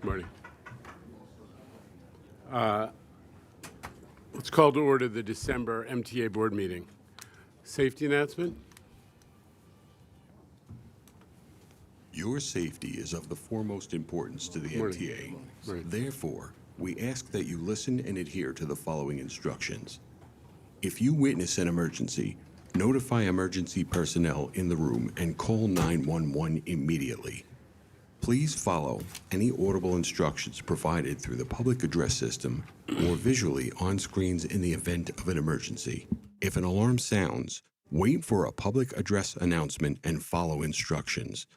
Morning. Let's call to order the December MTA Board Meeting. Safety announcement? Your safety is of the foremost importance to the Morning. MTA. Morning. Therefore, we ask that you listen and adhere to the following instructions. If you witness an emergency, notify emergency personnel in the room and call 911 immediately. Please follow any audible instructions provided through the public address system or visually on screens in the event of an emergency. If an alarm sounds, wait for a public address announcement and follow instructions.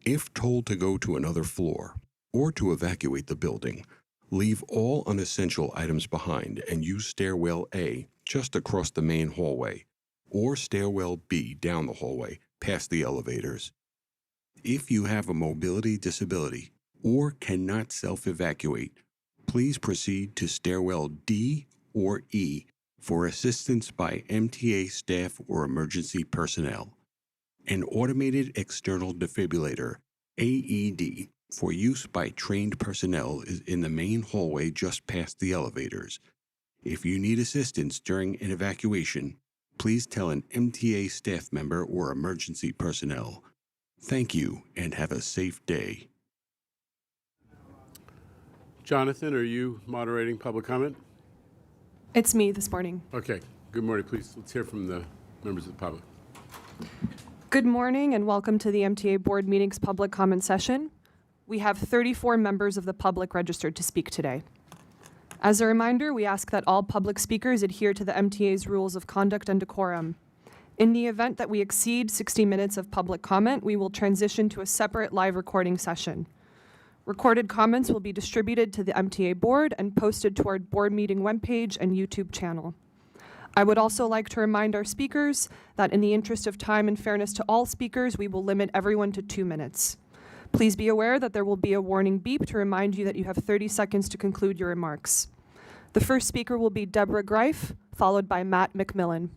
If told to go to another floor or to evacuate the building, leave all unessential items behind and use stairwell A just across the main hallway or stairwell B down the hallway past the elevators. If you have a mobility disability or cannot self-evacuate, please proceed to stairwell D or E for assistance by MTA staff or emergency personnel. An automated external defibrillator, AED, for use by trained personnel is in the main hallway just past the elevators. If you need assistance during an evacuation, please tell an MTA staff member or emergency personnel. Thank you and have a safe day. Jonathan, are you moderating public comment? It's me this morning. Okay. Good morning. Please, let's hear from the members of the public. Good morning and welcome to the MTA Board Meeting's public comment session. We have 34 members of the public registered to speak today. As a reminder, we ask that all public speakers adhere to the MTA's rules of conduct and decorum. In the event that we exceed 60 minutes of public comment, we will transition to a separate live recording session. Recorded comments will be distributed to the MTA board and posted to our board meeting webpage and YouTube channel. I would also like to remind our speakers that in the interest of time and fairness to all speakers, we will limit everyone to 2 minutes. Please be aware that there will be a warning beep to remind you that you have 30 seconds to conclude your remarks. The first speaker will be Deborah Greif, followed by Matt McMillan.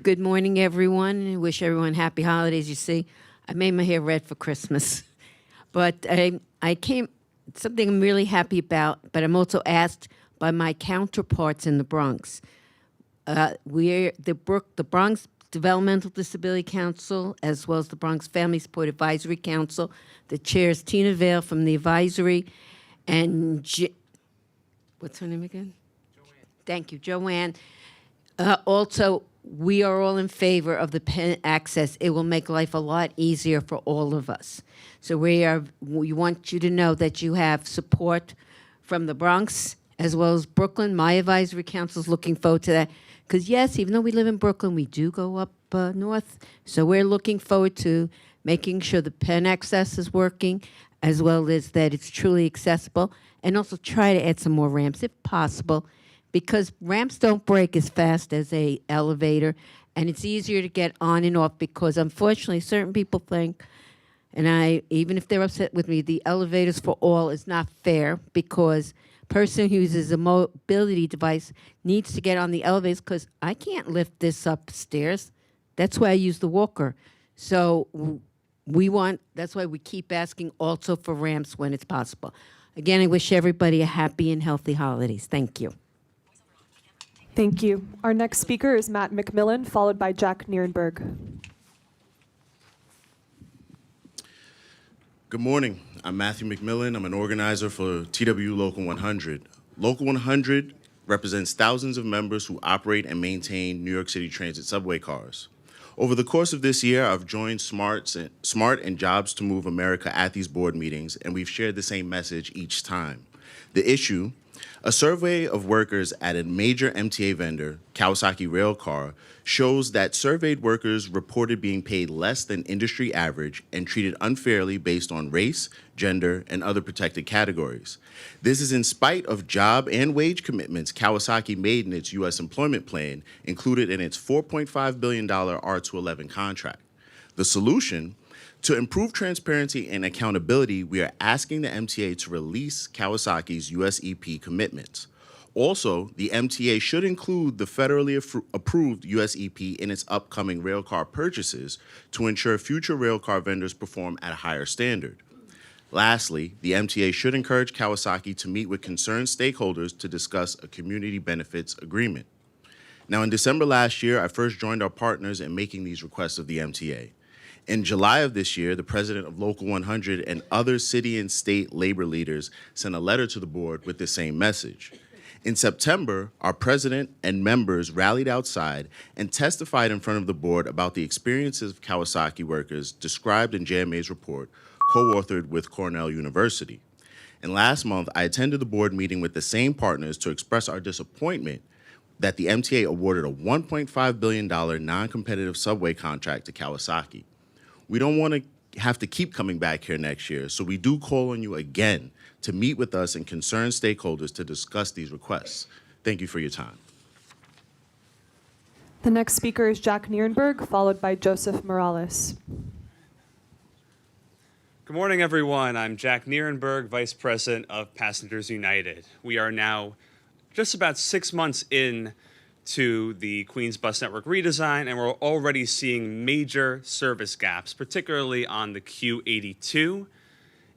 Good morning, everyone. I wish everyone happy holidays. You see, I made my hair red for Christmas. But I came, something I'm really happy about, but I'm also asked by my counterparts in the Bronx. We're the Bronx Developmental Disability Council, as well as the Bronx Family Support Advisory Council. The chair is Tina Vale from the advisory, and what's her name again? Joanne. Thank you, Joanne. Also, we are all in favor of the pen access. It will make life a lot easier for all of us. So we want you to know that you have support from the Bronx as well as Brooklyn. My advisory council is looking forward to that. Because yes, even though we live in Brooklyn, we do go up north. So we're looking forward to making sure the pen access is working, as well as that it's truly accessible, and also try to add some more ramps if possible, because ramps don't break as fast as a elevator, and it's easier to get on and off because unfortunately certain people think, and even if they're upset with me, the elevators for all is not fair because person who uses a mobility device needs to get on the elevators because I can't lift this upstairs. That's why I use the walker. So that's why we keep asking also for ramps when it's possible. Again, I wish everybody a happy and healthy holidays. Thank you. Thank you. Our next speaker is Matt McMillan, followed by Jack Nierenberg. Good morning. I'm Matthew McMillan. I'm an organizer for TW Local 100. Local 100 represents thousands of members who operate and maintain New York City Transit subway cars. Over the course of this year, I've joined SMART and Jobs to Move America at these board meetings, and we've shared the same message each time. The issue: a survey of workers at a major MTA vendor, Kawasaki Railcar, shows that surveyed workers reported being paid less than industry average and treated unfairly based on race, gender, and other protected categories. This is in spite of job and wage commitments Kawasaki made in its U.S. employment plan, included in its $4.5 billion R211 contract. The solution: to improve transparency and accountability, we are asking the MTA to release Kawasaki's US EP commitments. Also, the MTA should include the federally approved USEP in its upcoming railcar purchases to ensure future railcar vendors perform at a higher standard. Lastly, the MTA should encourage Kawasaki to meet with concerned stakeholders to discuss a community benefits agreement. Now, in December last year, I first joined our partners in making these requests of the MTA. In July of this year, the president of Local 100 and other city and state labor leaders sent a letter to the board with the same message. In September, our president and members rallied outside and testified in front of the board about the experiences of Kawasaki workers described in JMA's report, co-authored with Cornell University. And last month, I attended the board meeting with the same partners to express our disappointment that the MTA awarded a $1.5 billion non-competitive subway contract to Kawasaki. We don't want to have to keep coming back here next year, so we do call on you again to meet with us and concerned stakeholders to discuss these requests. Thank you for your time. The next speaker is Jack Nierenberg, followed by Joseph Morales. Good morning, everyone. I'm Jack Nierenberg, Vice President of Passengers United. We are now just about 6 months in to the Queens Bus Network redesign, and we're already seeing major service gaps, particularly on the Q82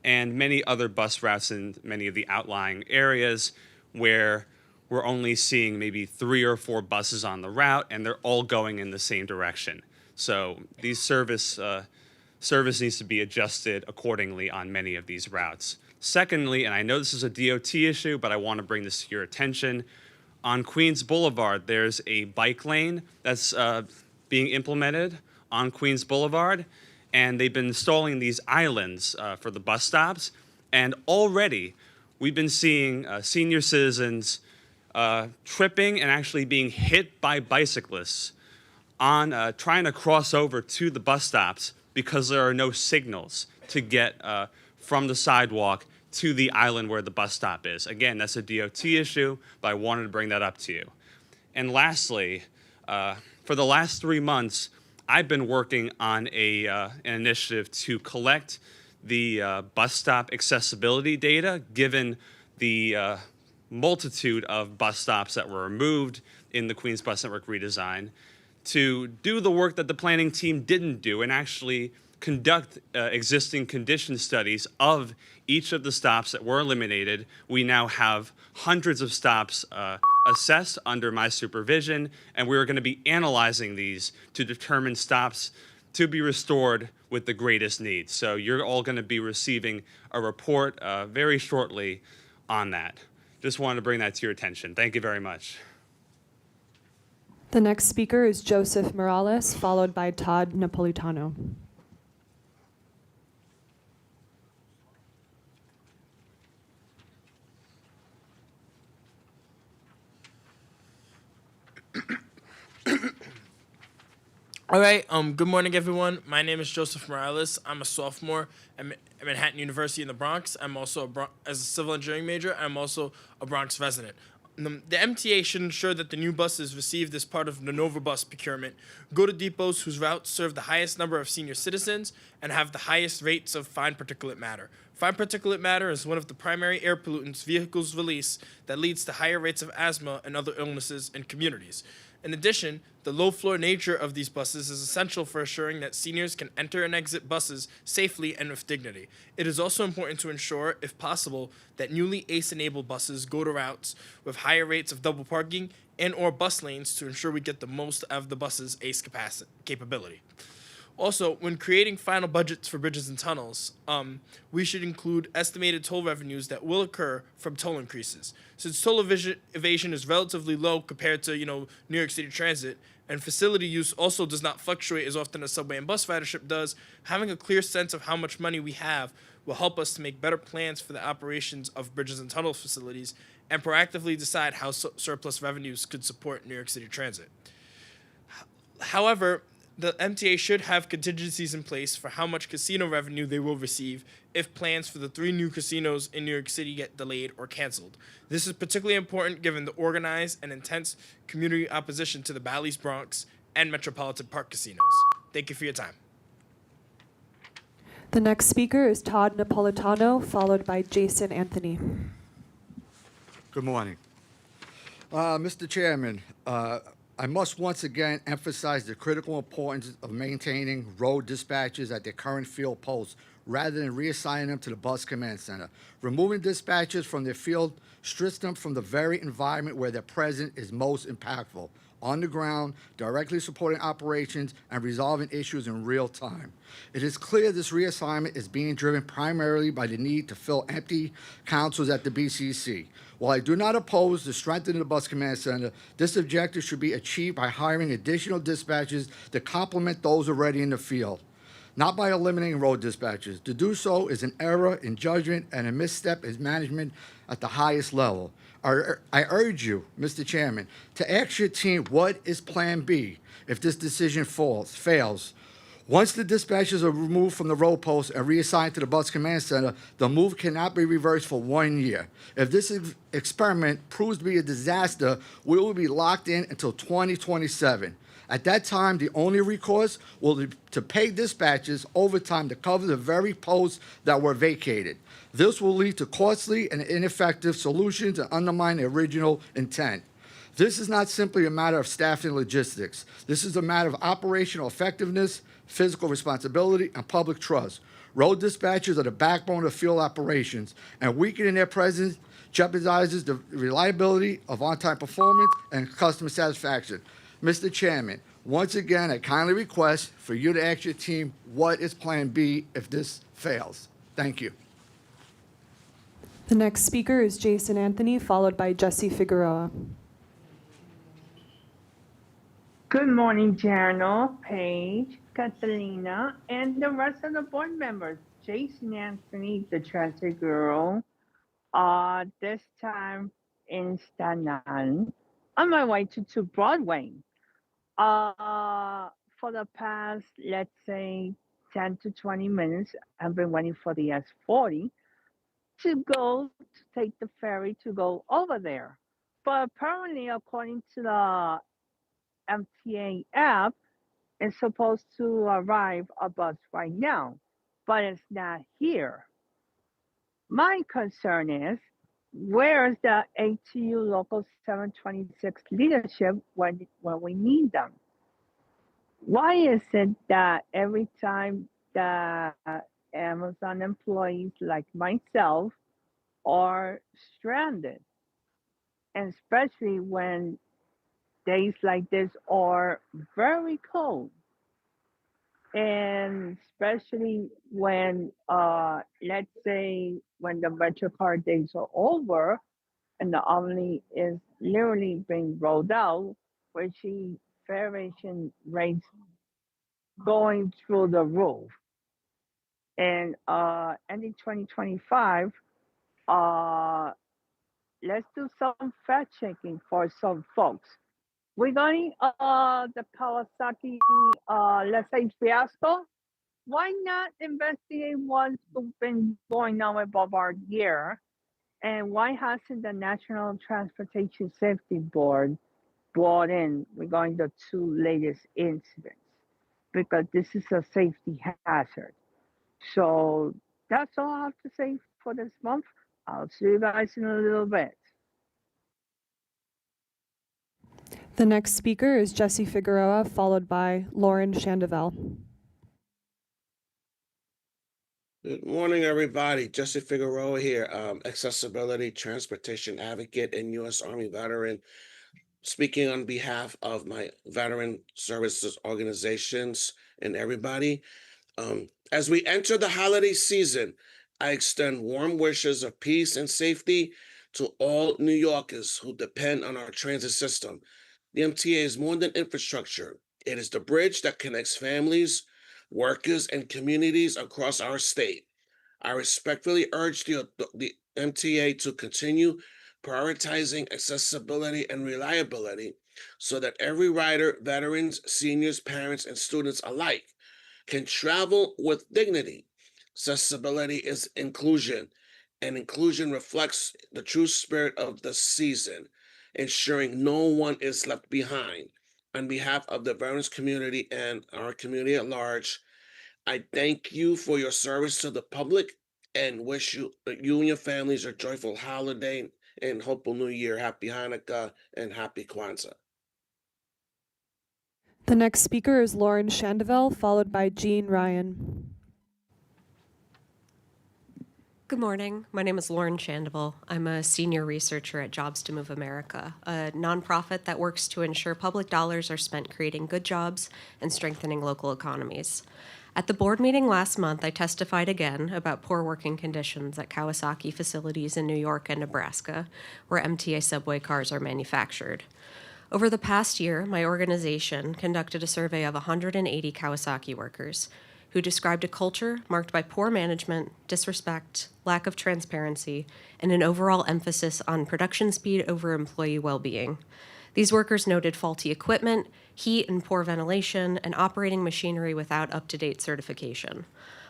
and many other bus routes in many of the outlying areas where we're only seeing maybe 3 or 4 buses on the route, and they're all going in the same direction. So these service needs to be adjusted accordingly on many of these routes. Secondly, and I know this is a DOT issue, but I want to bring this to your attention, on Queens Boulevard, there's a bike lane that's being implemented on Queens Boulevard, and they've been installing these islands for the bus stops, and already we've been seeing senior citizens tripping and actually being hit by bicyclists on trying to cross over to the bus stops because there are no signals to get from the sidewalk to the island where the bus stop is. Again, that's a DOT issue, but I wanted to bring that up to you. And lastly, for the last 3 months, I've been working on an initiative to collect the bus stop accessibility data, given the multitude of bus stops that were removed in the Queens Bus Network redesign, to do the work that the planning team didn't do and actually conduct existing condition studies of each of the stops that were eliminated. We now have hundreds of stops assessed under my supervision, and we're going to be analyzing these to determine stops to be restored with the greatest needs. So you're all going to be receiving a report very shortly on that. Just wanted to bring that to your attention. Thank you very much. The next speaker is Joseph Morales, followed by Todd Napolitano. All right, good morning, everyone. My name is Joseph Morales. I'm a sophomore at Manhattan University in the Bronx. I'm also, as a civil engineering major, I'm also a Bronx resident. The MTA should ensure that the new buses received as part of the Nova Bus procurement go to depots whose routes serve the highest number of senior citizens and have the highest rates of fine particulate matter. Fine particulate matter is one of the primary air pollutants vehicles release that leads to higher rates of asthma and other illnesses in communities. In addition, the low-floor nature of these buses is essential for assuring that seniors can enter and exit buses safely and with dignity. It is also important to ensure, if possible, that newly ACE-enabled buses go to routes with higher rates of double parking and/or bus lanes to ensure we get the most out of the bus's ACE capability. Also, when creating final budgets for bridges and tunnels, we should include estimated toll revenues that will occur from toll increases. Since toll evasion is relatively low compared to, New York City Transit, and facility use also does not fluctuate as often as subway and bus ridership does, having a clear sense of how much money we have will help us to make better plans for the operations of bridges and tunnel facilities and proactively decide how surplus revenues could support New York City Transit. However, the MTA should have contingencies in place for how much casino revenue they will receive if plans for the 3 new casinos in New York City get delayed or canceled. This is particularly important given the organized and intense community opposition to the Bally's Bronx and Metropolitan Park casinos. Thank you for your time. The next speaker is Todd Napolitano, followed by Jason Anthony. Good morning. Mr. Chairman, I must once again emphasize the critical importance of maintaining road dispatchers at their current field posts rather than reassigning them to the bus command center. Removing dispatchers from their field strips them from the very environment where their presence is most impactful, on the ground, directly supporting operations and resolving issues in real time. It is clear this reassignment is being driven primarily by the need to fill empty councils at the BCC. While I do not oppose the strengthening the bus command center, this objective should be achieved by hiring additional dispatchers to complement those already in the field, not by eliminating road dispatchers. To do so is an error in judgment and a misstep in management at the highest level. I urge you, Mr. Chairman, to ask your team what is Plan B if this decision fails. Once the dispatchers are removed from the road post and reassigned to the bus command center, the move cannot be reversed for 1 year. If this experiment proves to be a disaster, we will be locked in until 2027. At that time, the only recourse will be to pay dispatchers overtime to cover the very posts that were vacated. This will lead to costly and ineffective solutions and undermine the original intent. This is not simply a matter of staffing logistics. This is a matter of operational effectiveness, physical responsibility, and public trust. Road dispatchers are the backbone of field operations, and weakening their presence jeopardizes the reliability of on-time performance and customer satisfaction. Mr. Chairman, once again, I kindly request for you to ask your team what is Plan B if this fails. Thank you. The next speaker is Jason Anthony, followed by Jesse Figueroa. Good morning, Jano, Paige, Catalina, and the rest of the board members. Jason Anthony, the Treasury Girl, this time in Staten Island, on my way to Broadway. For the past, let's say, 10 to 20 minutes, I've been waiting for the S40 to take the ferry to go over there. But apparently, according to the MTA app, it's supposed to arrive a bus right now, but it's not here. My concern is, where's the ATU Local 726 leadership when we need them? Why is it that every time the Amazon employees like myself are stranded, and especially when days like this are very cold, and especially when let's say when the retro car days are over and the Omni is literally being rolled out, where she variation rates going through the roof. And ending 2025, let's do some fact checking for some folks. Regarding the Kawasaki, let's say, fiasco, why not investigate what's been going on with Bovard Gear? And why hasn't the National Transportation Safety Board brought in regarding the 2 latest incidents? Because this is a safety hazard. So that's all I have to say for this month. I'll see you guys in a little bit. The next speaker is Jesse Figueroa, followed by Lauren Shandoval. Good morning, everybody. Jesse Figueroa here, accessibility, transportation advocate, and U.S. Army veteran, speaking on behalf of my veteran services organizations and everybody. As we enter the holiday season, I extend warm wishes of peace and safety to all New Yorkers who depend on our transit system. The MTA is more than infrastructure. It is the bridge that connects families, workers, and communities across our state. I respectfully urge the MTA to continue prioritizing accessibility and reliability so that every rider, veterans, seniors, parents, and students alike can travel with dignity. Accessibility is inclusion, and inclusion reflects the true spirit of the season, ensuring no one is left behind. On behalf of the veterans community and our community at large, I thank you for your service to the public and wish you and your families a joyful holiday and hopeful New Year. Happy Hanukkah and happy Kwanzaa. The next speaker is Lauren Shandovel, followed by Jean Ryan. Good morning. My name is Lauren Shandovel. I'm a senior researcher at Jobs to Move America, a nonprofit that works to ensure public dollars are spent creating good jobs and strengthening local economies. At the board meeting last month, I testified again about poor working conditions at Kawasaki facilities in New York and Nebraska, where MTA subway cars are manufactured. Over the past year, my organization conducted a survey of 180 Kawasaki workers who described a culture marked by poor management, disrespect, lack of transparency, and an overall emphasis on production speed over employee well-being. These workers noted faulty equipment, heat and poor ventilation, and operating machinery without up-to-date certification.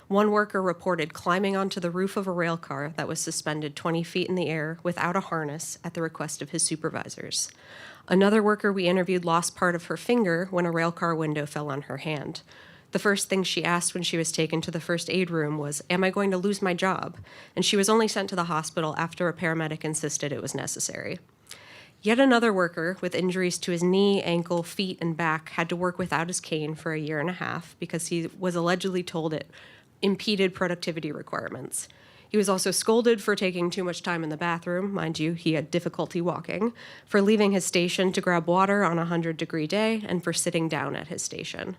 One worker reported climbing onto the roof of a rail car that was suspended 20 feet in the air without a harness at the request of his supervisors. Another worker we interviewed lost part of her finger when a railcar window fell on her hand. The first thing she asked when she was taken to the first aid room was, "Am I going to lose my job?" And she was only sent to the hospital after a paramedic insisted it was necessary. Yet another worker with injuries to his knee, ankle, feet, and back had to work without his cane for a year and a half because he was allegedly told it impeded productivity requirements. He was also scolded for taking too much time in the bathroom. Mind you, he had difficulty walking, for leaving his station to grab water on a 100-degree day, and for sitting down at his station.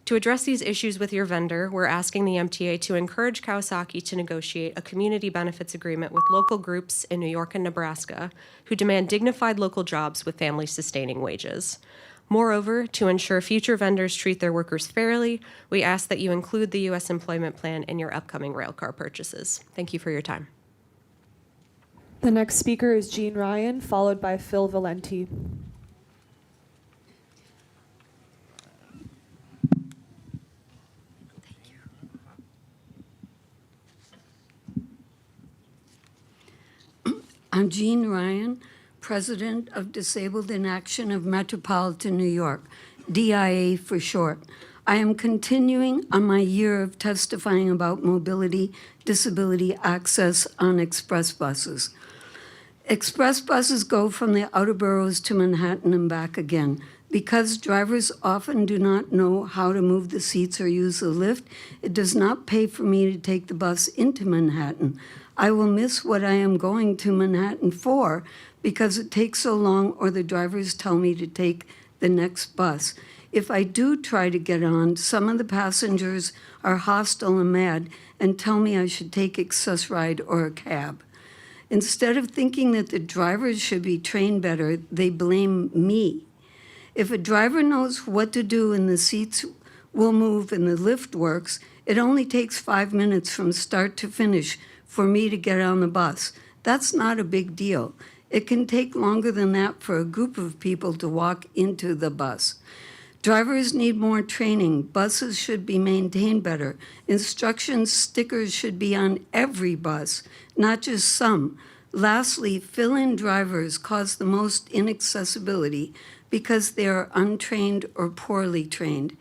To address these issues with your vendor, we're asking the MTA to encourage Kawasaki to negotiate a community benefits agreement with local groups in New York and Nebraska who demand dignified local jobs with family-sustaining wages. Moreover, to ensure future vendors treat their workers fairly, we ask that you include the U.S. employment plan in your upcoming railcar purchases. Thank you for your time. The next speaker is Jean Ryan, followed by Phil Valenti. I'm Jean Ryan, President of Disabled in Action of Metropolitan New York, DIA for short. I am continuing on my year of testifying about mobility, disability access on express buses. Express buses go from the outer boroughs to Manhattan and back again. Because drivers often do not know how to move the seats or use the lift, it does not pay for me to take the bus into Manhattan. I will miss what I am going to Manhattan for because it takes so long or the drivers tell me to take the next bus. If I do try to get on, some of the passengers are hostile and mad and tell me I should take Access Ride or a cab. Instead of thinking that the drivers should be trained better, they blame me. If a driver knows what to do and the seats will move and the lift works, it only takes 5 minutes from start to finish for me to get on the bus. That's not a big deal. It can take longer than that for a group of people to walk into the bus. Drivers need more training. Buses should be maintained better. Instruction stickers should be on every bus, not just some. Lastly, fill-in drivers cause the most inaccessibility because they are untrained or poorly trained.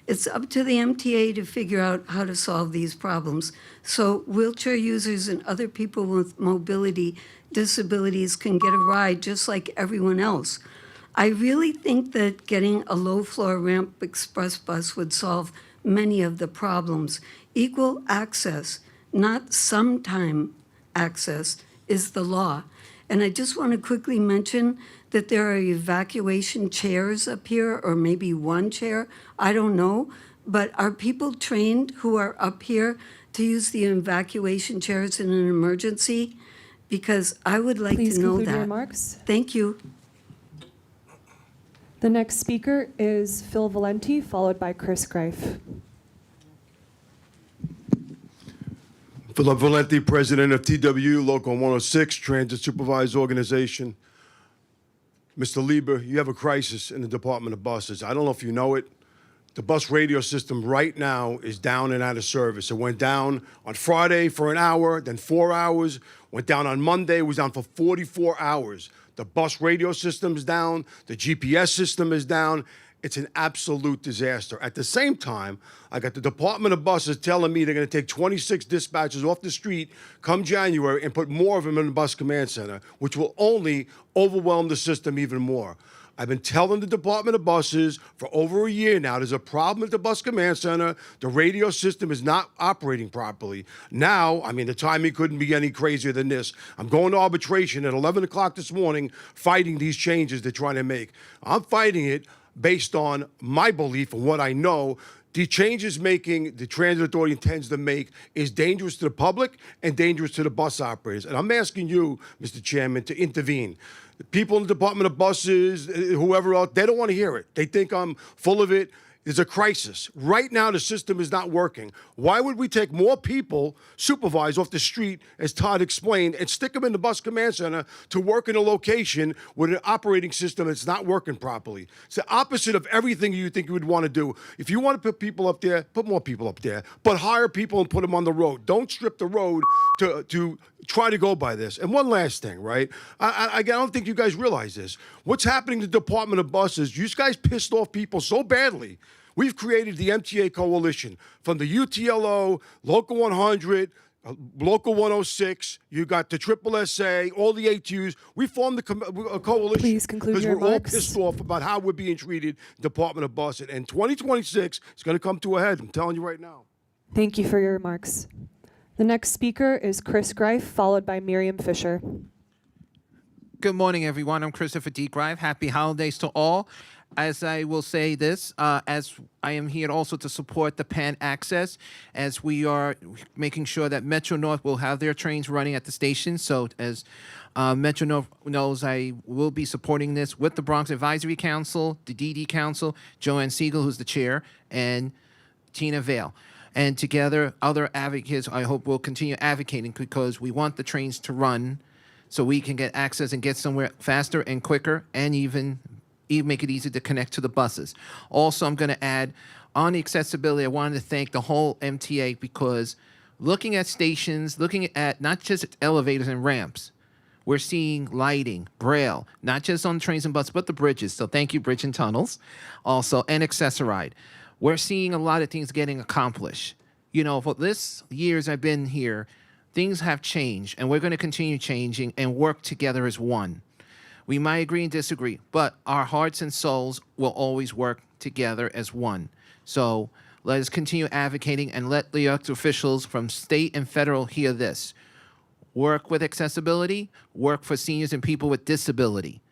It's up to the MTA to figure out how to solve these problems so wheelchair users and other people with mobility disabilities can get a ride just like everyone else. I really think that getting a low-floor ramp express bus would solve many of the problems. Equal access, not sometime access, is the law. And I just want to quickly mention that there are evacuation chairs up here, or maybe one chair, I don't know. But are people trained who are up here to use the evacuation chairs in an emergency? Because I would like Please to know conclude your that. remarks. Thank you. The next speaker is Phil Valenti, followed by Chris Greif. Philip Valenti, President of TWU Local 106, Transit Supervised Organization. Mr. Lieber, you have a crisis in the Department of Buses. I don't know if you know it. The bus radio system right now is down and out of service. It went down on Friday for an hour, then 4 hours, went down on Monday, was down for 44 hours. The bus radio system is down, the GPS system is down. It's an absolute disaster. At the same time, I got the Department of Buses telling me they're going to take 26 dispatchers off the street come January and put more of them in the bus command center, which will only overwhelm the system even more. I've been telling the Department of Buses for over a year now, there's a problem at the bus command center. The radio system is not operating properly. Now, I mean, the timing couldn't be any crazier than this. I'm going to arbitration at 11 o'clock this morning, fighting these changes they're trying to make. I'm fighting it based on my belief and what I know. The changes the Transit Authority intends to make is dangerous to the public and dangerous to the bus operators. And I'm asking you, Mr. Chairman, to intervene. The people in the Department of Buses, whoever else, they don't want to hear it. They think I'm full of it. There's a crisis. Right now, the system is not working. Why would we take more people, supervised off the street, as Todd explained, and stick them in the bus command center to work in a location with an operating system that's not working properly? It's the opposite of everything you think you would want to do. If you want to put people up there, put more people up there, but hire people and put them on the road. Don't strip the road to try to go by this. And one last thing, right? I don't think you guys realize this. What's happening to the Department of Buses, you guys pissed off people so badly. We've created the MTA Coalition from the UTLO, Local 100, Local 106, you got the Triple SA, all the ATUs. We formed a coalition. Please conclude because your we're all remarks. pissed off about how we're being treated, Department of Buses. And 2026 is going to come to a head. I'm telling you right now. Thank you for your remarks. The next speaker is Chris Greif, followed by Miriam Fisher. Good morning, everyone. I'm Christopher D. Greif. Happy holidays to all. As I will say this, as I am here also to support the PAN access, as we are making sure that Metro North will have their trains running at the station. So as Metro North knows, I will be supporting this with the Bronx Advisory Council, the DD Council, Joanne Siegel, who's the chair, and Tina Vale. And together, other advocates, I hope, will continue advocating because we want the trains to run so we can get access and get somewhere faster and quicker and even make it easy to connect to the buses. Also, I'm going to add, on the accessibility, I wanted to thank the whole MTA because looking at stations, looking at not just elevators and ramps, we're seeing lighting, braille, not just on trains and buses, but the bridges. So thank you, Bridge and Tunnels. Also, and Accessoride. We're seeing a lot of things getting accomplished. You know, for this years I've been here, things have changed, and we're going to continue changing and work together as one. We might agree and disagree, but our hearts and souls will always work together as one. So let us continue advocating and let the elected officials from state and federal hear this. Work with accessibility, work for seniors and people with disability,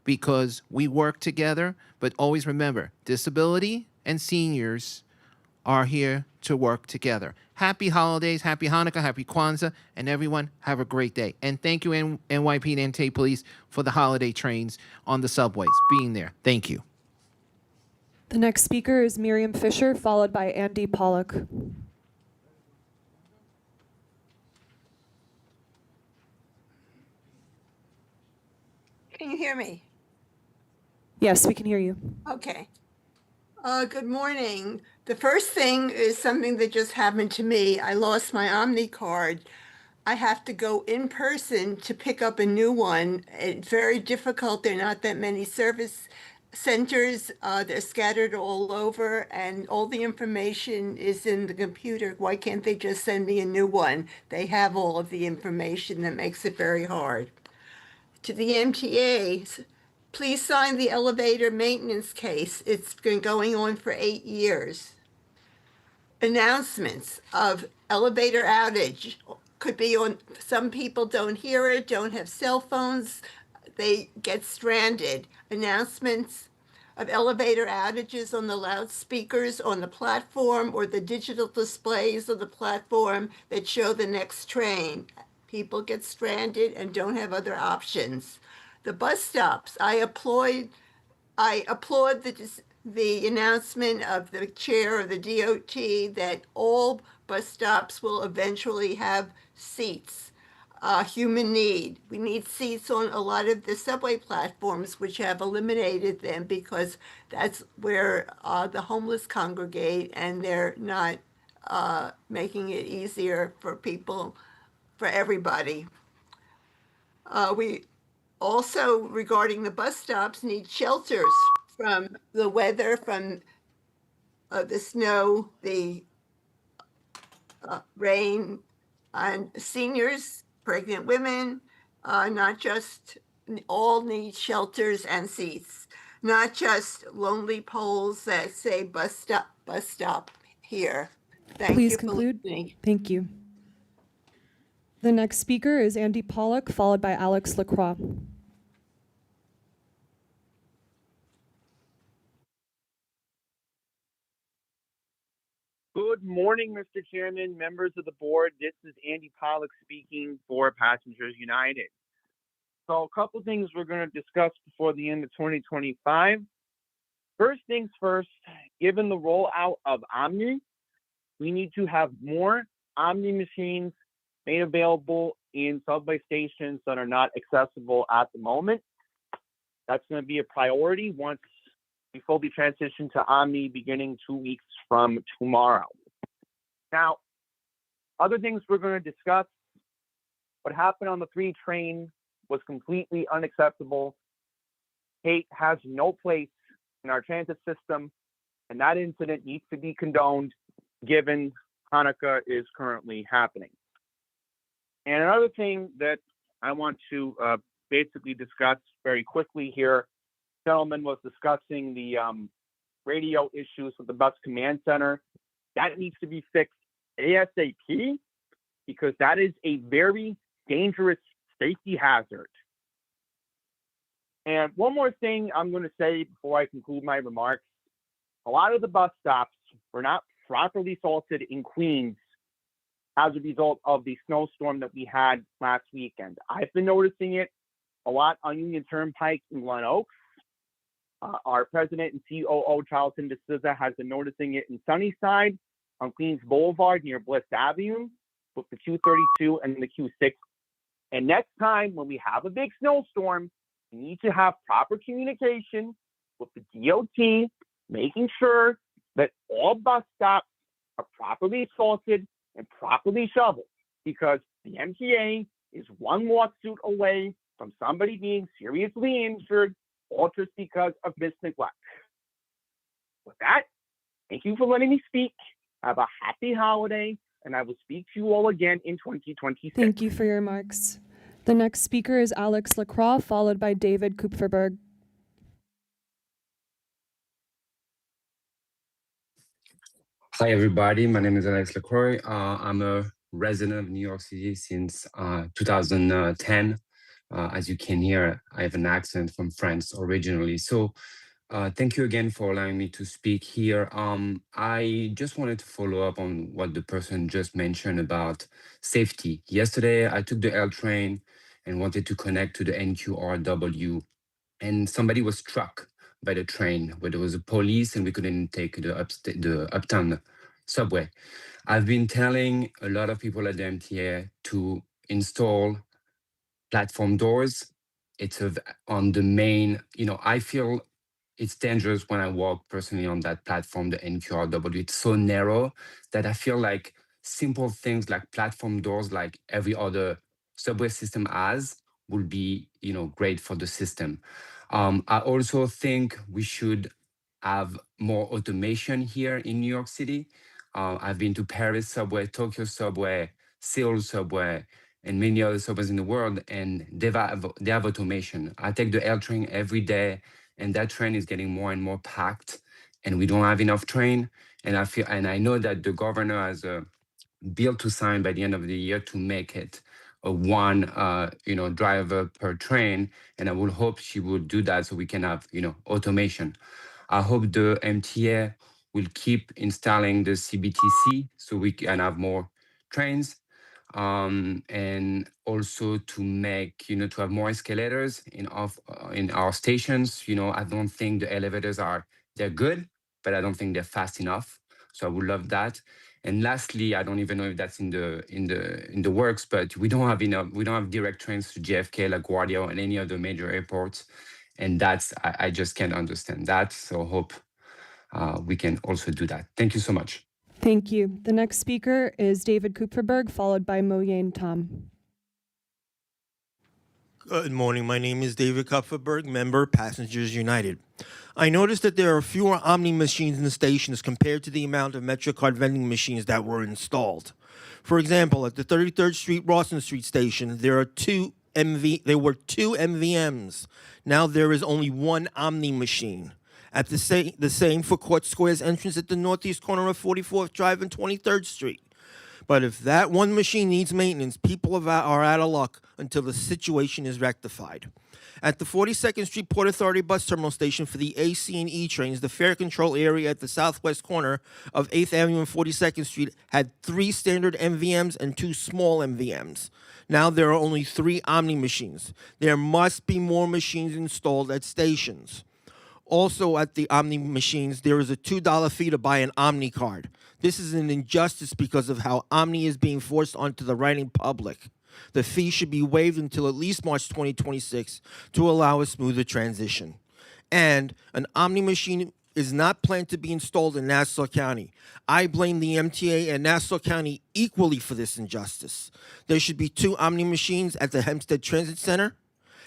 because we work together, but always remember, disability and seniors are here to work together. Happy holidays, happy Hanukkah, happy Kwanzaa, and everyone have a great day. And thank you, NYP and MTA Police, for the holiday trains on the subways, being there. Thank you. The next speaker is Miriam Fisher, followed by Andy Pollock. Can you hear me? Yes, we can hear you. Okay. Good morning. The first thing is something that just happened to me. I lost my Omni card. I have to go in person to pick up a new one. It's very difficult. There are not that many service centers. They're scattered all over, and all the information is in the computer. Why can't they just send me a new one? They have all of the information. That makes it very hard. To the MTA, please sign the elevator maintenance case. It's been going on for 8 years. Announcements of elevator outage could be on, some people don't hear it, don't have cell phones, they get stranded. Announcements of elevator outages on the loudspeakers on the platform or the digital displays on the platform that show the next train. People get stranded and don't have other options. The bus stops, I applaud the announcement of the chair of the DOT that all bus stops will eventually have seats. Human need. We need seats on a lot of the subway platforms, which have eliminated them because that's where the homeless congregate, and they're not making it easier for people, for everybody. We also, regarding the bus stops, need shelters from the weather, from the snow, the rain, and seniors, pregnant women, not just all need shelters and seats, not just lonely poles that say bus stop here. Thank Please you for conclude. listening. Thank you. The next speaker is Andy Pollock, followed by Alex Lacroix. Good morning, Mr. Chairman, members of the board. This is Andy Pollock speaking for Passengers United. So a couple things we're going to discuss before the end of 2025. First things first, given the rollout of Omni, we need to have more Omni machines made available in subway stations that are not accessible at the moment. That's going to be a priority once we fully transition to Omni beginning 2 weeks from tomorrow. Now, other things we're going to discuss. What happened on the 3 train was completely unacceptable. Hate has no place in our transit system, and that incident needs to be condoned given Hanukkah is currently happening. And another thing that I want to basically discuss very quickly here, gentleman was discussing the radio issues with the bus command center. That needs to be fixed ASAP because that is a very dangerous safety hazard. And one more thing I'm going to say before I conclude my remarks. A lot of the bus stops were not properly salted in Queens as a result of the snowstorm that we had last weekend. I've been noticing it a lot on Union Turnpike in Glen Oaks. Our president and COO, Charlton DeSouza, has been noticing it in Sunnyside, on Queens Boulevard near Bliss Avenue, with the Q32 and the Q6. And next time when we have a big snowstorm, we need to have proper communication with the DOT, making sure that all bus stops are properly salted and properly shoveled, because the MTA is one lawsuit away from somebody being seriously injured, all just because of misneglect. With that, thank you for letting me speak. Have a happy holiday, and I will speak to you all again in 2026. Thank you for your remarks. The next speaker is Alex Lacroix, followed by David Kupferberg. Hi, everybody. My name is Alex Lacroix. I'm a resident of New York City since 2010. As you can hear, I have an accent from France originally. So thank you again for allowing me to speak here. I just wanted to follow up on what the person just mentioned about safety. Yesterday, I took the L train and wanted to connect to the NQRW, and somebody was struck by the train where there was a police and we couldn't take the Uptown subway. I've been telling a lot of people at the MTA to install platform doors. It's on the main, I feel it's dangerous when I walk personally on that platform, the NQRW. It's so narrow that I feel like simple things like platform doors, like every other subway system has, will be, great for the system. I also think we should have more automation here in New York City. I've been to Paris subway, Tokyo subway, Seoul subway, and many other subways in the world, and they have automation. I take the L train every day, and that train is getting more and more packed, and we don't have enough train. And I know that the governor has a bill to sign by the end of the year to make it a one, driver per train. And I would hope she would do that so we can have, automation. I hope the MTA will keep installing the CBTC so we can have more trains. And also to make, to have more escalators in our stations. I don't think the elevators they're good, but I don't think they're fast enough. So I would love that. And lastly, I don't even know if that's in the works, but we don't have direct trains to JFK, LaGuardia, and any other major airports. And I just can't understand that. So hope we can also do that. Thank you so much. Thank you. The next speaker is David Kupferberg, followed by Mo Yane Tom. Good morning. My name is David Kupferberg, member Passengers United. I noticed that there are fewer Omni machines in the stations compared to the amount of MetroCard vending machines that were installed. For example, at the 33rd Street Rawson Street station, there were two MVMs. Now there is only one Omni machine. At the same for Court Square's entrance at the northeast corner of 44th Drive and 23rd Street. But if that one machine needs maintenance, people are out of luck until the situation is rectified. At the 42nd Street Port Authority bus terminal station for the AC and E trains, the fare control area at the southwest corner of 8th Avenue and 42nd Street had 3 standard MVMs and 2 small MVMs. Now there are only 3 Omni machines. There must be more machines installed at stations. Also at the Omni machines, there is a $2 fee to buy an Omni card. This is an injustice because of how Omni is being forced onto the riding public. The fee should be waived until at least March 2026 to allow a smoother transition. And an Omni machine is not planned to be installed in Nassau County. I blame the MTA and Nassau County equally for this injustice. There should be 2 Omni machines at the Hempstead Transit Center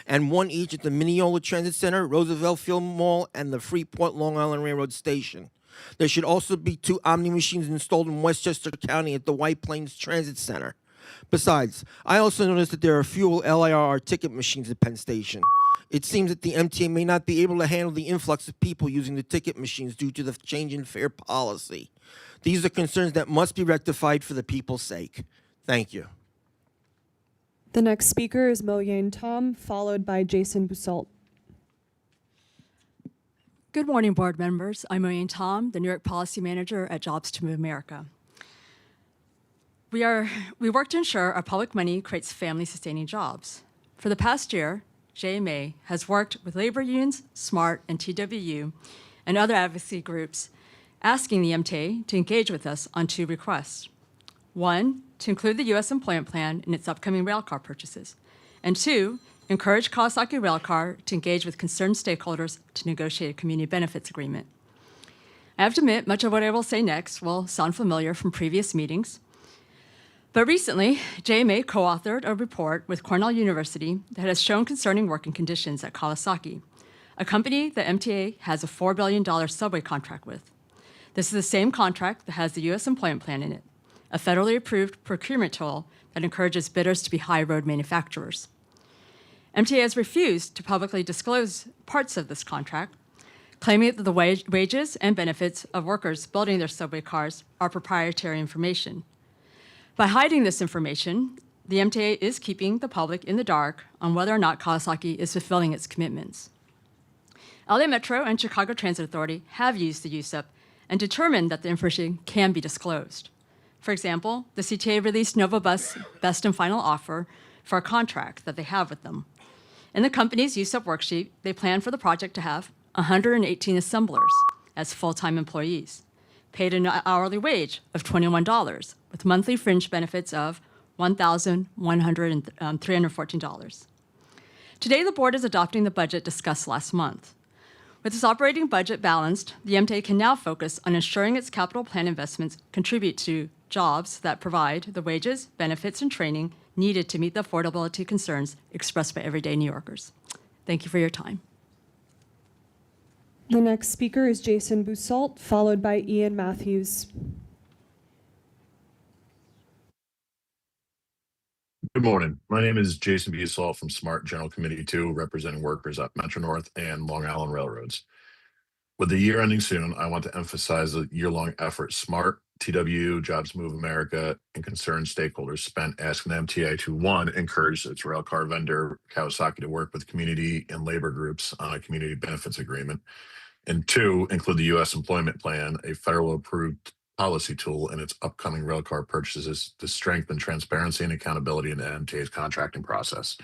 and 1 each at the Mineola Transit Center, Roosevelt Field Mall, and the Freeport Long Island Railroad Station. There should also be 2 Omni machines installed in Westchester County at the White Plains Transit Center. Besides, I also noticed that there are fewer LIRR ticket machines at Penn Station. It seems that the MTA may not be able to handle the influx of people using the ticket machines due to the change in fare policy. These are concerns that must be rectified for the people's sake. Thank you. The next speaker is Mo-Yane Tom, followed by Jason Bussault. Good morning, board members. I'm Mo-Yane Tom, the New York Policy Manager at Jobs to Move America. We work to ensure our public money creates family-sustaining jobs. For the past year, JMA has worked with labor unions, SMART, and TWU, and other advocacy groups, asking the MTA to engage with us on 2 requests. 1, to include the U.S. employment plan in its upcoming railcar purchases, and 2, encourage Kawasaki Railcar to engage with concerned stakeholders to negotiate a community benefits agreement. I have to admit, much of what I will say next will sound familiar from previous meetings. But recently, JMA co-authored a report with Cornell University that has shown concerning working conditions at Kawasaki, a company that MTA has a $4 billion subway contract with. This is the same contract that has the U.S. employment plan in it, a federally approved procurement tool that encourages bidders to be high road manufacturers. MTA has refused to publicly disclose parts of this contract, claiming that the wages and benefits of workers building their subway cars are proprietary information. By hiding this information, the MTA is keeping the public in the dark on whether or not Kawasaki is fulfilling its commitments. LA Metro and Chicago Transit Authority have used the USEP and determined that the information can be disclosed. For example, the CTA released Novabus' best and final offer for a contract that they have with them. In the company's USEP worksheet, they plan for the project to have 118 assemblers as full-time employees, paid an hourly wage of $21, with monthly fringe benefits of $1,314. Today, the board is adopting the budget discussed last month. With its operating budget balanced, the MTA can now focus on ensuring its capital plan investments contribute to jobs that provide the wages, benefits, and training needed to meet the affordability concerns expressed by everyday New Yorkers. Thank you for your time. The next speaker is Jason Bussault, followed by Ian Matthews. Good morning. My name is Jason Bussault from SMART General Committee 2, representing workers at Metro North and Long Island Railroads. With the year ending soon, I want to emphasize the year-long effort SMART, TWU, Jobs Move America, and concerned stakeholders spent asking the MTA to, 1, encourage its railcar vendor, Kawasaki, to work with community and labor groups on a community benefits agreement, and 2, include the U.S. employment plan, a federal approved policy tool in its upcoming railcar purchases to strengthen transparency and accountability in the MTA's contracting process.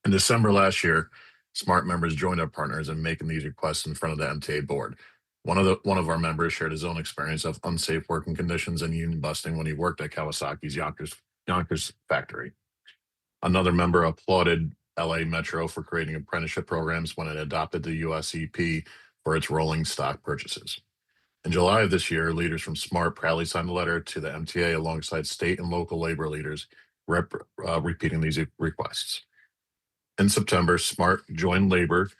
In December last year, SMART members joined our partners in making these requests in front of the MTA board. One of our members shared his own experience of unsafe working conditions and union busting when he worked at Kawasaki's Yonkers factory. Another member applauded LA Metro for creating apprenticeship programs when it adopted the USEP for its rolling stock purchases. In July of this year, leaders from SMART proudly signed a letter to the MTA alongside state and local labor leaders repeating these requests. In September, SMART joined labor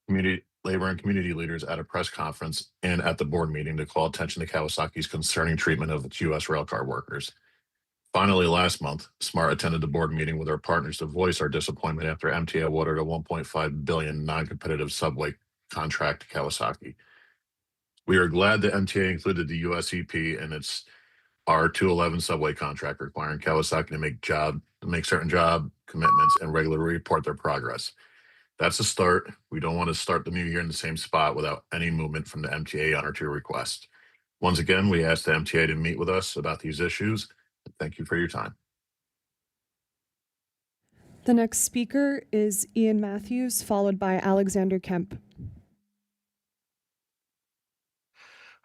and community leaders at a press conference and at the board meeting to call attention to Kawasaki's concerning treatment of its U.S. railcar workers. Finally, last month, SMART attended the board meeting with our partners to voice our disappointment after MTA awarded a $1.5 billion non-competitive subway contract to Kawasaki. We are glad that MTA included the USEP in its R211 subway contract, requiring Kawasaki to make certain job commitments and regularly report their progress. That's a start. We don't want to start the new year in the same spot without any movement from the MTA on our two requests. Once again, we ask the MTA to meet with us about these issues. Thank you for your time. The next speaker is Ian Matthews, followed by Alexander Kemp.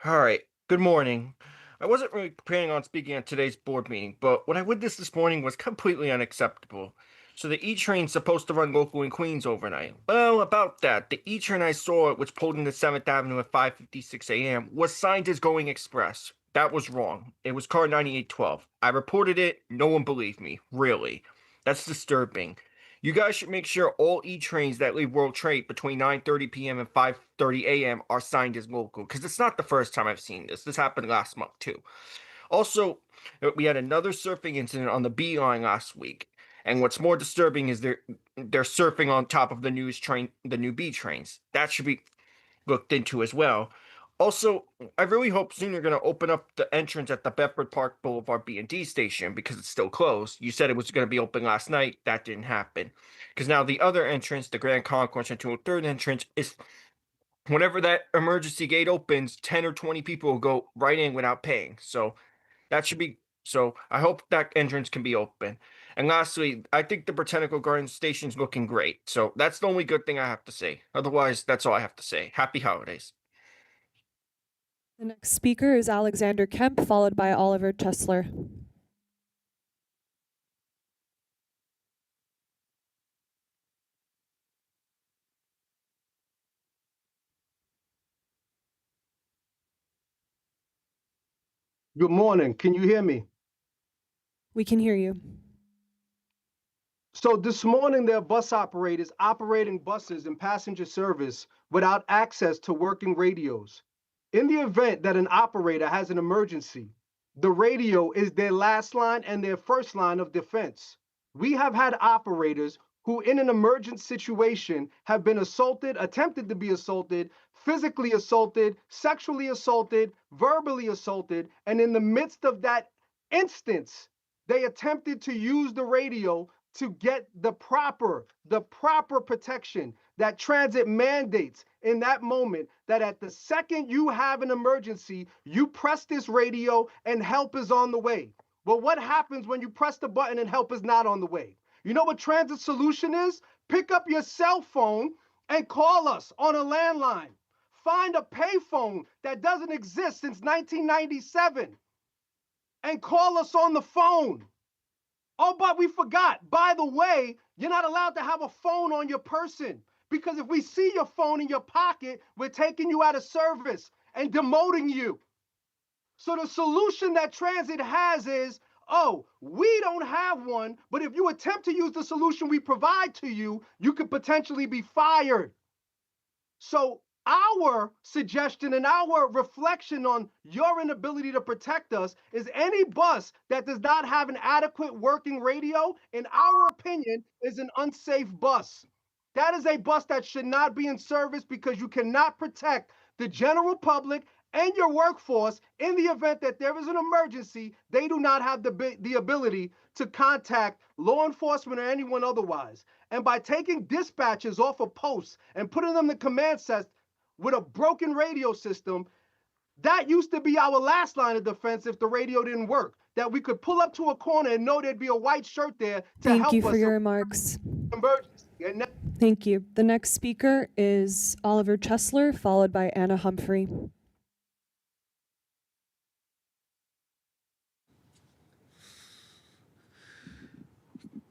All right. Good morning. I wasn't really planning on speaking at today's board meeting, but what I witnessed this morning was completely unacceptable. So the E-train's supposed to run local in Queens overnight. Well, about that, the E-train I saw, which pulled into 7th Avenue at 5:56 a.m., was signed as going express. That was wrong. It was car 9812. I reported it. No one believed me. Really. That's disturbing. You guys should make sure all E-trains that leave World Trade between 9:30 p.m. and 5:30 a.m. are signed as local, because it's not the first time I've seen this. This happened last month, too. Also, we had another surfing incident on the B line last week. And what's more disturbing is they're surfing on top of the new B trains. That should be looked into as well. Also, I really hope soon you're going to open up the entrance at the Bedford Park Boulevard B&D station because it's still closed. You said it was going to be open last night. That didn't happen. Because now the other entrance, the Grand Concourse into a third entrance, is whenever that emergency gate opens, 10 or 20 people will go right in without paying. So that should be, so I hope that entrance can be open. And lastly, I think the Botanical Garden station's looking great. So that's the only good thing I have to say. Otherwise, that's all I have to say. Happy holidays. The next speaker is Alexander Kemp, followed by Oliver Chesler. Good morning. Can you hear me? We can hear you. So this morning, there are bus operators operating buses and passenger service without access to working radios. In the event that an operator has an emergency, the radio is their last line and their first line of defense. We have had operators who, in an emergent situation, have been assaulted, attempted to be assaulted, physically assaulted, sexually assaulted, verbally assaulted, and in the midst of that instance, they attempted to use the radio to get the proper protection that transit mandates in that moment, that at the second you have an emergency, you press this radio and help is on the way. But what happens when you press the button and help is not on the way? You know what transit solution is? Pick up your cell phone and call us on a landline. Find a payphone that doesn't exist since 1997 and call us on the phone. Oh, but we forgot. By the way, you're not allowed to have a phone on your person, because if we see your phone in your pocket, we're taking you out of service and demoting you. So the solution that transit has is, oh, we don't have one, but if you attempt to use the solution we provide to you, you could potentially be fired. So our suggestion and our reflection on your inability to protect us is any bus that does not have an adequate working radio, in our opinion, is an unsafe bus. That is a bus that should not be in service because you cannot protect the general public and your workforce in the event that there is an emergency. They do not have the ability to contact law enforcement or anyone otherwise. And by taking dispatches off of posts and putting them in command sets with a broken radio system, that used to be our last line of defense if the radio didn't work. That we could pull up to a corner and know there'd be a white shirt there to help us. Thank you for your remarks. Emergency. Thank you. The next speaker is Oliver Chesler, followed by Anna Humphrey.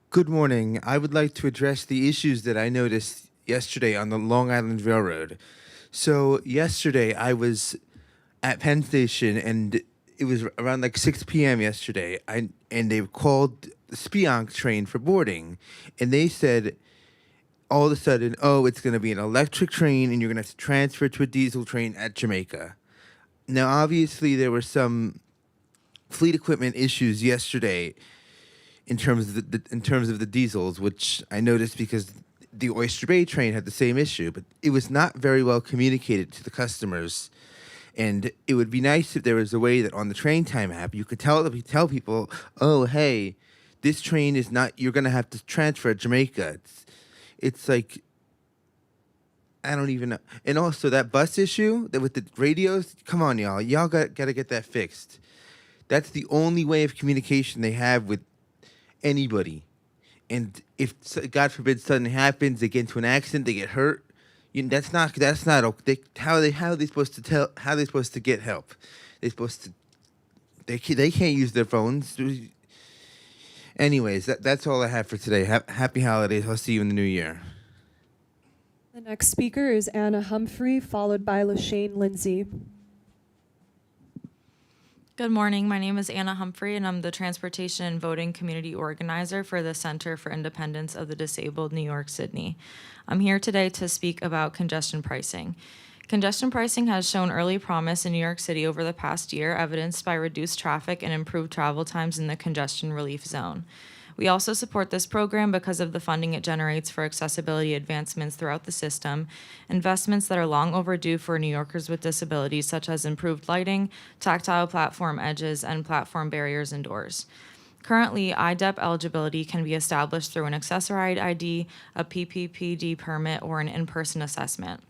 Good morning. I would like to address the issues that I noticed yesterday on the Long Island Railroad. So yesterday I was at Penn Station and it was around like 6 p.m. yesterday. And they called the Spionk train for boarding. And they said all of a sudden, oh, it's going to be an electric train and you're going to have to transfer to a diesel train at Jamaica. Now, obviously, there were some fleet equipment issues yesterday in terms of the diesels, which I noticed because the Oyster Bay train had the same issue, but it was not very well communicated to the customers. And it would be nice if there was a way that on the train time app you could tell people, oh, hey, this train is not. You're going to have to transfer at Jamaica. It's like, I don't even know. And also that bus issue that with the radios. Come on, y'all got to get that fixed. That's the only way of communication they have with anybody. And if, God forbid, something happens, they get into an accident, they get hurt. That's not okay. How are they supposed to get help? They can't use their phones. Anyways, that's all I have for today. Happy holidays. I'll see you in the new year. The next speaker is Anna Humphrey, followed by LaShane Lindsay. Good morning. My name is Anna Humphrey, and I'm the Transportation and Voting Community Organizer for the Center for Independence of the Disabled, New York, Sydney. I'm here today to speak about congestion pricing. Congestion pricing has shown early promise in New York City over the past year, evidenced by reduced traffic and improved travel times in the congestion relief zone. We also support this program because of the funding it generates for accessibility advancements throughout the system, investments that are long overdue for New Yorkers with disabilities, such as improved lighting, tactile platform edges, and platform barriers and doors. Currently, IDEP eligibility can be established through an accessorized ID, a PPPD permit, or an in-person assessment.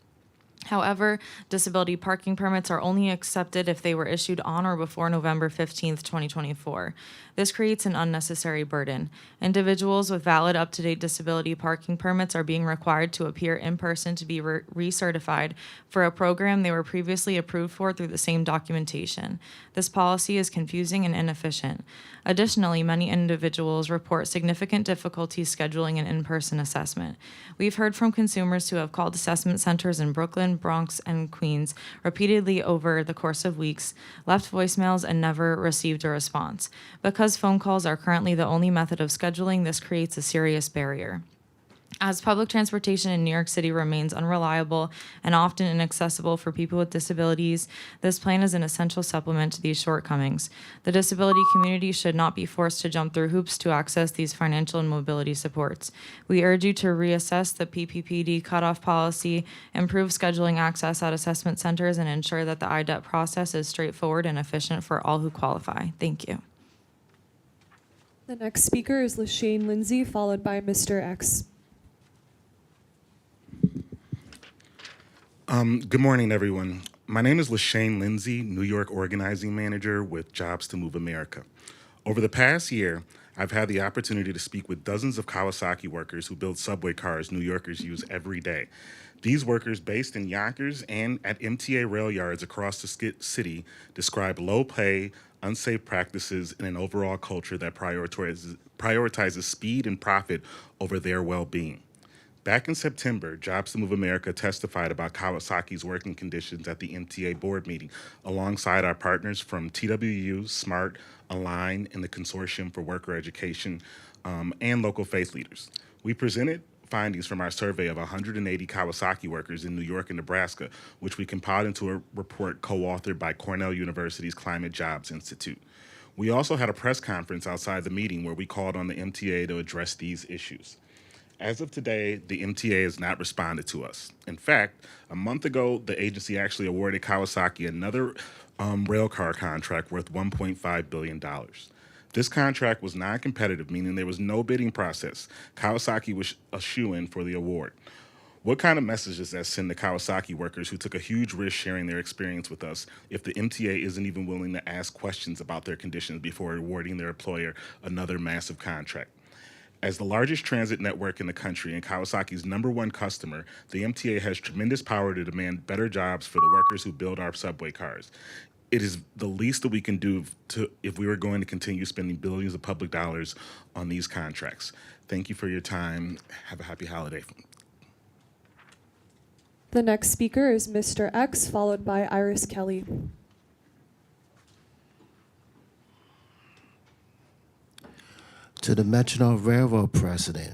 However, disability parking permits are only accepted if they were issued on or before November 15th, 2024. This creates an unnecessary burden. Individuals with valid up-to-date disability parking permits are being required to appear in person to be recertified for a program they were previously approved for through the same documentation. This policy is confusing and inefficient. Additionally, many individuals report significant difficulties scheduling an in-person assessment. We've heard from consumers who have called assessment centers in Brooklyn, Bronx, and Queens repeatedly over the course of weeks, left voicemails, and never received a response. Because phone calls are currently the only method of scheduling, this creates a serious barrier. As public transportation in New York City remains unreliable and often inaccessible for people with disabilities, this plan is an essential supplement to these shortcomings. The disability community should not be forced to jump through hoops to access these financial and mobility supports. We urge you to reassess the PPPD cutoff policy, improve scheduling access at assessment centers, and ensure that the IDEP process is straightforward and efficient for all who qualify. Thank you. The next speaker is LaShane Lindsay, followed by Mr. X. Good morning, everyone. My name is LaShane Lindsay, New York Organizing Manager with Jobs to Move America. Over the past year, I've had the opportunity to speak with dozens of Kawasaki workers who build subway cars New Yorkers use every day. These workers, based in Yonkers and at MTA rail yards across the city, describe low pay, unsafe practices, and an overall culture that prioritizes speed and profit over their well-being. Back in September, Jobs to Move America testified about Kawasaki's working conditions at the MTA Board Meeting, alongside our partners from TWU, SMART, Align, and the Consortium for Worker Education, and local faith leaders. We presented findings from our survey of 180 Kawasaki workers in New York and Nebraska, which we compiled into a report co-authored by Cornell University's Climate Jobs Institute. We also had a press conference outside the meeting where we called on the MTA to address these issues. As of today, the MTA has not responded to us. In fact, a month ago, the agency actually awarded Kawasaki another railcar contract worth $1.5 billion. This contract was non-competitive, meaning there was no bidding process. Kawasaki was a shoo-in for the award. What kind of message does that send to Kawasaki workers who took a huge risk sharing their experience with us if the MTA isn't even willing to ask questions about their conditions before awarding their employer another massive contract? As the largest transit network in the country and Kawasaki's #1 customer, the MTA has tremendous power to demand better jobs for the workers who build our subway cars. It is the least that we can do if we were going to continue spending billions of public dollars on these contracts. Thank you for your time. Have a happy holiday. The next speaker is Mr. X, followed by Iris Kelly. To the Metro Railroad president,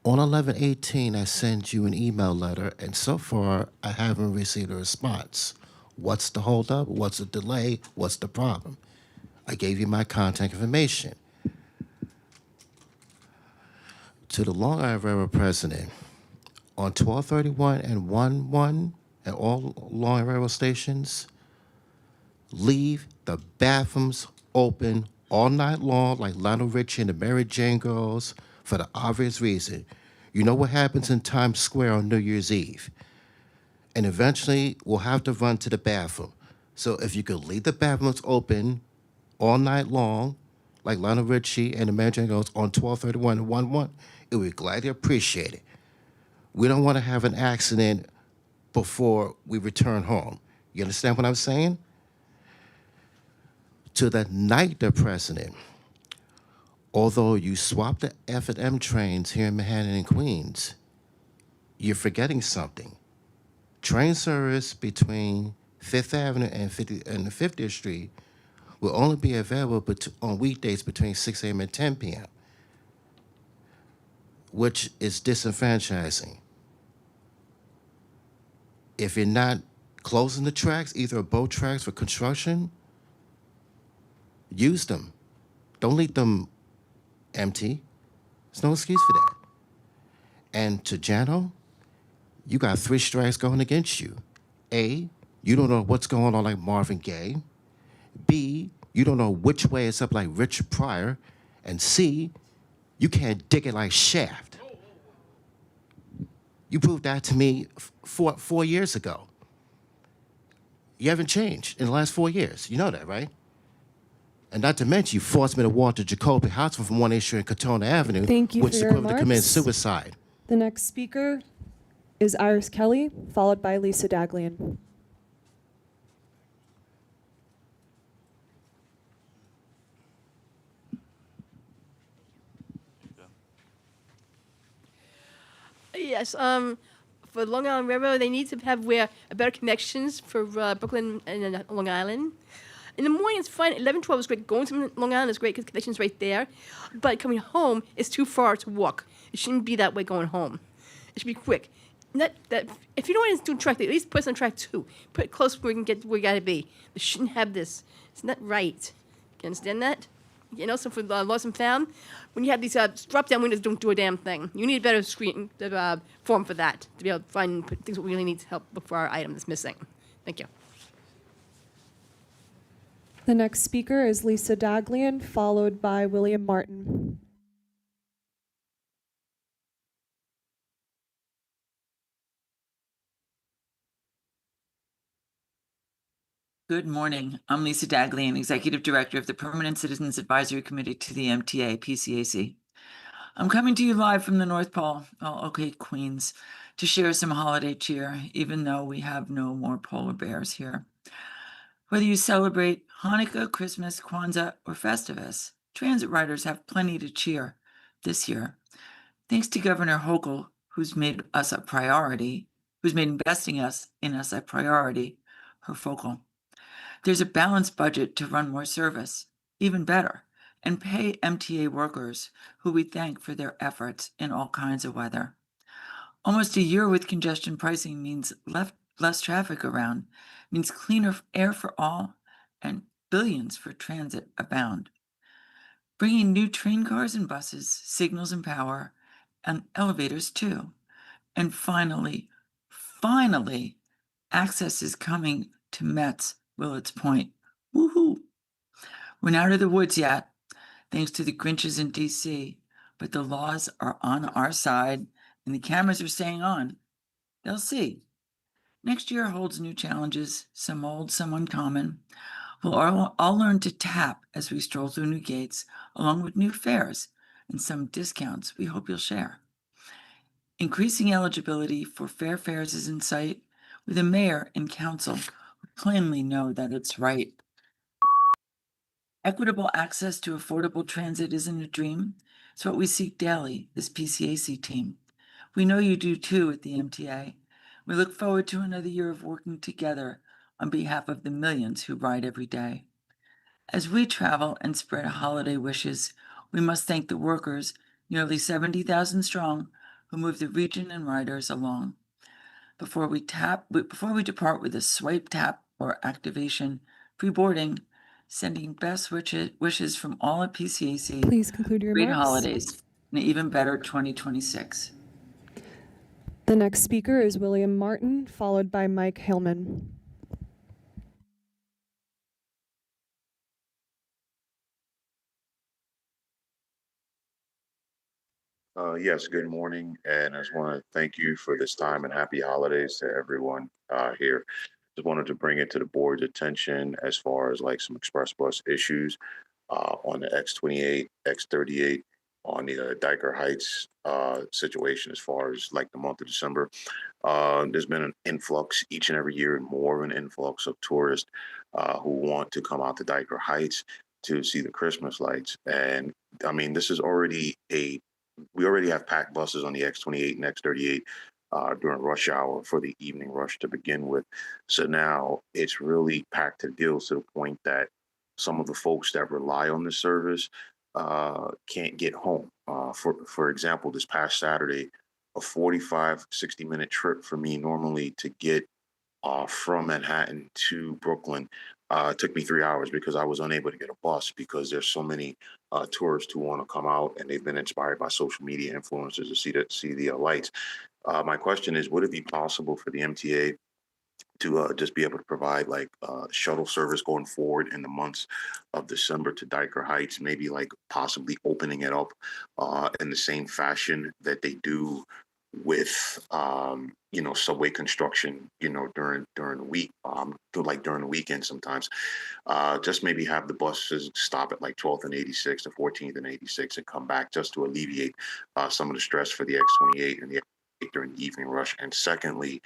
On 11/18, I sent you an email letter, and so far, I haven't received a response. What's the holdup? What's the delay? What's the problem? I gave you my contact information. To the Long Island Railroad president, on 12/31 and 1/1 at all Long Island Railroad stations, leave the bathrooms open all night long like Lionel Richie and the Mary Jane Girls for the obvious reason. You know what happens in Times Square on New Year's Eve? And eventually we'll have to run to the bathroom. So if you could leave the bathrooms open all night long, like Lionel Richie and the Mary Jane Girls on 12/31 and 1/1, it would be gladly appreciated. We don't want to have an accident before we return home. You understand what I'm saying? To the night the president, although you swap the F and M trains here in Manhattan and Queens, you're forgetting something. Train service between Fifth Avenue and 50th Street will only be available on weekdays between 6 a.m. and 10 p.m., which is disenfranchising. If you're not closing the tracks, either both tracks for construction, use them. Don't leave them empty. There's no excuse for that. And to Jano, you got 3 strikes going against you. A, you don't know what's going on like Marvin Gaye. B, you don't know which way it's up like Richard Pryor. And C, you can't dig it like Shaft. You proved that to me 4 years ago. You haven't changed in the last 4 years. You know that, right? And not to mention, you forced me to walk to Jacoby Hospital from 1 issue in Katona Avenue, Thank you which for is your equivalent to commit remarks. suicide. The next speaker is Iris Kelly, followed by Lisa Daglian. Yes, for Long Island Railroad, they need to have better connections for Brooklyn and Long Island. In the morning, it's fine. 11:12 is great. Going to Long Island is great because connection's right there. But coming home is too far to walk. It shouldn't be that way going home. It should be quick. That if you don't want to do track, at least put us on track 2. Put it close where we can get where we gotta be. They shouldn't have this. It's not right. You understand that? You know, so for Lost and Found, when you have these drop-down windows, don't do a damn thing. You need a better screen form for that to be able to find things that we really need to help look for our item that's missing. Thank you. The next speaker is Lisa Daglian, followed by William Martin. Good morning. I'm Lisa Daglian, Executive Director of the Permanent Citizens Advisory Committee to the MTA PCAC. I'm coming to you live from the North Pole, Queens, to share some holiday cheer, even though we have no more polar bears here. Whether you celebrate Hanukkah, Christmas, Kwanzaa, or Festivus, transit riders have plenty to cheer this year. Thanks to Governor Hochul, who's made investing in us a priority, her focal. There's a balanced budget to run more service, even better, and pay MTA workers who we thank for their efforts in all kinds of weather. Almost a year with congestion pricing means less traffic around, means cleaner air for all, and billions for transit abound. Bringing new train cars and buses, signals and power, and elevators too. And finally, access is coming to Met's Willets Point. Woohoo! We're not out of the woods yet, thanks to the Grinches in DC, but the laws are on our side and the cameras are staying on. They'll see. Next year holds new challenges, some old, some uncommon. We'll all learn to tap as we stroll through new gates, along with new fares and some discounts we hope you'll share. Increasing eligibility for fair fares is in sight, with a mayor and council who plainly know that it's right. Equitable access to affordable transit isn't a dream. It's what we seek daily, this PCAC team. We know you do too at the MTA. We look forward to another year of working together on behalf of the millions who ride every day. As we travel and spread holiday wishes, we must thank the workers, nearly 70,000 strong, who move the region and riders along. Before we depart with a swipe, tap, or activation, pre-boarding, sending best wishes from all at PCAC. Please conclude your Great remarks. holidays and an even better 2026. The next speaker is William Martin, followed by Mike Hillman. Yes, good morning. And I just want to thank you for this time and happy holidays to everyone here. Just wanted to bring it to the board's attention as far as like some express bus issues on the X28, X38, on the Diker Heights situation as far as like the month of December. There's been an influx each and every year, and more of an influx of tourists who want to come out to Diker Heights to see the Christmas lights. And I mean, this is already we already have packed buses on the X28 and X38 during rush hour for the evening rush to begin with. So now it's really packed to gills to the point that some of the folks that rely on the service can't get home. For example, this past Saturday, a 60-minute trip for me normally to get from Manhattan to Brooklyn took me 3 hours because I was unable to get a bus because there's so many tourists who want to come out and they've been inspired by social media influencers to see the lights. My question is, would it be possible for the MTA to just be able to provide like shuttle service going forward in the months of December to Diker Heights, maybe like possibly opening it up in the same fashion that they do with subway construction, during the week, like during the weekend sometimes. Just maybe have the buses stop at like 12th and 86 to 14th and 86 and come back just to alleviate some of the stress for the X28 and the X8 during the evening rush. And secondly,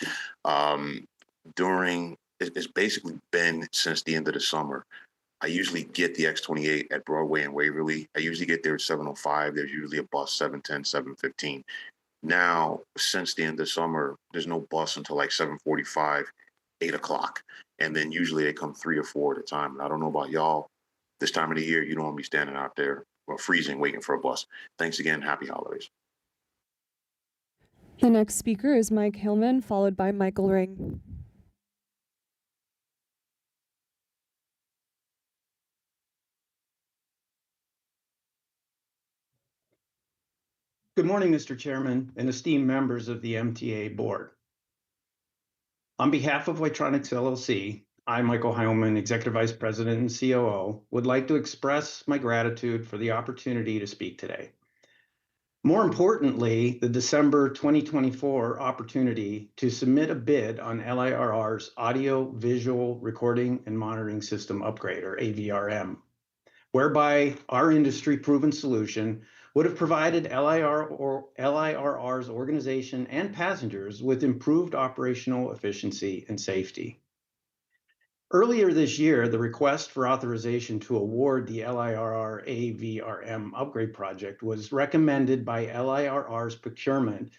it's basically been since the end of the summer. I usually get the X28 at Broadway and Waverly. I usually get there at 7:05. There's usually a bus 7:10, 7:15. Now, since the end of summer, there's no bus until like 7:45, 8 o'clock. And then usually they come 3 or 4 at a time. And I don't know about y'all. This time of the year, you don't want to be standing out there or freezing waiting for a bus. Thanks again. Happy holidays. The next speaker is Mike Hillman, followed by Michael Ring. Good morning, Mr. Chairman and esteemed members of the MTA Board. On behalf of Wytronics LLC, I, Michael Heilman, Executive Vice President and COO, would like to express my gratitude for the opportunity to speak today. More importantly, the December 2024 opportunity to submit a bid on LIRR's Audio Visual Recording and Monitoring System Upgrade, or AVRM, whereby our industry-proven solution would have provided LIRR's organization and passengers with improved operational efficiency and safety. Earlier this year, the request for authorization to award the LIRR AVRM upgrade project was recommended by LIRR's procurement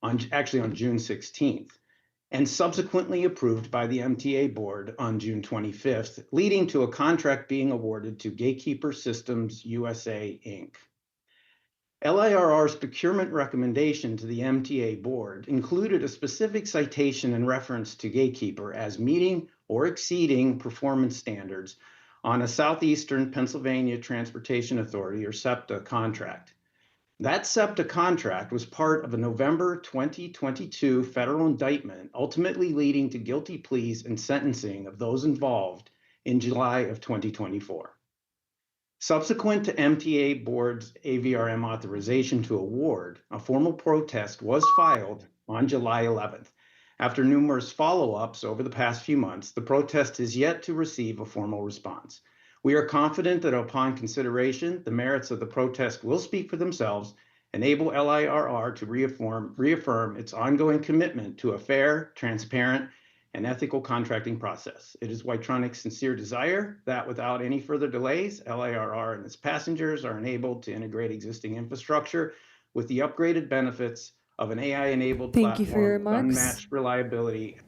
on June 16th, and subsequently approved by the MTA Board on June 25th, leading to a contract being awarded to Gatekeeper Systems USA, Inc. LIRR's procurement recommendation to the MTA Board included a specific citation and reference to Gatekeeper as meeting or exceeding performance standards on a Southeastern Pennsylvania Transportation Authority, or SEPTA, contract. That SEPTA contract was part of a November 2022 federal indictment, ultimately leading to guilty pleas and sentencing of those involved in July of 2024. Subsequent to MTA Board's AVRM authorization to award, a formal protest was filed on July 11th. After numerous follow-ups over the past few months, the protest is yet to receive a formal response. We are confident that upon consideration, the merits of the protest will speak for themselves, enable LIRR to reaffirm its ongoing commitment to a fair, transparent, and ethical contracting process. It is Wytronics' sincere desire that without any further delays, LIRR and its passengers are enabled to integrate existing infrastructure with the upgraded benefits of an AI-enabled Thank you for your platform with remarks. unmatched reliability.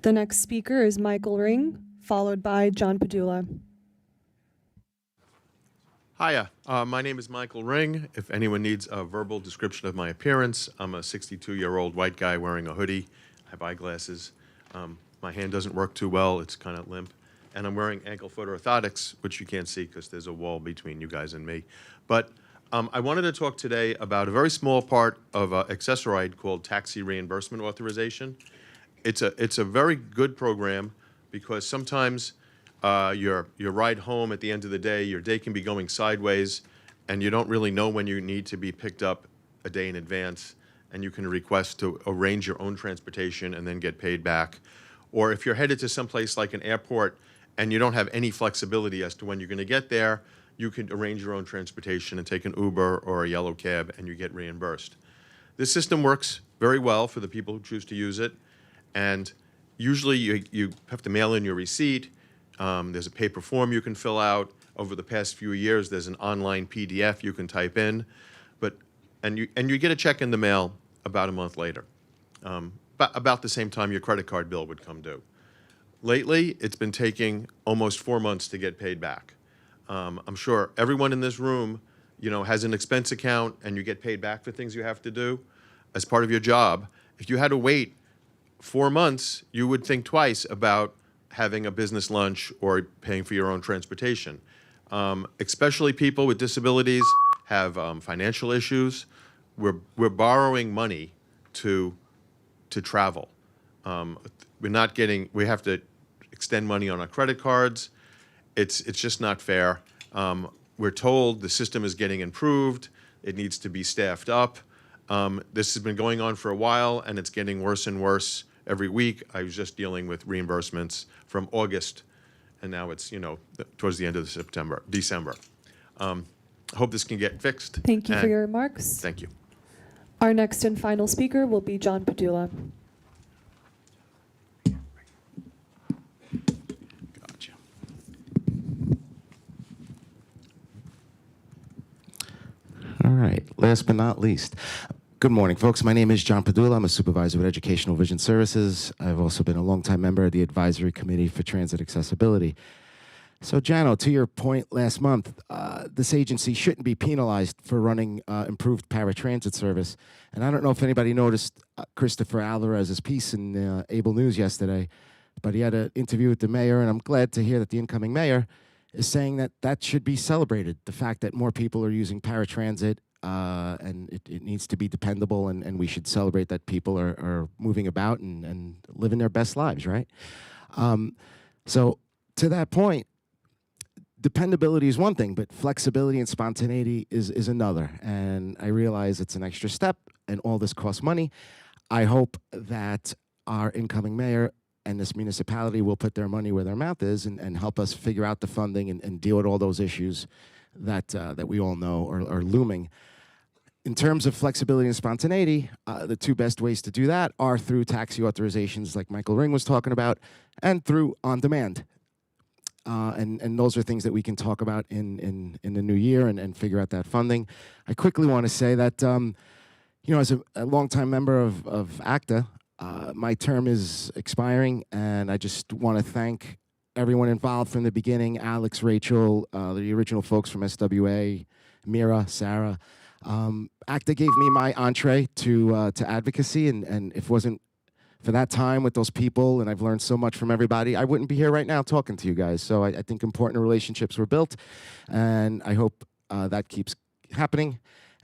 The next speaker is Michael Ring, followed by John Padula. Hiya, my name is Michael Ring. If anyone needs a verbal description of my appearance, I'm a 62-year-old white guy wearing a hoodie. I have eyeglasses. My hand doesn't work too well. It's kind of limp. And I'm wearing ankle-foot orthotics, which you can't see because there's a wall between you guys and me. But I wanted to talk today about a very small part of Accessoride called taxi reimbursement authorization. It's a very good program because sometimes your ride home at the end of the day, your day can be going sideways, and you don't really know when you need to be picked up a day in advance, and you can request to arrange your own transportation and then get paid back. Or if you're headed to someplace like an airport and you don't have any flexibility as to when you're going to get there, you can arrange your own transportation and take an Uber or a yellow cab, and you get reimbursed. This system works very well for the people who choose to use it, and usually you have to mail in your receipt. There's a paper form you can fill out. Over the past few years, there's an online PDF you can type in, and you get a check in the mail about a month later, about the same time your credit card bill would come due. Lately, it's been taking almost 4 months to get paid back. I'm sure everyone in this room, has an expense account, and you get paid back for things you have to do as part of your job. If you had to wait 4 months, you would think twice about having a business lunch or paying for your own transportation. Especially people with disabilities have financial issues. We're borrowing money to travel. We have to extend money on our credit cards. It's just not fair. We're told the system is getting improved. It needs to be staffed up. This has been going on for a while, and it's getting worse and worse every week. I was just dealing with reimbursements from August, and now it's, towards the end of December. I hope this can get fixed. Thank you for your remarks. Thank you. Our next and final speaker will be John Padula. Gotcha. All right, last but not least. Good morning, folks. My name is John Padula. I'm a supervisor with Educational Vision Services. I've also been a longtime member of the Advisory Committee for Transit Accessibility. So, Jano, to your point last month, this agency shouldn't be penalized for running improved paratransit service. And I don't know if anybody noticed Christopher Alvarez's piece in Able News yesterday, but he had an interview with the mayor, and I'm glad to hear that the incoming mayor is saying that that should be celebrated, the fact that more people are using paratransit, and it needs to be dependable, and we should celebrate that people are moving about and living their best lives, right? So to that point, dependability is one thing, but flexibility and spontaneity is another. And I realize it's an extra step, and all this costs money. I hope that our incoming mayor and this municipality will put their money where their mouth is and help us figure out the funding and deal with all those issues that we all know are looming. In terms of flexibility and spontaneity, the two best ways to do that are through taxi authorizations like Michael Ring was talking about, and through on-demand. And those are things that we can talk about in the new year and figure out that funding. I quickly want to say that, as a longtime member of ACTA, my term is expiring, and I just want to thank everyone involved from the beginning, Alex, Rachel, the original folks from SWA, Mira, Sarah. ACTA gave me my entree to advocacy, and if it wasn't for that time with those people, and I've learned so much from everybody, I wouldn't be here right now talking to you guys. So I think important relationships were built, and I hope that keeps happening.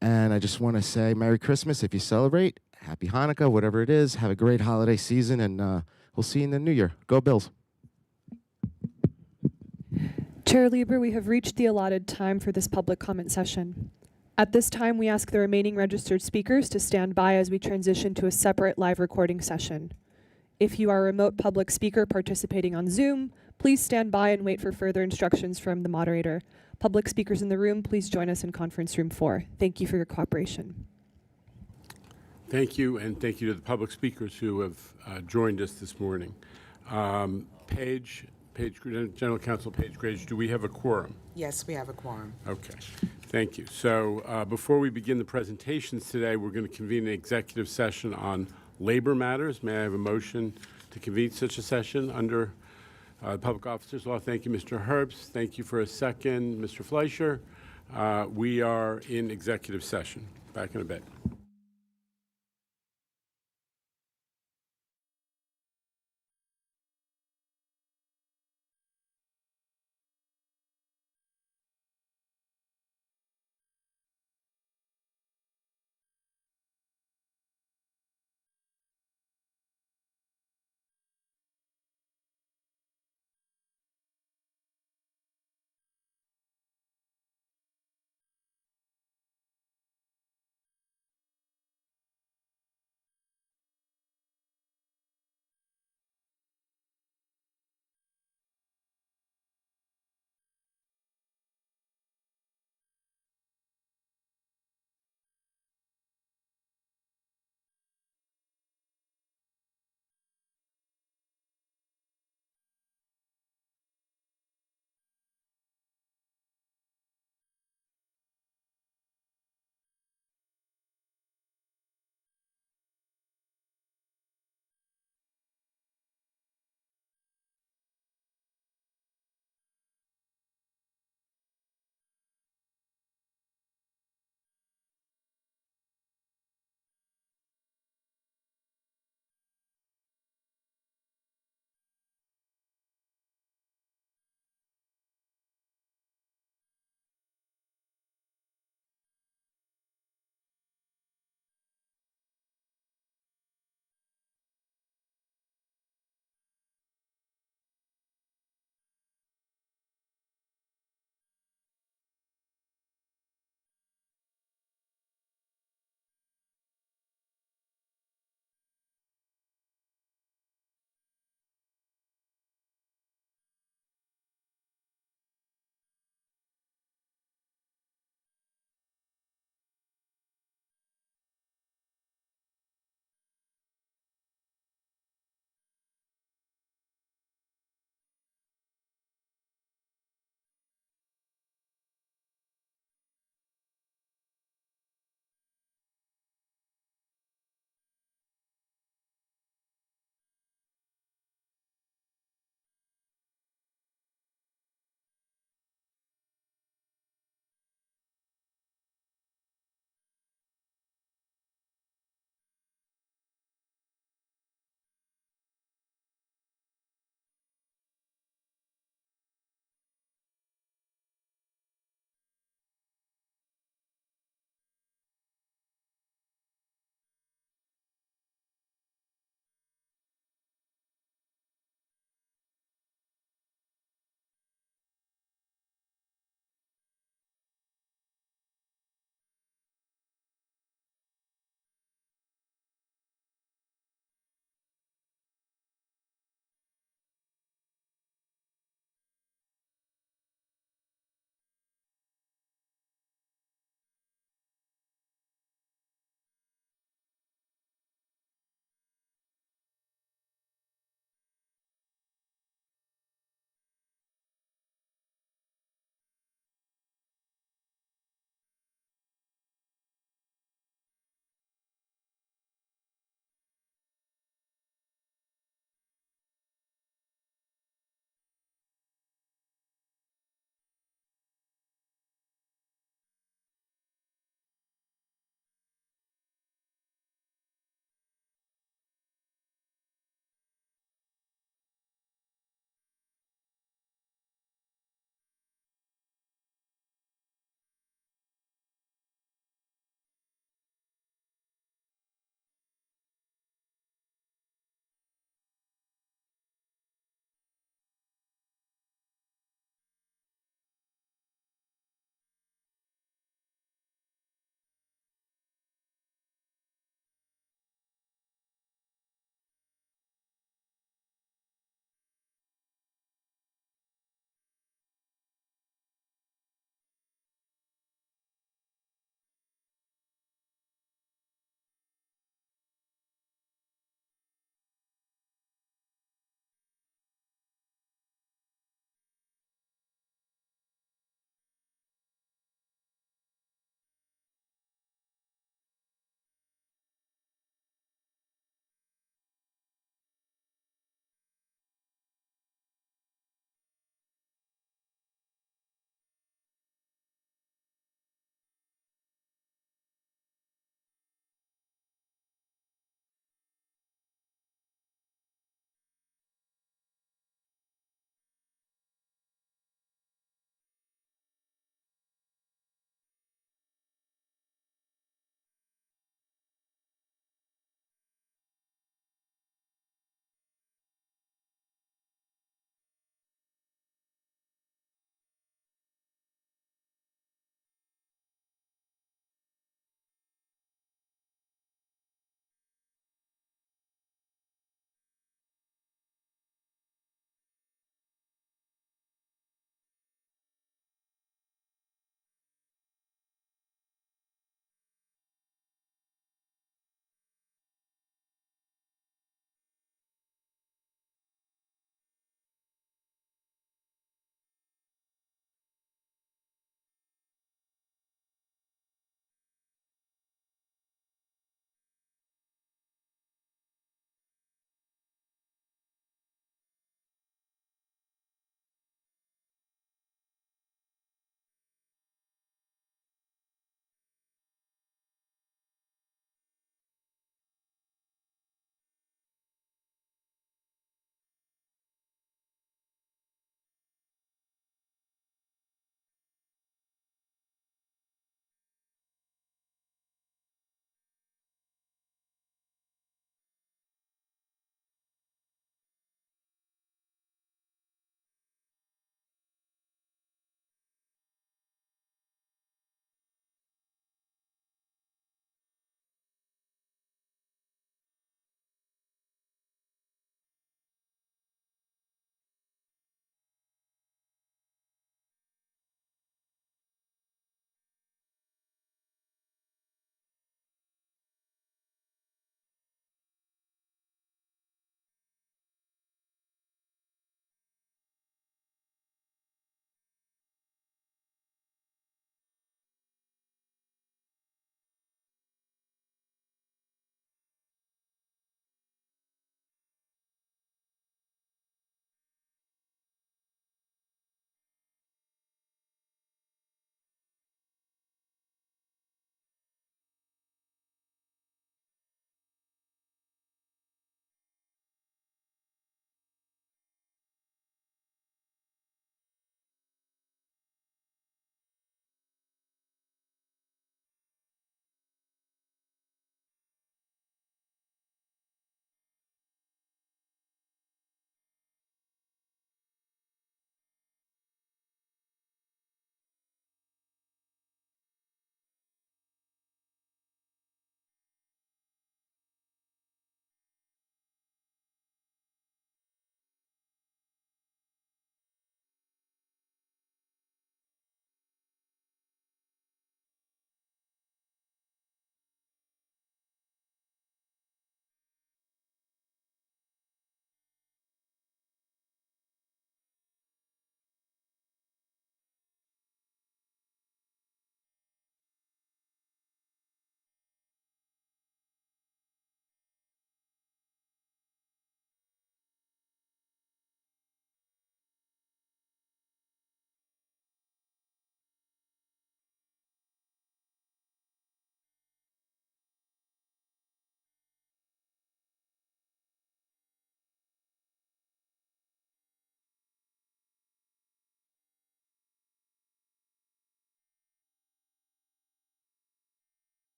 And I just want to say Merry Christmas if you celebrate, Happy Hanukkah, whatever it is. Have a great holiday season, and we'll see you in the new year. Go Bills. Chair Lieber, we have reached the allotted time for this public comment session. At this time, we ask the remaining registered speakers to stand by as we transition to a separate live recording session. If you are a remote public speaker participating on Zoom, please stand by and wait for further instructions from the moderator. Public speakers in the room, please join us in conference room 4. Thank you for your cooperation. Thank you, and thank you to the public speakers who have joined us this morning. General Counsel Paige Grage, do we have a quorum? Yes, we have a quorum. Okay, thank you. So before we begin the presentations today, we're going to convene an executive session on labor matters. May I have a motion to convene such a session under Public Officers Law? Thank you, Mr. Herbst. Thank you for a second, Mr. Fleischer. We are in executive session. Back in a bit.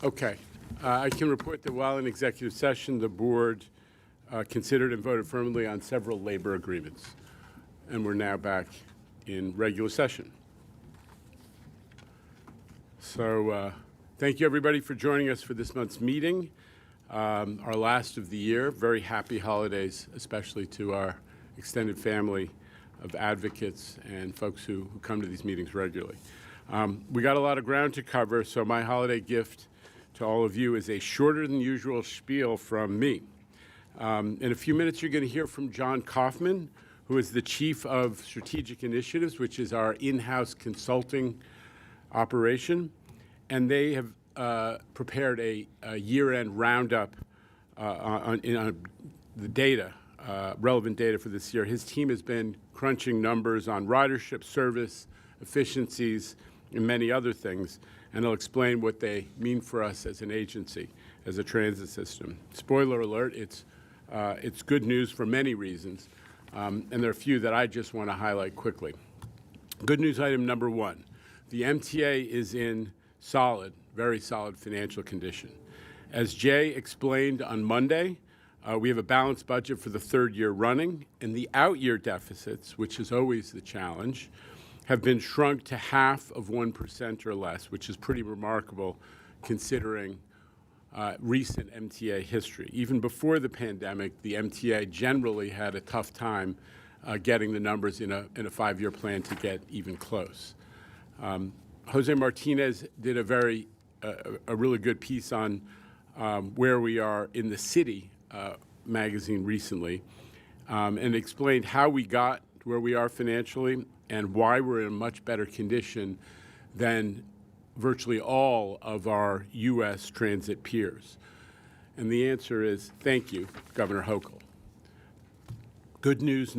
Okay. I can report that while in executive session, the board considered and voted affirmatively on several labor agreements, and we're now back in regular session. So thank you, everybody, for joining us for this month's meeting, our last of the year. Very happy holidays, especially to our extended family of advocates and folks who come to these meetings regularly. We got a lot of ground to cover, so my holiday gift to all of you is a shorter than usual spiel from me. In a few minutes, you're going to hear from John Kaufman, who is the Chief of Strategic Initiatives, which is our in-house consulting operation. And they have prepared a year-end roundup on the data, relevant data for this year. His team has been crunching numbers on ridership, service, efficiencies, and many other things, and he'll explain what they mean for us as an agency, as a transit system. Spoiler alert, it's good news for many reasons, and there are a few that I just want to highlight quickly. Good news item number one, the MTA is in solid, very solid financial condition. As Jay explained on Monday, we have a balanced budget for the third year running, and the out-year deficits, which is always the challenge, have been shrunk to half of 1% or less, which is pretty remarkable considering recent MTA history. Even before the pandemic, the MTA generally had a tough time getting the numbers in a five-year plan to get even close. Jose Martinez did a really good piece on where we are in the city magazine recently, and explained how we got to where we are financially and why we're in a much better condition than virtually all of our U.S. transit peers. And the answer is thank you, Governor Hochul. Good news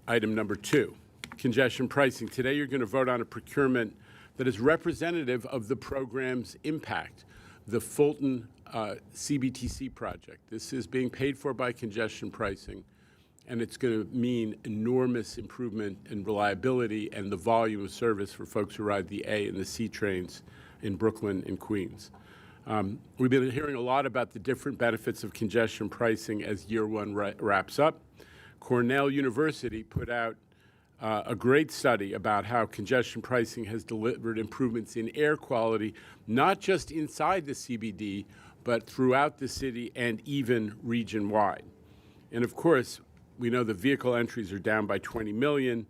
item number two, congestion pricing. Today you're going to vote on a procurement that is representative of the program's impact, the Fulton CBTC project. This is being paid for by congestion pricing, and it's going to mean enormous improvement in reliability and the volume of service for folks who ride the A and the C trains in Brooklyn and Queens. We've been hearing a lot about the different benefits of congestion pricing as year one wraps up. Cornell University put out a great study about how congestion pricing has delivered improvements in air quality, not just inside the CBD, but throughout the city and even region-wide. And of course, we know the vehicle entries are down by 20 million,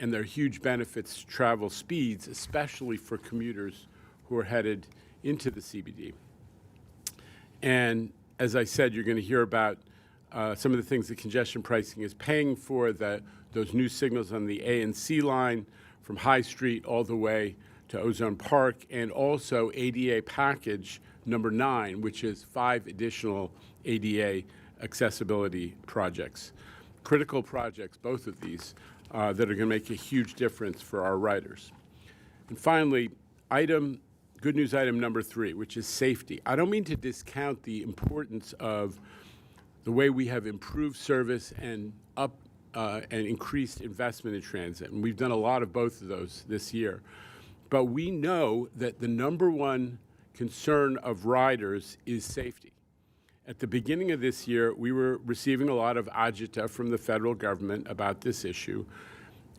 and there are huge benefits to travel speeds, especially for commuters who are headed into the CBD. And as I said, you're going to hear about some of the things that congestion pricing is paying for, those new signals on the A and C line from High Street all the way to Ozone Park, and also ADA package number 9, which is 5 additional ADA accessibility projects. Critical projects, both of these, that are going to make a huge difference for our riders. And finally, good news item number 3, which is safety. I don't mean to discount the importance of the way we have improved service and increased investment in transit. And we've done a lot of both of those this year. But we know that the number one concern of riders is safety. At the beginning of this year, we were receiving a lot of agita from the federal government about this issue,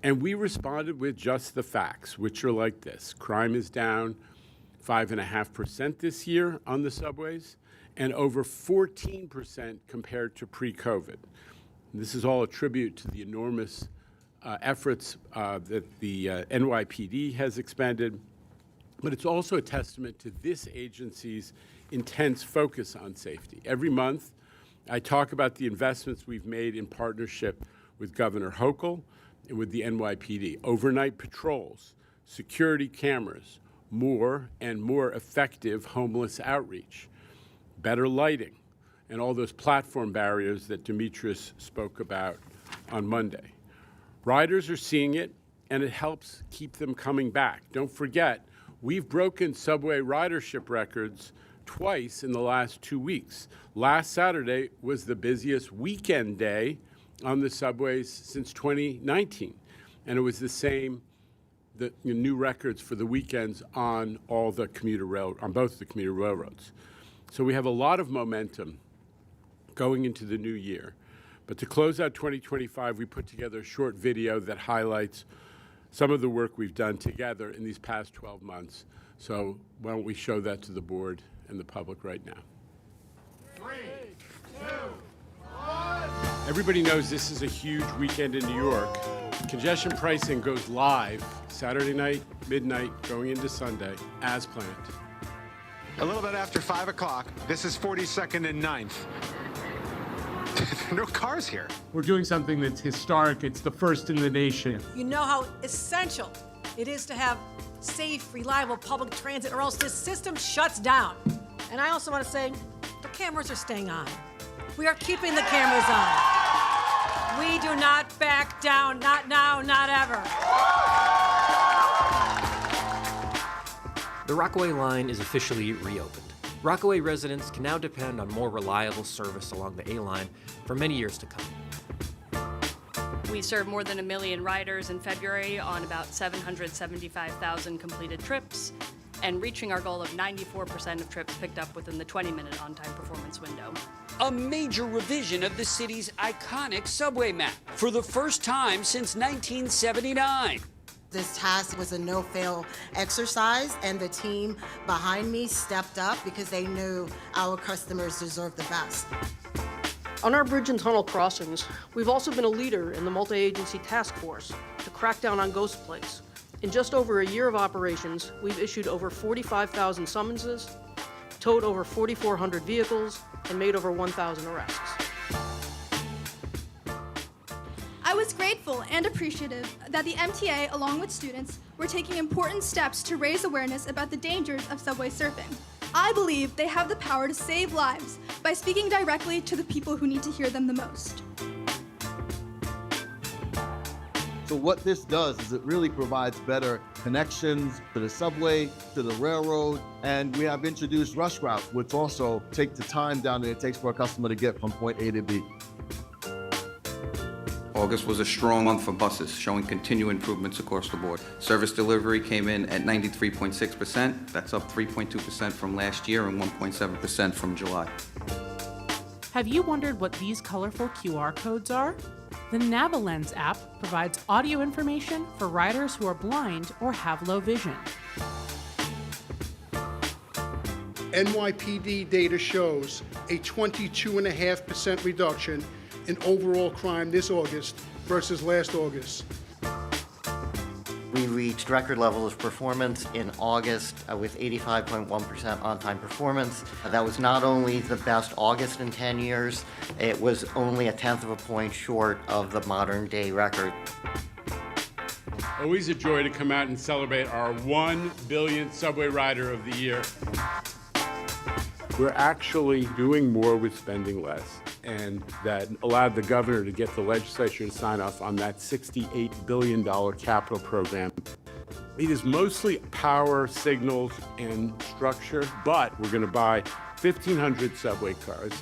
and we responded with just the facts, which are like this. Crime is down 5.5% this year on the subways, and over 14% compared to pre-COVID. This is all a tribute to the enormous efforts that the NYPD has expended, but it's also a testament to this agency's intense focus on safety. Every month, I talk about the investments we've made in partnership with Governor Hochul and with the NYPD. Overnight patrols, security cameras, more and more effective homeless outreach, better lighting, and all those platform barriers that Demetrius spoke about on Monday. Riders are seeing it, and it helps keep them coming back. Don't forget, we've broken subway ridership records twice in the last 2 weeks. Last Saturday was the busiest weekend day on the subways since 2019, and it was the same the new records for the weekends on both the commuter railroads. So we have a lot of momentum going into the new year. But to close out 2025, we put together a short video that highlights some of the work we've done together in these past 12 months. So why don't we show that to the board and the public right now. 3, 2, 1. Everybody knows this is a huge weekend in New York. Congestion pricing goes live Saturday night, midnight, going into Sunday, as planned. A little bit after 5 o'clock, this is 42nd and 9th. There are no cars here. We're doing something that's historic. It's the first in the nation. You know how essential it is to have safe, reliable public transit, or else this system shuts down. And I also want to say, the cameras are staying on. We are keeping the cameras on. We do not back down, not now, not ever. The Rockaway line is officially reopened. Rockaway residents can now depend on more reliable service along the A line for many years to come. We served more than 1 million riders in February on about 775,000 completed trips, and reaching our goal of 94% of trips picked up within the 20-minute on-time performance window. A major revision of the city's iconic subway map for the first time since 1979. This task was a no-fail exercise, and the team behind me stepped up because they knew our customers deserve the best. On our bridge and tunnel crossings, we've also been a leader in the multi-agency task force to crack down on ghost plates. In just over a year of operations, we've issued over 45,000 summonses, towed over 4,400 vehicles, and made over 1,000 arrests. I was grateful and appreciative that the MTA, along with students, were taking important steps to raise awareness about the dangers of subway surfing. I believe they have the power to save lives by speaking directly to the people who need to hear them the most. So what this does is it really provides better connections to the subway, to the railroad, and we have introduced rush routes, which also take the time down that it takes for a customer to get from point A to B. August was a strong month for buses, showing continued improvements across the board. Service delivery came in at 93.6%. That's up 3.2% from last year and 1.7% from July. Have you wondered what these colorful QR codes are? The NaviLens app provides audio information for riders who are blind or have low vision. NYPD data shows a 22.5% reduction in overall crime this August versus last August. We reached record levels of performance in August with 85.1% on-time performance. That was not only the best August in 10 years, it was only 1/10 of a point short of the modern day record. Always a joy to come out and celebrate our 1 billionth subway rider of the year. We're actually doing more with spending less, and that allowed the governor to get the legislature to sign off on that $68 billion capital program. It is mostly power, signals, and structure, but we're going to buy 1,500 subway cars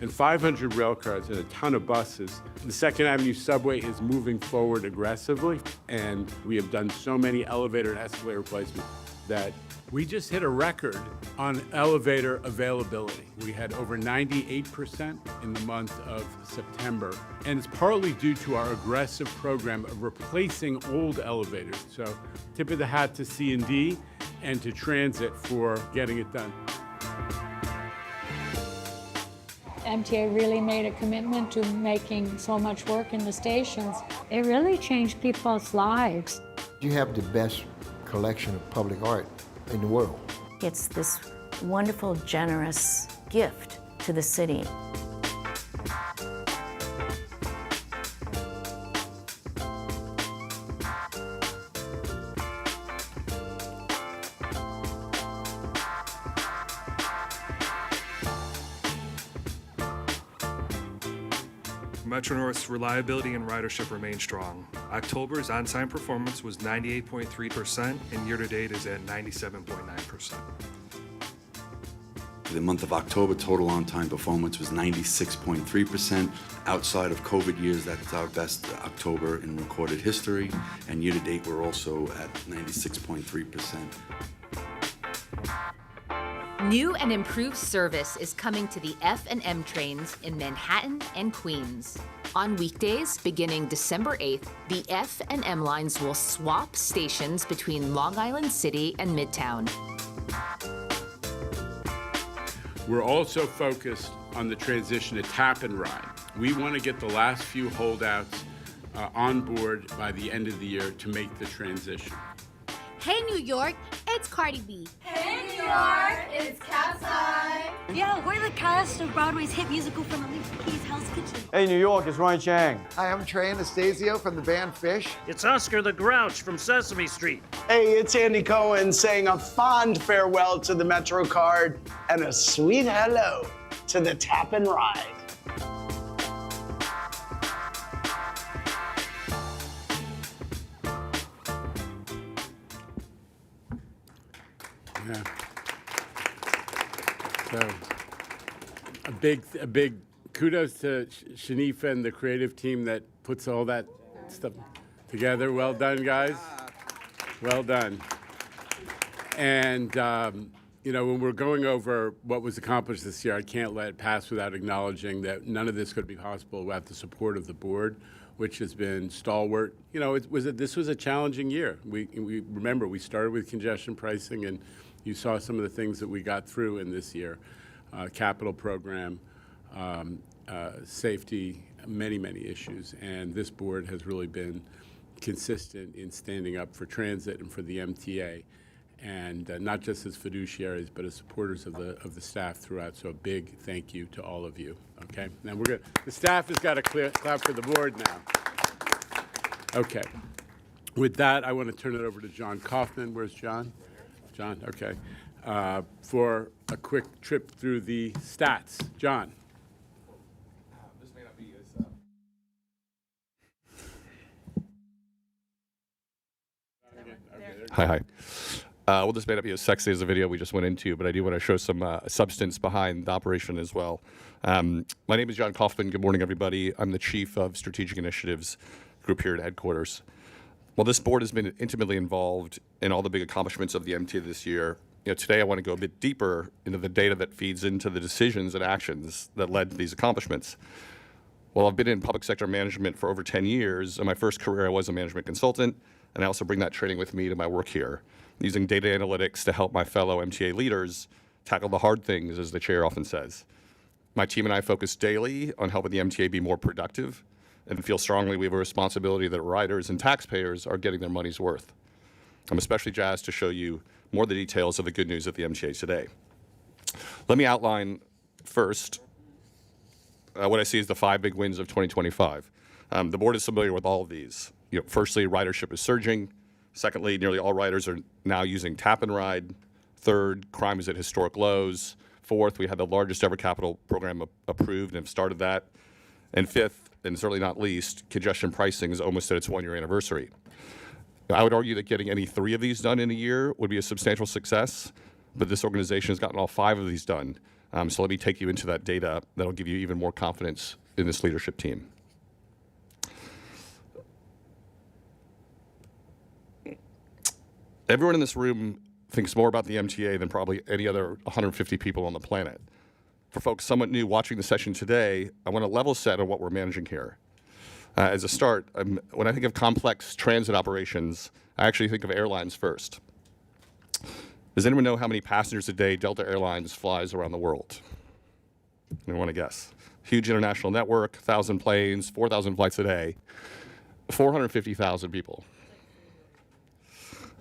and 500 rail cars and a ton of buses. The Second Avenue subway is moving forward aggressively, and we have done so many elevator and escalator replacements that we just hit a record on elevator availability. We had over 98% in the month of September, and it's partly due to our aggressive program of replacing old elevators. So tip of the hat to C&D and to Transit for getting it done. MTA really made a commitment to making so much work in the stations. It really changed people's lives. You have the best collection of public art in the world. It's this wonderful, generous gift to the city. Metro-North's reliability and ridership remain strong. October's on-time performance was 98.3%, and year-to-date is at 97.9%. For the month of October, total on-time performance was 96.3%. Outside of COVID years, that's our best October in recorded history. And year-to-date, we're also at 96.3%. New and improved service is coming to the F&M trains in Manhattan and Queens. On weekdays, beginning December 8th, the F&M lines will swap stations between Long Island City and Midtown. We're also focused on the transition to tap and ride. We want to get the last few holdouts on board by the end of the year to make the transition. Hey, New York, it's Cardi B. Hey, New York, it's Cat's Eye. Yeah, we're the cast of Broadway's hit musical from Alicia Keys' Hell's Kitchen. Hey, New York, it's Ryan Chang. Hi, I'm Trey Anastasio from the band Fish. It's Oscar the Grouch from Sesame Street. Hey, it's Andy Cohen saying a fond farewell to the MetroCard and a sweet hello to the Tap and Ride. Yeah. So, a big kudos to Shanifa and the creative team that puts all that stuff together. Well done, guys. Well done. And, you know, when we're going over what was accomplished this year, I can't let it pass without acknowledging that none of this could be possible without the support of the board, which has been stalwart. You know, this was a challenging year. We remember, we started with congestion pricing, and you saw some of the things that we got through in this year. Capital program, safety, many issues. And this board has really been consistent in standing up for transit and for the MTA, and not just as fiduciaries, but as supporters of the staff throughout. So a big thank you to all of you. Okay, now the staff has got a clap for the board now. Okay, with that, I want to turn it over to John Kaufman. Where's John? John, okay, for a quick trip through the stats. John. This may not be as... Hi. Well, this may not be as sexy as the video we just went into, but I do want to show some substance behind the operation as well. My name is John Kaufman. Good morning, everybody. I'm the Chief of Strategic Initiatives Group here at headquarters. Well, this board has been intimately involved in all the big accomplishments of the MTA this year. You know, today I want to go a bit deeper into the data that feeds into the decisions and actions that led to these accomplishments. Well, I've been in public sector management for over 10 years. In my first career, I was a management consultant, and I also bring that training with me to my work here, using data analytics to help my fellow MTA leaders tackle the hard things, as the chair often says. My team and I focus daily on helping the MTA be more productive and feel strongly we have a responsibility that riders and taxpayers are getting their money's worth. I'm especially jazzed to show you more of the details of the good news at the MTA today. Let me outline first what I see as the 5 big wins of 2025. The board is familiar with all of these. You know, firstly, ridership is surging. Secondly, nearly all riders are now using tap and ride. Third, crime is at historic lows. Fourth, we had the largest ever capital program approved and have started that. And fifth, and certainly not least, congestion pricing is almost at its 1-year anniversary. I would argue that getting any 3 of these done in a year would be a substantial success, but this organization has gotten all 5 of these done. So let me take you into that data that'll give you even more confidence in this leadership team. Everyone in this room thinks more about the MTA than probably any other 150 people on the planet. For folks somewhat new watching the session today, I want to level set on what we're managing here. As a start, when I think of complex transit operations, I actually think of airlines first. Does anyone know how many passengers a day Delta Airlines flies around the world? Anyone want to guess? Huge international network, 1,000 planes, 4,000 flights a day, 450,000 people.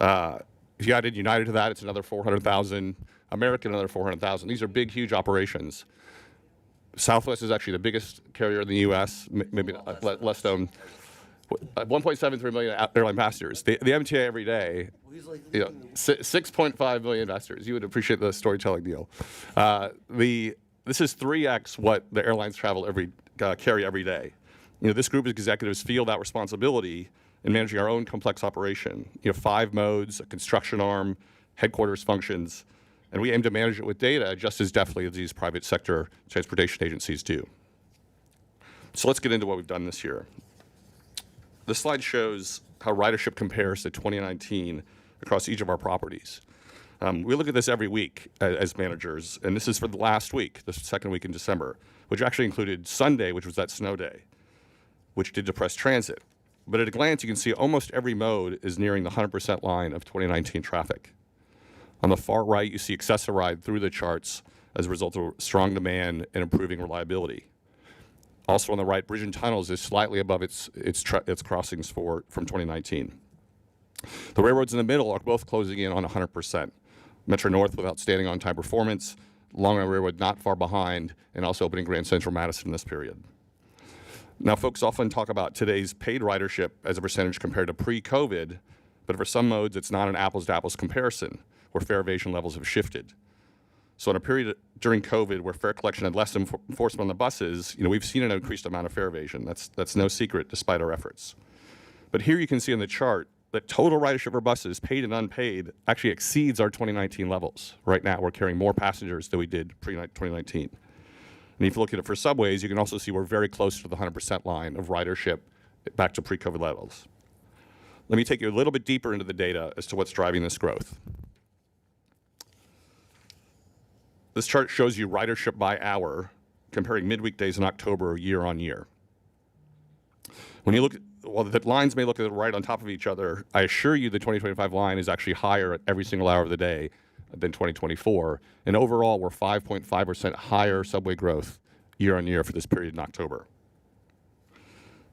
If you added United to that, it's another 400,000. American, another 400,000. These are big, huge operations. Southwest is actually the biggest carrier in the U.S., maybe less than 1.73 million airline passengers. The MTA every day, you know, 6.5 million passengers. You would appreciate the storytelling deal. This is 3x what the airlines carry every day. You know, this group of executives feel that responsibility in managing our own complex operation. You know, 5 modes, a construction arm, headquarters functions, And we aim to manage it with data just as deftly as these private sector transportation agencies do. So let's get into what we've done this year. This slide shows how ridership compares to 2019 across each of our properties. We look at this every week as managers, and this is for the last week, the second week in December, which actually included Sunday, which was that snow day, which did depress transit. But at a glance, you can see almost every mode is nearing the 100% line of 2019 traffic. On the far right, you see Access-a-Ride through the charts as a result of strong demand and improving reliability. Also on the right, Bridge and Tunnels is slightly above its crossings from 2019. The railroads in the middle are both closing in on 100%. Metro North with outstanding on-time performance, Long Island Railroad not far behind, and also opening Grand Central Madison in this period. Now, folks often talk about today's paid ridership as a percentage compared to pre-COVID, but for some modes, it's not an apples-to-apples comparison, where fare evasion levels have shifted. So in a period during COVID where fare collection had less enforcement on the buses, we've seen an increased amount of fare evasion. That's no secret despite our efforts. But here you can see in the chart that total ridership for buses, paid and unpaid, actually exceeds our 2019 levels. Right now, we're carrying more passengers than we did pre-2019. And if you look at it for subways, you can also see we're very close to the 100% line of ridership back to pre-COVID levels. Let me take you a little bit deeper into the data as to what's driving this growth. This chart shows you ridership by hour, comparing midweek days in October year on year. When you look at, while the lines may look right on top of each other, I assure you the 2025 line is actually higher at every single hour of the day than 2024. And overall, we're 5.5% higher subway growth year on year for this period in October.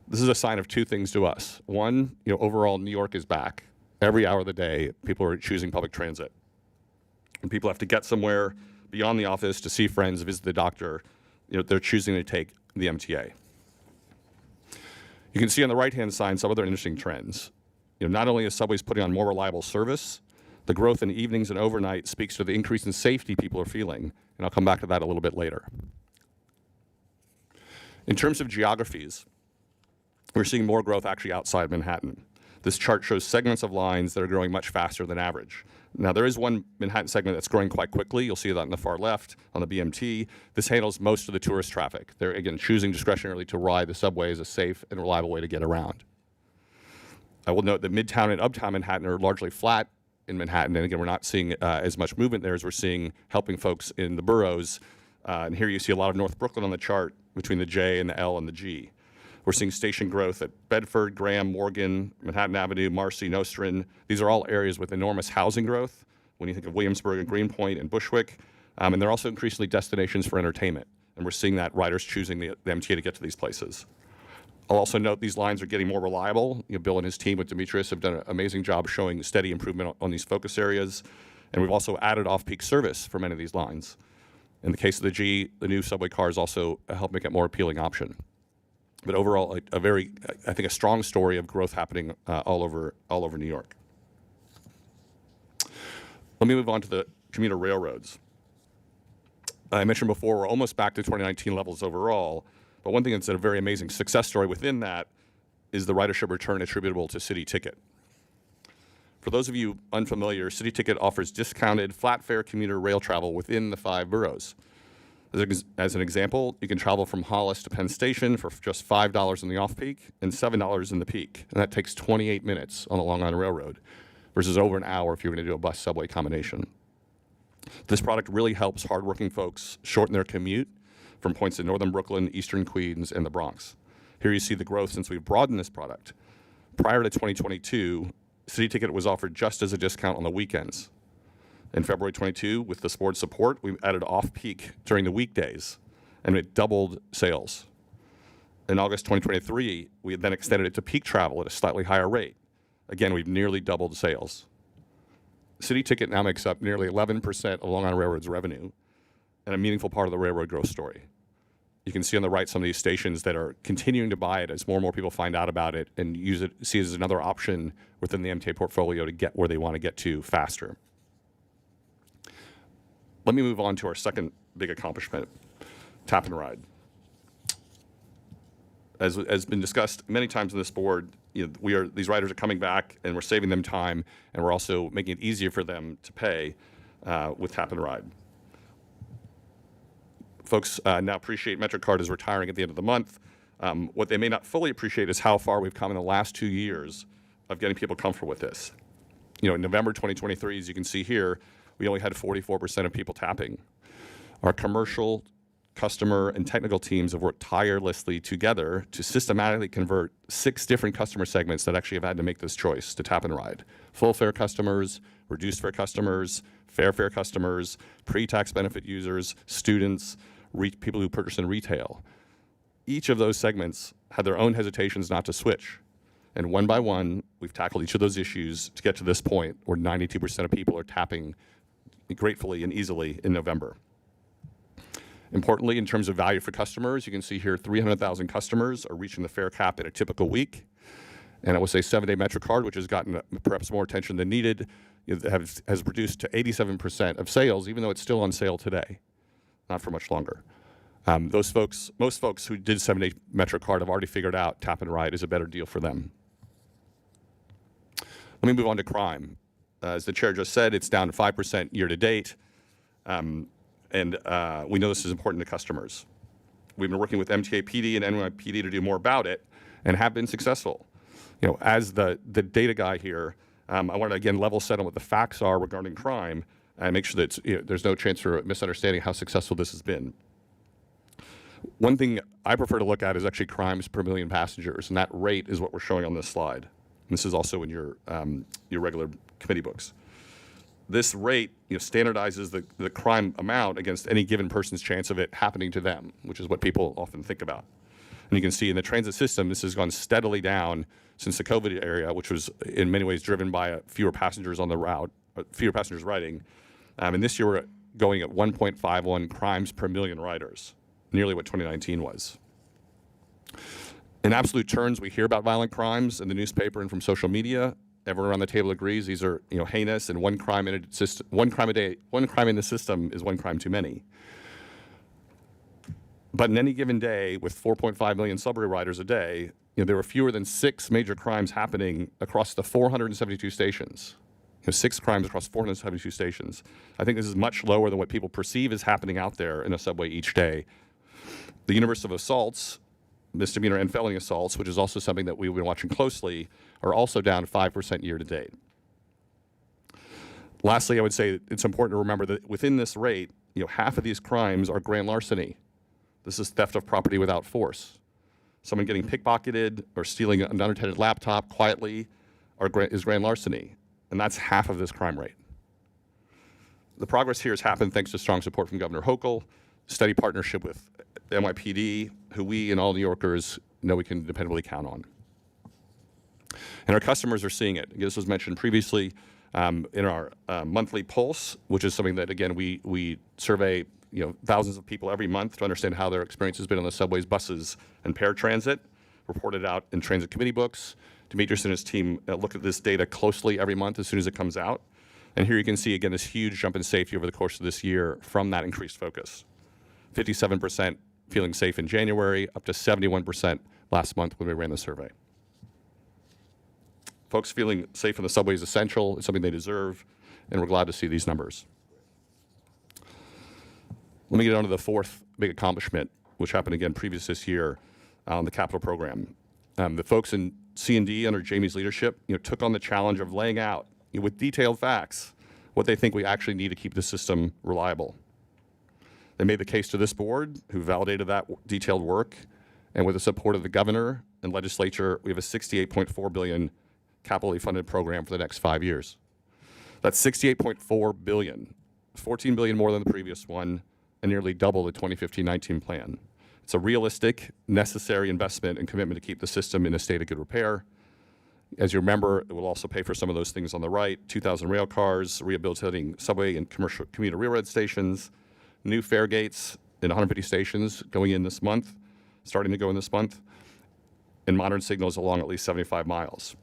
This is a sign of two things to us. One, overall, New York is back. Every hour of the day, people are choosing public transit. And people have to get somewhere beyond the office to see friends, visit the doctor. They're choosing to take the MTA. You can see on the right-hand side some other interesting trends. Not only is subways putting on more reliable service, the growth in evenings and overnight speaks to the increase in safety people are feeling, and I'll come back to that a little bit later. In terms of geographies, we're seeing more growth actually outside Manhattan. This chart shows segments of lines that are growing much faster than average. Now, there is one Manhattan segment that's growing quite quickly. You'll see that on the far left on the BMT. This handles most of the tourist traffic. They're, again, choosing discretionarily to ride the subway as a safe and reliable way to get around. I will note that Midtown and Uptown Manhattan are largely flat in Manhattan, and again, we're not seeing as much movement there as we're seeing helping folks in the boroughs. And here you see a lot of North Brooklyn on the chart between the J and the L and the G. We're seeing station growth at Bedford, Graham, Morgan, Manhattan Avenue, Marcy, Nostrand. These are all areas with enormous housing growth when you think of Williamsburg and Greenpoint and Bushwick. And they're also increasingly destinations for entertainment. And we're seeing that riders choosing the MTA to get to these places. I'll also note these lines are getting more reliable. Bill and his team with Demetrius have done an amazing job showing steady improvement on these focus areas. And we've also added off-peak service for many of these lines. In the case of the G, the new subway cars also help make it a more appealing option. But overall, a very, I think, a strong story of growth happening all over New York. Let me move on to the commuter railroads. I mentioned before, we're almost back to 2019 levels overall, but one thing that's a very amazing success story within that is the ridership return attributable to City Ticket. For those of you unfamiliar, City Ticket offers discounted flat fare commuter rail travel within the 5 boroughs. As an example, you can travel from Hollis to Penn Station for just $5 in the off-peak and $7 in the peak, and that takes 28 minutes on the Long Island Railroad versus over an hour if you're going to do a bus-subway combination. This product really helps hardworking folks shorten their commute from points in northern Brooklyn, eastern Queens, and the Bronx. Here you see the growth since we've broadened this product. Prior to 2022, City Ticket was offered just as a discount on the weekends. In February 22, with this board's support, we added off-peak during the weekdays, and it doubled sales. In August 2023, we then extended it to peak travel at a slightly higher rate. Again, we've nearly doubled sales. City Ticket now makes up nearly 11% of Long Island Railroad's revenue and a meaningful part of the railroad growth story. You can see on the right some of these stations that are continuing to buy it as more and more people find out about it and use it, see it as another option within the MTA portfolio to get where they want to get to faster. Let me move on to our second big accomplishment, Tap and Ride. As has been discussed many times on this board, these riders are coming back and we're saving them time and we're also making it easier for them to pay. with Tap and Ride. Folks now appreciate MetroCard is retiring at the end of the month. What they may not fully appreciate is how far we've come in the last 2 years of getting people comfortable with this. You know, in November 2023, as you can see here, we only had 44% of people tapping. Our commercial, customer, and technical teams have worked tirelessly together to systematically convert 6 different customer segments that actually have had to make this choice to Tap and Ride. Full fare customers, reduced fare customers, fair fare customers, pre-tax benefit users, students, people who purchase in retail. Each of those segments had their own hesitations not to switch. And one by one, we've tackled each of those issues to get to this point where 92% of people are tapping gratefully and easily in November. Importantly, in terms of value for customers, you can see here 300,000 customers are reaching the fare cap in a typical week. And I will say 7-day MetroCard, which has gotten perhaps more attention than needed, has reduced to 87% of sales, even though it's still on sale today, not for much longer. Most folks who did 7-day MetroCard have already figured out Tap and Ride is a better deal for them. Let me move on to crime. As the chair just said, it's down 5% year to date. And we know this is important to customers. We've been working with MTA PD and NYPD to do more about it and have been successful. You know, as the data guy here, I want to again level set on what the facts are regarding crime and make sure that there's no chance for misunderstanding how successful this has been. One thing I prefer to look at is actually crimes per million passengers, and that rate is what we're showing on this slide. And this is also in your regular committee books. This rate standardizes the crime amount against any given person's chance of it happening to them, which is what people often think about. And you can see in the transit system, this has gone steadily down since the COVID era, which was in many ways driven by fewer passengers on the route, fewer passengers riding. And this year we're going at 1.51 crimes per million riders, nearly what 2019 was. In absolute terms, we hear about violent crimes in the newspaper and from social media. Everyone around the table agrees these are heinous, and one crime in the system is one crime too many. But in any given day, with 4.5 million subway riders a day, there were fewer than 6 major crimes happening across the 472 stations. 6 crimes across 472 stations. I think this is much lower than what people perceive is happening out there in a subway each day. The universe of assaults, misdemeanor and felony assaults, which is also something that we've been watching closely, are also down 5% year to date. Lastly, I would say it's important to remember that within this rate, half of these crimes are grand larceny. This is theft of property without force. Someone getting pickpocketed or stealing an unattended laptop quietly is grand larceny, and that's half of this crime rate. The progress here has happened thanks to strong support from Governor Hochul, steady partnership with NYPD, who we and all New Yorkers know we can dependably count on. And our customers are seeing it. This was mentioned previously in our monthly pulse, which is something that, again, we survey thousands of people every month to understand how their experience has been on the subways, buses, and paratransit, reported out in transit committee books. Demetrius and his team look at this data closely every month as soon as it comes out. And here you can see, again, this huge jump in safety over the course of this year from that increased focus. 57% feeling safe in January, up to 71% last month when we ran the survey. Folks feeling safe in the subway is essential. It's something they deserve, and we're glad to see these numbers. Let me get on to the fourth big accomplishment, which happened again previous this year on the capital program. The folks in C&D under Jamie's leadership took on the challenge of laying out with detailed facts what they think we actually need to keep the system reliable. They made the case to this board, who validated that detailed work, and with the support of the governor and legislature, we have a $68.4 billion capitally funded program for the next 5 years. That's $68.4 billion, $14 billion more than the previous one, and nearly double the 2015-19 plan. It's a realistic, necessary investment and commitment to keep the system in a state of good repair. As you remember, it will also pay for some of those things on the right: 2,000 rail cars, rehabilitating subway and commuter railroad stations, new fare gates in 150 stations going in this month, starting to go in this month, and modern signals along at least 75 miles.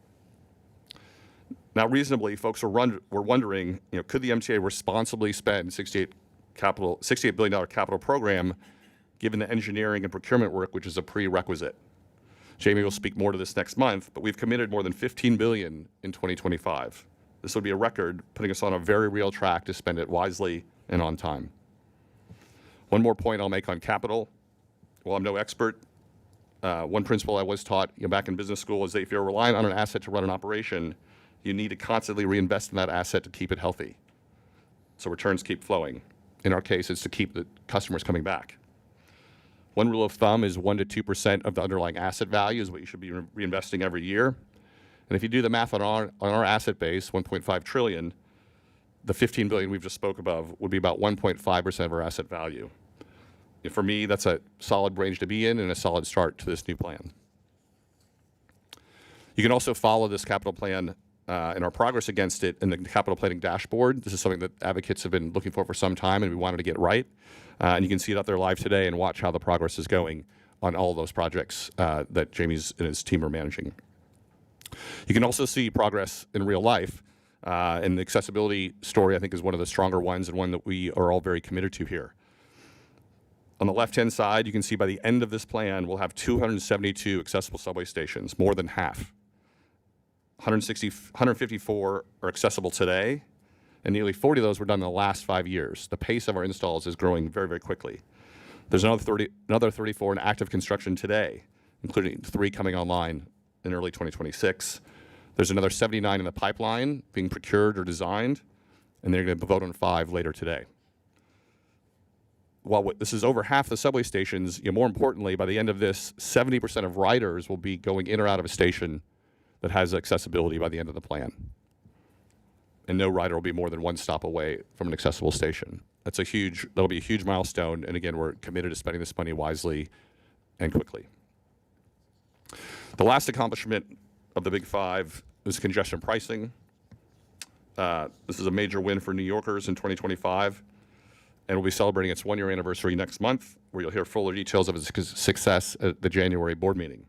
Now, reasonably, folks were wondering, could the MTA responsibly spend $68 billion capital program, given the engineering and procurement work, which is a prerequisite? Jamie will speak more to this next month, but we've committed more than $15 billion in 2025. This would be a record, putting us on a very real track to spend it wisely and on time. One more point I'll make on capital. While I'm no expert, one principle I was taught back in business school is that if you're relying on an asset to run an operation, you need to constantly reinvest in that asset to keep it healthy, so returns keep flowing. In our case, it's to keep the customers coming back. One rule of thumb is 1% to 2% of the underlying asset value is what you should be reinvesting every year. And if you do the math on our asset base, 1.5 trillion, the 15 billion we've just spoke above would be about 1.5% of our asset value. And for me, that's a solid range to be in and a solid start to this new plan. You can also follow this capital plan and our progress against it in the capital planning dashboard. This is something that advocates have been looking for some time, and we wanted to get right. And you can see it up there live today and watch how the progress is going on all of those projects that Jamie's and his team are managing. You can also see progress in real life. And the accessibility story, I think, is one of the stronger ones and one that we are all very committed to here. On the left-hand side, you can see by the end of this plan, we'll have 272 accessible subway stations, more than half. 154 are accessible today, and nearly 40 of those were done in the last 5 years. The pace of our installs is growing very, very quickly. There's another 34 in active construction today, including 3 coming online in early 2026. There's another 79 in the pipeline being procured or designed, and they're going to vote on 5 later today. While this is over half the subway stations, more importantly, by the end of this, 70% of riders will be going in or out of a station that has accessibility by the end of the plan. And no rider will be more than 1 stop away from an accessible station. That'll be a huge milestone, and again, we're committed to spending this money wisely and quickly. The last accomplishment of the Big 5 is congestion pricing. This is a major win for New Yorkers in 2025, and we'll be celebrating its 1-year anniversary next month, where you'll hear fuller details of its success at the January board meeting.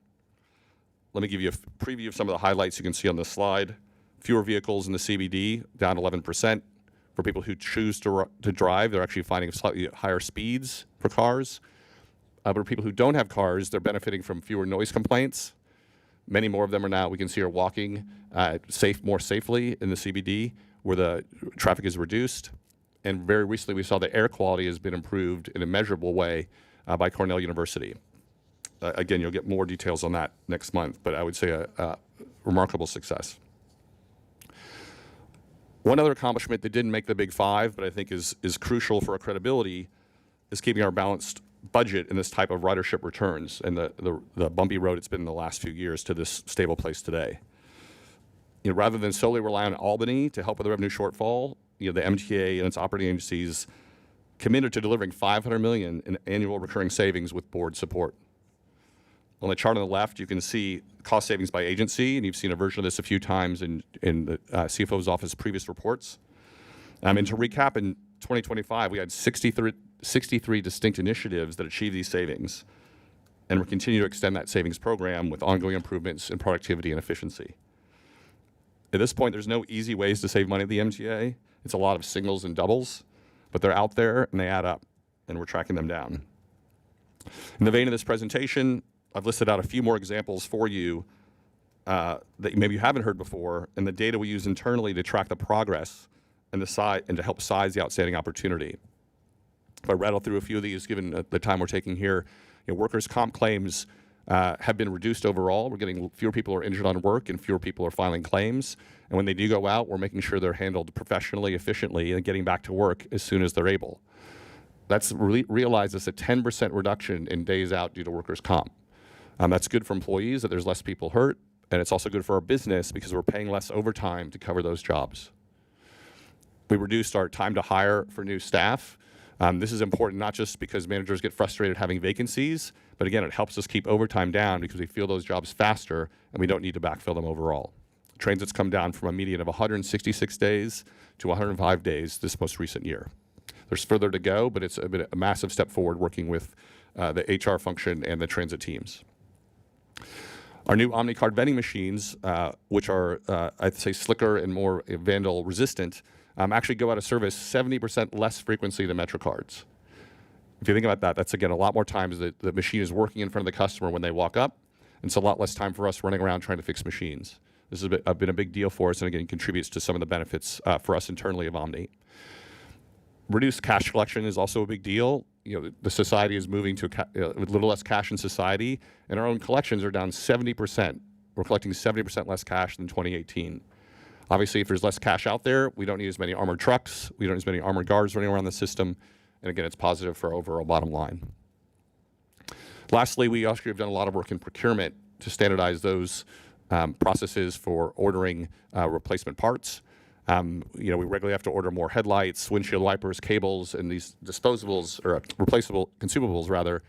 Let me give you a preview of some of the highlights you can see on this slide. Fewer vehicles in the CBD, down 11%. For people who choose to drive, they're actually finding slightly higher speeds for cars. But for people who don't have cars, they're benefiting from fewer noise complaints. Many more of them are now, we can see, are walking more safely in the CBD, where the traffic is reduced. And very recently, we saw the air quality has been improved in a measurable way by Cornell University. Again, you'll get more details on that next month, but I would say a remarkable success. One other accomplishment that didn't make the Big 5, but I think is crucial for our credibility, is keeping our balanced budget in this type of ridership returns and the bumpy road it's been in the last few years to this stable place today. Rather than solely rely on Albany to help with the revenue shortfall, the MTA and its operating agencies committed to delivering $500 million in annual recurring savings with board support. On the chart on the left, you can see cost savings by agency, and you've seen a version of this a few times in the CFO's office previous reports. And to recap, in 2025, we had 63 distinct initiatives that achieved these savings, and we're continuing to extend that savings program with ongoing improvements in productivity and efficiency. At this point, there's no easy ways to save money at the MTA. It's a lot of singles and doubles, but they're out there and they add up, and we're tracking them down. In the vein of this presentation, I've listed out a few more examples for you that maybe you haven't heard before, and the data we use internally to track the progress and to help size the outstanding opportunity. If I rattle through a few of these, given the time we're taking here, workers' comp claims have been reduced overall. We're getting fewer people are injured on work and fewer people are filing claims. And when they do go out, we're making sure they're handled professionally, efficiently, and getting back to work as soon as they're able. That's realized as a 10% reduction in days out due to workers' comp. That's good for employees, that there's less people hurt, and it's also good for our business because we're paying less overtime to cover those jobs. We reduced our time to hire for new staff. This is important not just because managers get frustrated having vacancies, but again, it helps us keep overtime down because we fill those jobs faster and we don't need to backfill them overall. Transit's come down from a median of 166 days to 105 days this most recent year. There's further to go, but it's been a massive step forward working with the HR function and the transit teams. Our new OmniCard vending machines, which are, I'd say, slicker and more vandal resistant, actually go out of service 70% less frequency than MetroCards. If you think about that, that's, again, a lot more times that the machine is working in front of the customer when they walk up, and it's a lot less time for us running around trying to fix machines. This has been a big deal for us, and again, contributes to some of the benefits for us internally of Omni. Reduced cash collection is also a big deal. The society is moving to a little less cash in society, and our own collections are down 70%. We're collecting 70% less cash than 2018. Obviously, if there's less cash out there, we don't need as many armored trucks, we don't need as many armored guards running around the system, and again, it's positive for our overall bottom line. Lastly, we also have done a lot of work in procurement to standardize those processes for ordering replacement parts. We regularly have to order more headlights, windshield wipers, cables, and these disposables, or replaceable consumables rather,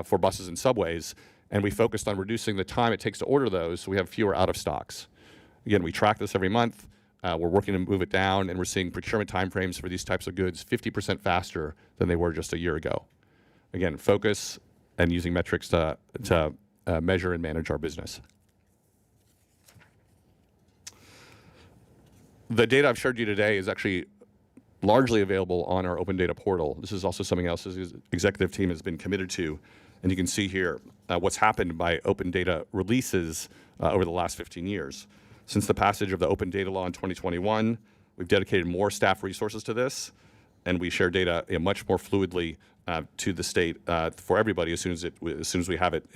for buses and subways. And we focused on reducing the time it takes to order those, so we have fewer out of stocks. Again, we track this every month. We're working to move it down, and we're seeing procurement timeframes for these types of goods 50% faster than they were just a year ago. Again, focus and using metrics to measure and manage our business. The data I've shared you today is actually largely available on our open data portal. This is also something else the executive team has been committed to. And you can see here what's happened by open data releases over the last 15 years. Since the passage of the open data law in 2021, we've dedicated more staff resources to this, and we share data much more fluidly to the state for everybody as soon as we have it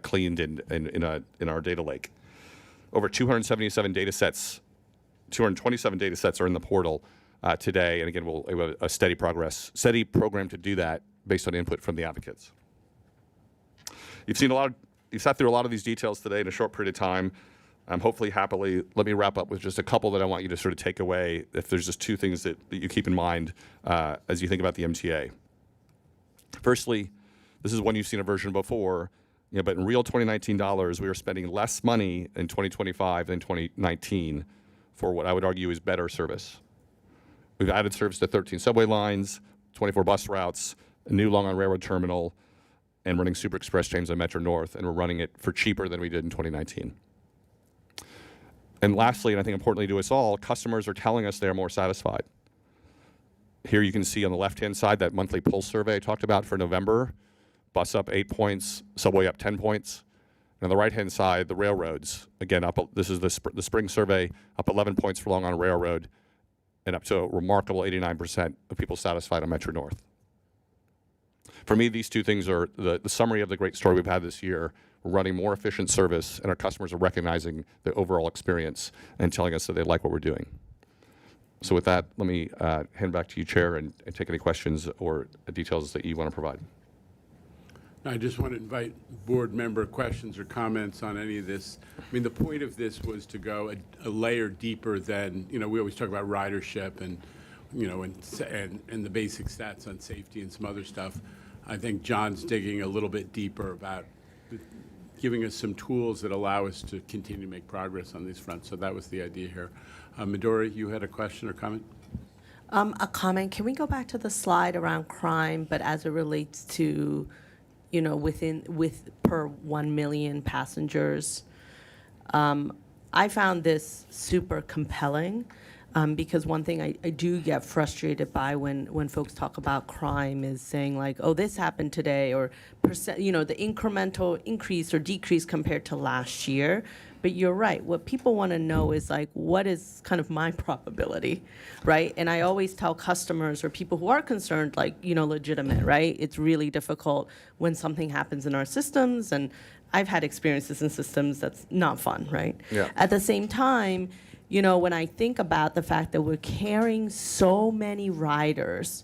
cleaned in our data lake. Over 277 data sets 227 data sets are in the portal today, and again, we'll have a steady program to do that based on input from the advocates. You've sat through a lot of these details today in a short period of time. Hopefully, happily, let me wrap up with just a couple that I want you to sort of take away. If there's just two things that you keep in mind as you think about the MTA. Firstly, this is one you've seen a version before, but in real 2019 dollars, we are spending less money in 2025 than 2019. For what I would argue is better service. We've added service to 13 subway lines, 24 bus routes, a new Long Island Railroad terminal, and running Super Express trains on Metro North, and we're running it for cheaper than we did in 2019. And lastly, and I think importantly to us all, customers are telling us they're more satisfied. Here you can see on the left-hand side that monthly pulse survey I talked about for November, bus up 8 points, subway up 10 points. And on the right-hand side, the railroads, again, this is the spring survey, up 11 points for Long Island Railroad, and up to a remarkable 89% of people satisfied on Metro North. For me, these two things are the summary of the great story we've had this year. We're running more efficient service, and our customers are recognizing the overall experience and telling us that they like what we're doing. So with that, let me hand back to you, Chair, and take any questions or details that you want to provide. I just want to invite board member questions or comments on any of this. I mean, the point of this was to go a layer deeper than, we always talk about ridership and, and the basic stats on safety and some other stuff. I think John's digging a little bit deeper about giving us some tools that allow us to continue to make progress on these fronts. So that was the idea here. Midori, you had a question or comment? A comment. Can we go back to the slide around crime, but as it relates to with per 1 million passengers. I found this super compelling because one thing I do get frustrated by when folks talk about crime is saying like, oh, this happened today, or the incremental increase or decrease compared to last year. But you're right. What people want to know is like, what is kind of my probability, right? And I always tell customers or people who are concerned, like, legitimate, right? It's really difficult when something happens in our systems, and I've had experiences in systems that's not fun, right? Yeah. At the same time, when I think about the fact that we're carrying so many riders,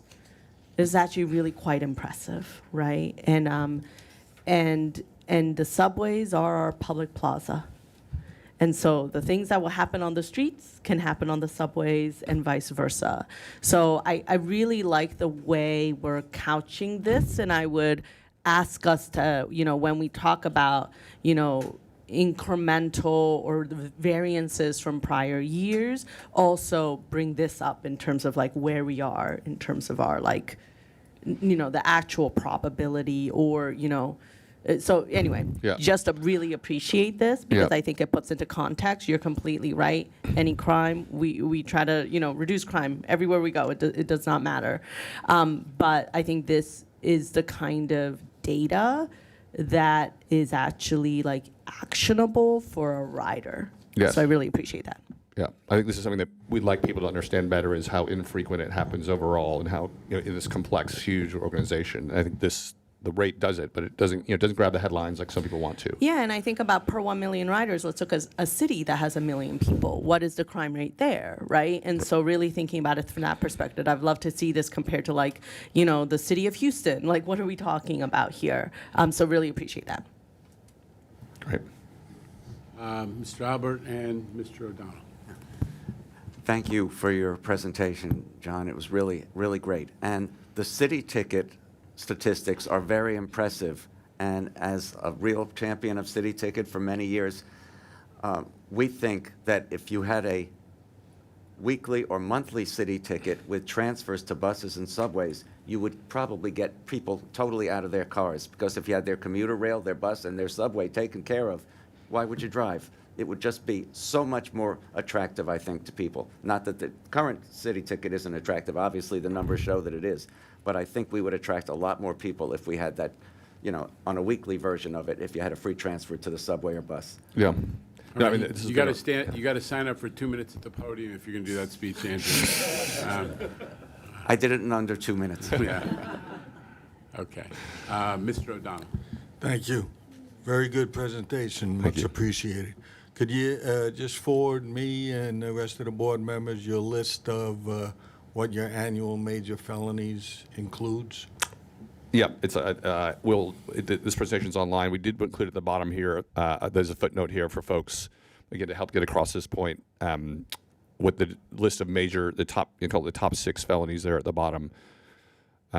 it's actually really quite impressive, right? And the subways are our public plaza. And so the things that will happen on the streets can happen on the subways and vice versa. So I really like the way we're couching this, and I would ask us to, when we talk about, incremental or the variances from prior years, also bring this up in terms of like where we are in terms of our like, the actual probability or, So anyway, just to really appreciate this because I think it puts into context. You're completely right. Any crime, we try to reduce crime everywhere we go. It does not matter. But I think this is the kind of data that is actually like actionable for a rider. Yes. So I really appreciate that. Yeah, I think this is something that we'd like people to understand better is how infrequent it happens overall and how, in this complex, huge organization. I think the rate does it, but it doesn't, it doesn't grab the headlines like some people want to. Yeah, and I think about per 1 million riders, let's look at a city that has 1 million people. What is the crime rate there, right? And so really thinking about it from that perspective, I'd love to see this compared to the city of Houston. Like, what are we talking about here? So really appreciate that. Great. Mr. Albert and Mr. O'Donnell. Thank you for your presentation, John. It was really, really great. And the city ticket statistics are very impressive. And as a real champion of city ticket for many years, we think that if you had a weekly or monthly city ticket with transfers to buses and subways, you would probably get people totally out of their cars. Because if you had their commuter rail, their bus, and their subway taken care of, why would you drive? It would just be so much more attractive, I think, to people. Not that the current city ticket isn't attractive. Obviously, the numbers show that it is. But I think we would attract a lot more people if we had that, on a weekly version of it, if you had a free transfer to the subway or bus. Yeah. No, I mean, You got to stand. You got to sign up for 2 minutes at the podium if you're going to do that speech, Andrew. I did it in under 2 minutes. Yeah. Okay. Mr. O'Donnell. Thank you. Very good presentation. Much appreciated. Could you just forward me and the rest of the board members your list of what your annual major felonies includes? Yeah, it's this presentation's online. We did include at the bottom here. There's a footnote here for folks, again, to help get across this point. With the list of the top 6 felonies there at the bottom.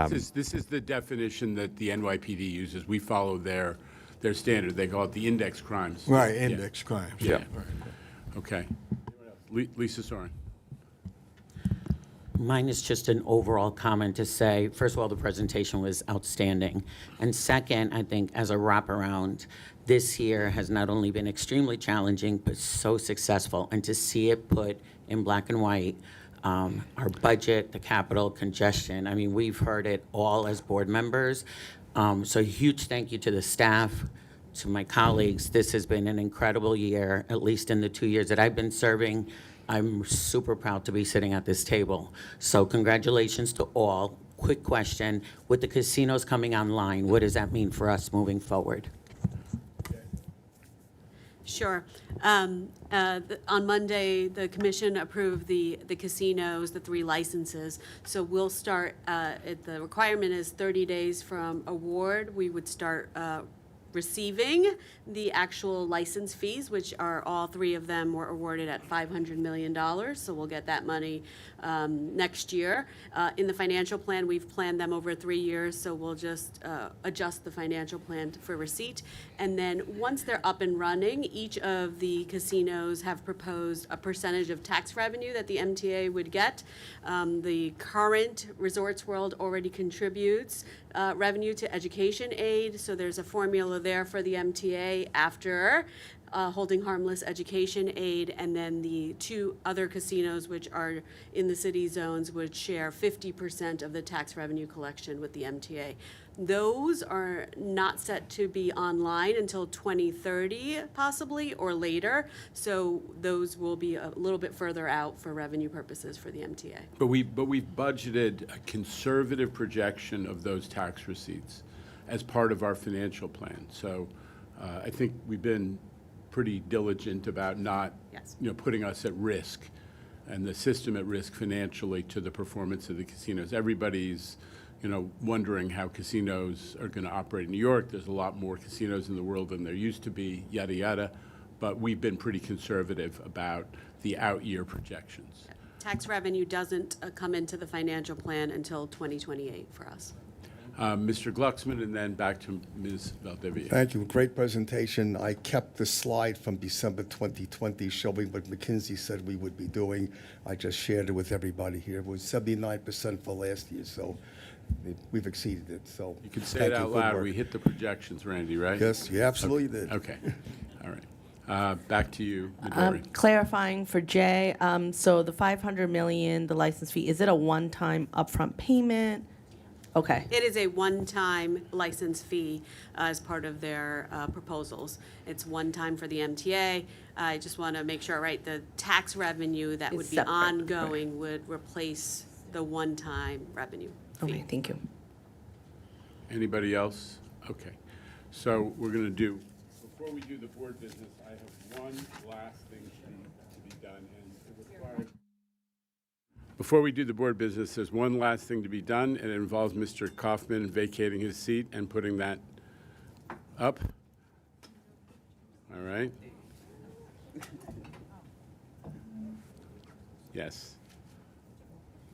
This is the definition that the NYPD uses. We follow their standard. They call it the index crimes. Right, index crimes. Yeah. Right. Okay. Lisa Soren. Mine is just an overall comment to say, first of all, the presentation was outstanding. And second, I think as a wraparound, this year has not only been extremely challenging, but so successful. And to see it put in black and white, our budget, the capital, congestion, I mean, we've heard it all as board members. So a huge thank you to the staff, to my colleagues. This has been an incredible year, at least in the 2 years that I've been serving. I'm super proud to be sitting at this table. So congratulations to all. Quick question, with the casinos coming online, what does that mean for us moving forward? Sure. On Monday, the commission approved the casinos, the 3 licenses. So we'll start, the requirement is 30 days from award. We would start receiving the actual license fees, which are all 3 of them were awarded at $500 million. So we'll get that money next year. In the financial plan, we've planned them over 3 years, so we'll just adjust the financial plan for receipt. And then once they're up and running, each of the casinos have proposed a percentage of tax revenue that the MTA would get. The current Resorts World already contributes revenue to education aid, so there's a formula there for the MTA after holding harmless education aid, and then the 2 other casinos, which are in the city zones, would share 50% of the tax revenue collection with the MTA. Those are not set to be online until 2030, possibly, or later. So those will be a little bit further out for revenue purposes for the MTA. But we've budgeted a conservative projection of those tax receipts as part of our financial plan. So I think we've been pretty diligent about not, putting us at risk and the system at risk financially to the performance of the casinos. Everybody's, wondering how casinos are going to operate in New York. There's a lot more casinos in the world than there used to be, yada, yada. But we've been pretty conservative about the out-year projections. Tax revenue doesn't come into the financial plan until 2028 for us. Mr. Glucksman, and then back to Ms. Valdivia. Thank you. Great presentation. I kept the slide from December 2020 showing what McKinsey said we would be doing. I just shared it with everybody here. It was 79% for last year, so we've exceeded it. So you can say it out loud. We hit the projections, Randy, right? Yes, you absolutely did. Okay. All right. Back to you, Midori. Clarifying for Jay, so the $500 million, the license fee, is it a one-time upfront payment? Okay. It is a one-time license fee as part of their proposals. It's one time for the MTA. I just want to make sure, right, the tax revenue that Is would be separate, ongoing would replace the one-time revenue fee. Okay, thank you. Anybody else? Okay. So we're going to do, before we do the board business, I have one last thing to be done, and it requires. Before we do the board business, there's one last thing to be done, and it involves Mr. Kaufman vacating his seat and putting that up. All right. Yes.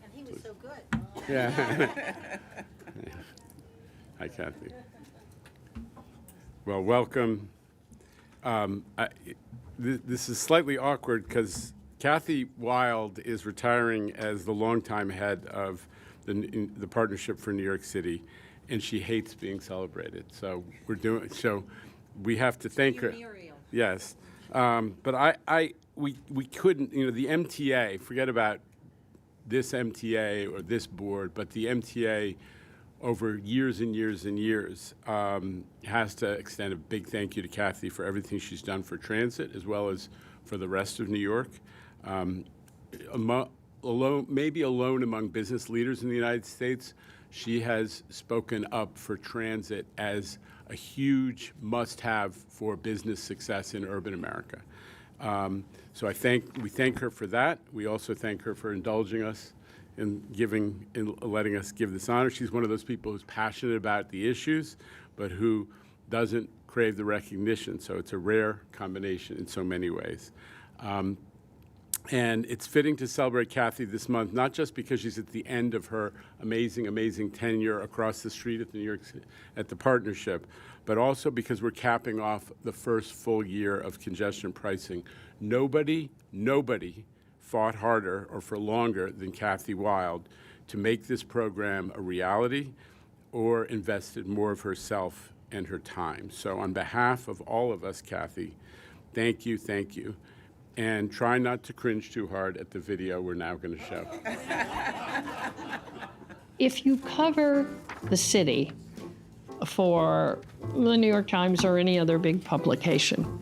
And he was so good. Yeah. Hi, Kathy. Well, welcome. This is slightly awkward because Kathy Wild is retiring as the longtime head of the Partnership for New York City, and she hates being celebrated. So we have to thank her. Yes, but we couldn't. The MTA. Forget about this MTA or this board, but the MTA over years and years and years has to extend a big thank you to Kathy for everything she's done for transit as well as for the rest of New York. Maybe alone among business leaders in the United States, she has spoken up for transit as a huge must-have for business success in urban America. So we thank her for that. We also thank her for indulging us in letting us give this honor. She's one of those people who's passionate about the issues, but who doesn't crave the recognition. So it's a rare combination in so many ways. And it's fitting to celebrate Kathy this month, not just because she's at the end of her amazing, amazing tenure across the street at the Partnership, but also because we're capping off the first full year of congestion pricing. Nobody fought harder or for longer than Kathy Wild to make this program a reality or invested more of herself and her time. So on behalf of all of us, Kathy, thank you. And try not to cringe too hard at the video we're now going to show. If you cover the city for the New York Times or any other big publication,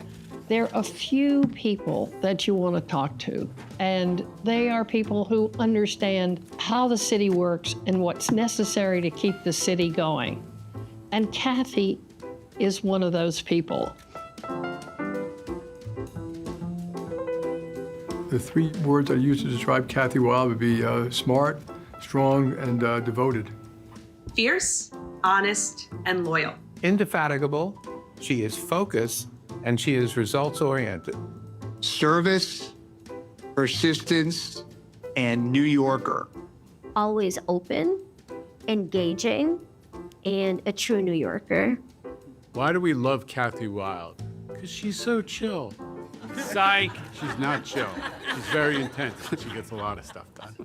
there are a few people that you want to talk to, and they are people who understand how the city works and what's necessary to keep the city going. And Kathy is one of those people. The three words I use to describe Kathy Wild would be smart, strong, and devoted. Fierce, honest, and loyal. Indefatigable, she is focused, and she is results-oriented. Service, persistence, and New Yorker. Always open, engaging, and a true New Yorker. Why do we love Kathy Wild? Because she's so chill. Psych! She's not chill. She's very intense. She gets a lot of stuff done.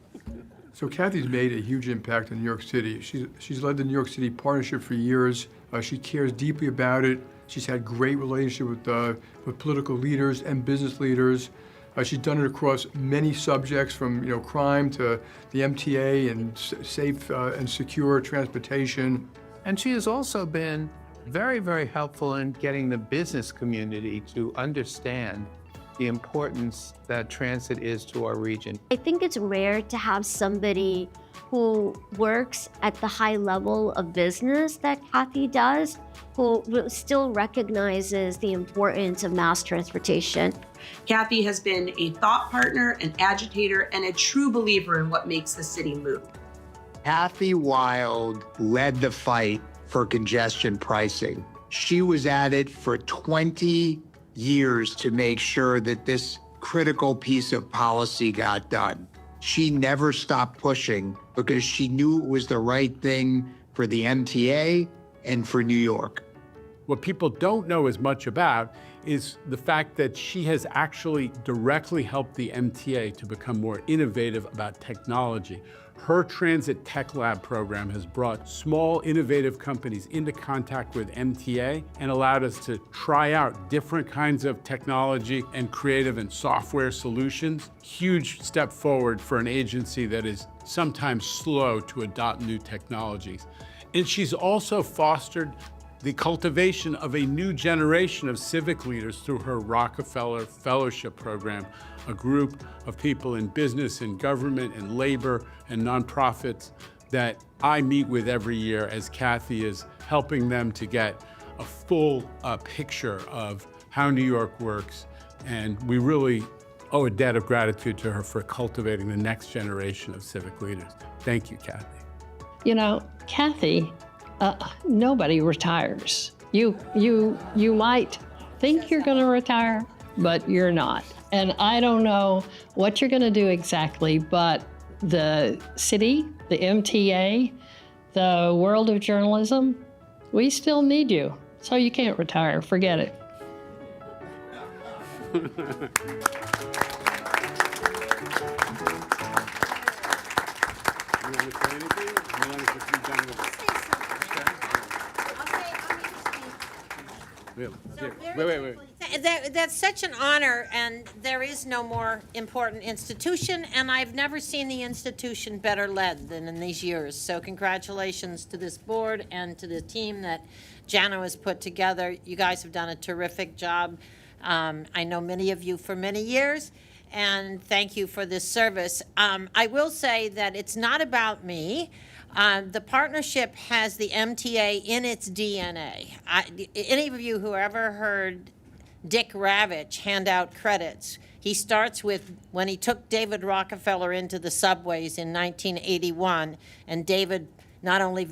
So Kathy's made a huge impact in New York City. She's led the New York City Partnership for years. She cares deeply about it. She's had great relationship with political leaders and business leaders. She's done it across many subjects, from crime to the MTA and safe and secure transportation. And she has also been very, very helpful in getting the business community to understand the importance that transit is to our region. I think it's rare to have somebody who works at the high level of business that Kathy does, who still recognizes the importance of mass transportation. Kathy has been a thought partner, an agitator, and a true believer in what makes the city move. Kathy Wild led the fight for congestion pricing. She was at it for 20 years to make sure that this critical piece of policy got done. She never stopped pushing because she knew it was the right thing for the MTA and for New York. What people don't know as much about is the fact that she has actually directly helped the MTA to become more innovative about technology. Her Transit Tech Lab program has brought small, innovative companies into contact with MTA and allowed us to try out different kinds of technology and creative and software solutions. Huge step forward for an agency that is sometimes slow to adopt new technologies. And she's also fostered the cultivation of a new generation of civic leaders through her Rockefeller Fellowship Program, a group of people in business and government and labor and nonprofits that I meet with every year as Kathy is helping them to get a full picture of how New York works. And we really owe a debt of gratitude to her for cultivating the next generation of civic leaders. Thank you, Kathy. You know, Kathy, nobody retires. You might think you're going to retire, but you're not. And I don't know what you're going to do exactly, but the city, the MTA, the world of journalism, we still need you. So you can't retire. Forget it. Wait. That's such an honor, and there is no more important institution, and I've never seen the institution better led than in these years. So congratulations to this board and to the team that Jana has put together. You guys have done a terrific job. I know many of you for many years, and thank you for this service. I will say that it's not about me. The partnership has the MTA in its DNA. Any of you who ever heard Dick Ravitch hand out credits, he starts with when he took David Rockefeller into the subways in 1981, and David not only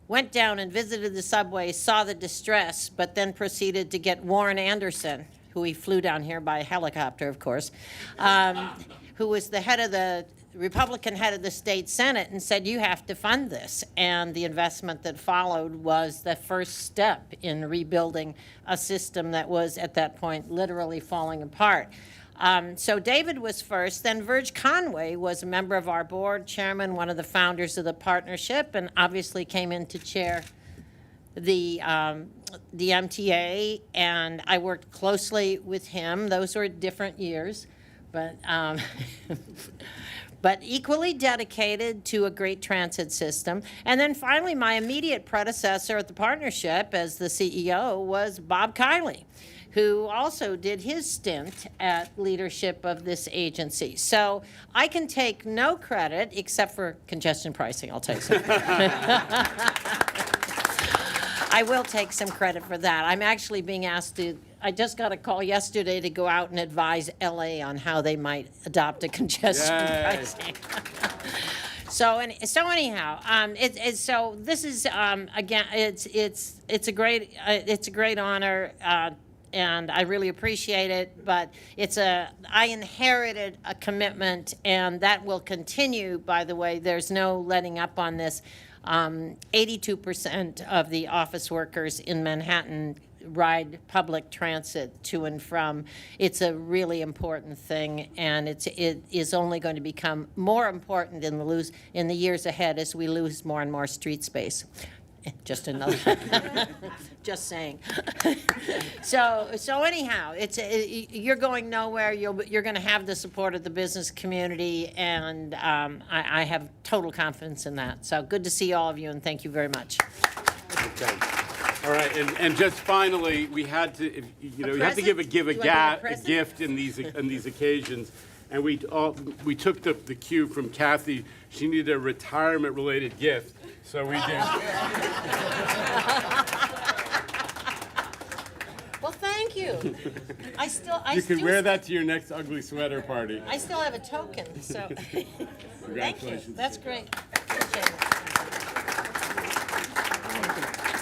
went down and visited the subways, saw the distress, but then proceeded to get Warren Anderson, who he flew down here by helicopter, of course, who was the head of the Republican head of the state Senate, and said, you have to fund this. And the investment that followed was the first step in rebuilding a system that was, at that point, literally falling apart. So David was first. Then Virg Conway was a member of our board, chairman, one of the founders of the partnership, and obviously came in to chair the MTA, and I worked closely with him. Those were different years, but but equally dedicated to a great transit system. And then finally, my immediate predecessor at the partnership as the CEO was Bob Kiley, who also did his stint at leadership of this agency. So I can take no credit except for congestion pricing, I'll tell you something. I will take some credit for that. I'm actually being asked to, I just got a call yesterday to go out and advise LA on how they might adopt a congestion pricing. So anyhow, so this is again, it's a great honor, and I really appreciate it. But I inherited a commitment, and that will continue. By the way, there's no letting up on this. 82% of the office workers in Manhattan ride public transit to and from. It's a really important thing, and it is only going to become more important in the years ahead as we lose more and more street space. Just another, just saying. So anyhow, you're going nowhere. You're going to have the support of the business community, and I have total confidence in that. So good to see all of you, and thank you very much. Okay. All right, and just finally, we had to, you have to give a gift in these occasions, and we took the cue from Kathy. She needed a retirement-related gift. So we did. Well, thank you. You can wear that to your next ugly sweater party. I still have a token, so Congratulations. thank you. That's great. Appreciate it.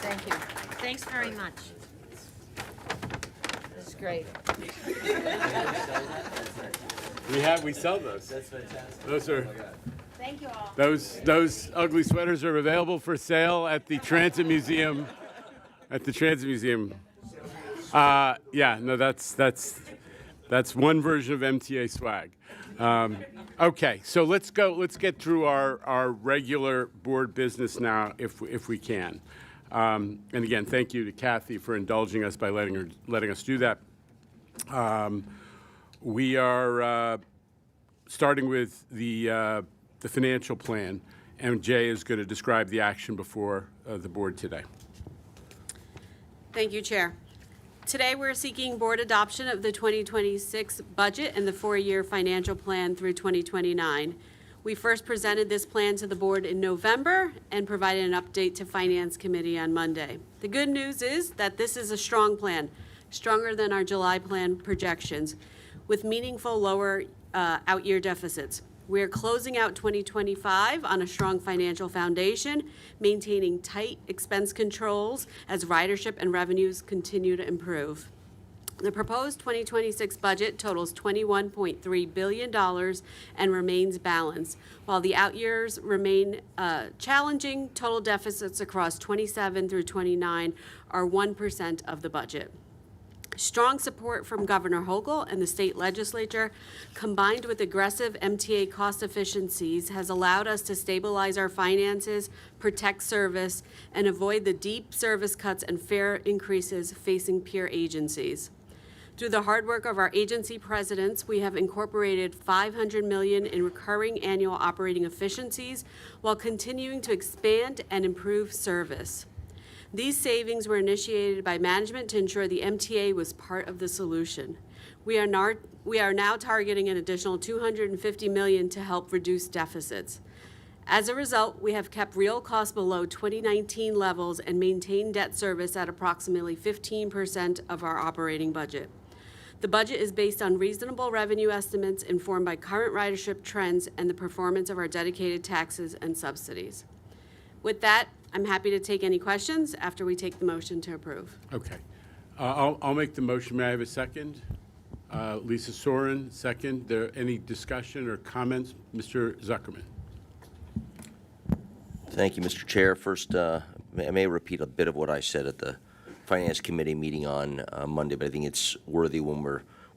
Thank you. Thanks very much. This is great. We sell those. That's fantastic. Those are. Thank you all. Those ugly sweaters are available for sale at the Transit Museum. At the Transit Museum. Yeah, no, that's That's one version of MTA swag. Okay, so let's get through our regular board business now, if we can. And again, thank you to Kathy for indulging us by letting us do that. We are starting with the financial plan, and Jay is going to describe the action before the board today. Thank you, Chair. Today, we're seeking board adoption of the 2026 budget and the four-year financial plan through 2029. We first presented this plan to the board in November and provided an update to Finance Committee on Monday. The good news is that this is a strong plan, stronger than our July plan projections, with meaningful lower out-year deficits. We are closing out 2025 on a strong financial foundation, maintaining tight expense controls as ridership and revenues continue to improve. The proposed 2026 budget totals $21.3 billion and remains balanced. While the out years remain challenging, total deficits across 27 through 29 are 1% of the budget. Strong support from Governor Hochul and the state legislature, combined with aggressive MTA cost efficiencies, has allowed us to stabilize our finances, protect service, and avoid the deep service cuts and fare increases facing peer agencies. Through the hard work of our agency presidents, we have incorporated $500 million in recurring annual operating efficiencies while continuing to expand and improve service. These savings were initiated by management to ensure the MTA was part of the solution. We are now targeting an additional $250 million to help reduce deficits. As a result, we have kept real costs below 2019 levels and maintained debt service at approximately 15% of our operating budget. The budget is based on reasonable revenue estimates informed by current ridership trends and the performance of our dedicated taxes and subsidies. With that, I'm happy to take any questions after we take the motion to approve. Okay. I'll make the motion. May I have a second? Lisa Soren, second. There any discussion or comments? Mr. Zuckerman. Thank you, Mr. Chair. First, I may repeat a bit of what I said at the Finance Committee meeting on Monday, but I think it's worthy when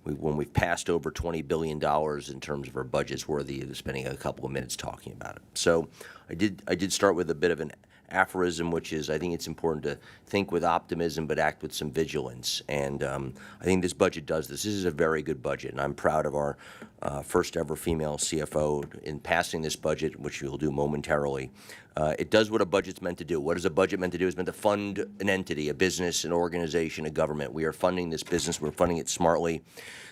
we've passed over $20 billion in terms of our budgets, worthy of spending a couple of minutes talking about it. So I did start with a bit of an aphorism, which is I think it's important to think with optimism but act with some vigilance. And I think this budget does this. This is a very good budget, and I'm proud of our first ever female CFO in passing this budget, which we'll do momentarily. It does what a budget's meant to do. What is a budget meant to do? It's meant to fund an entity, a business, an organization, a government. We are funding this business. We're funding it smartly.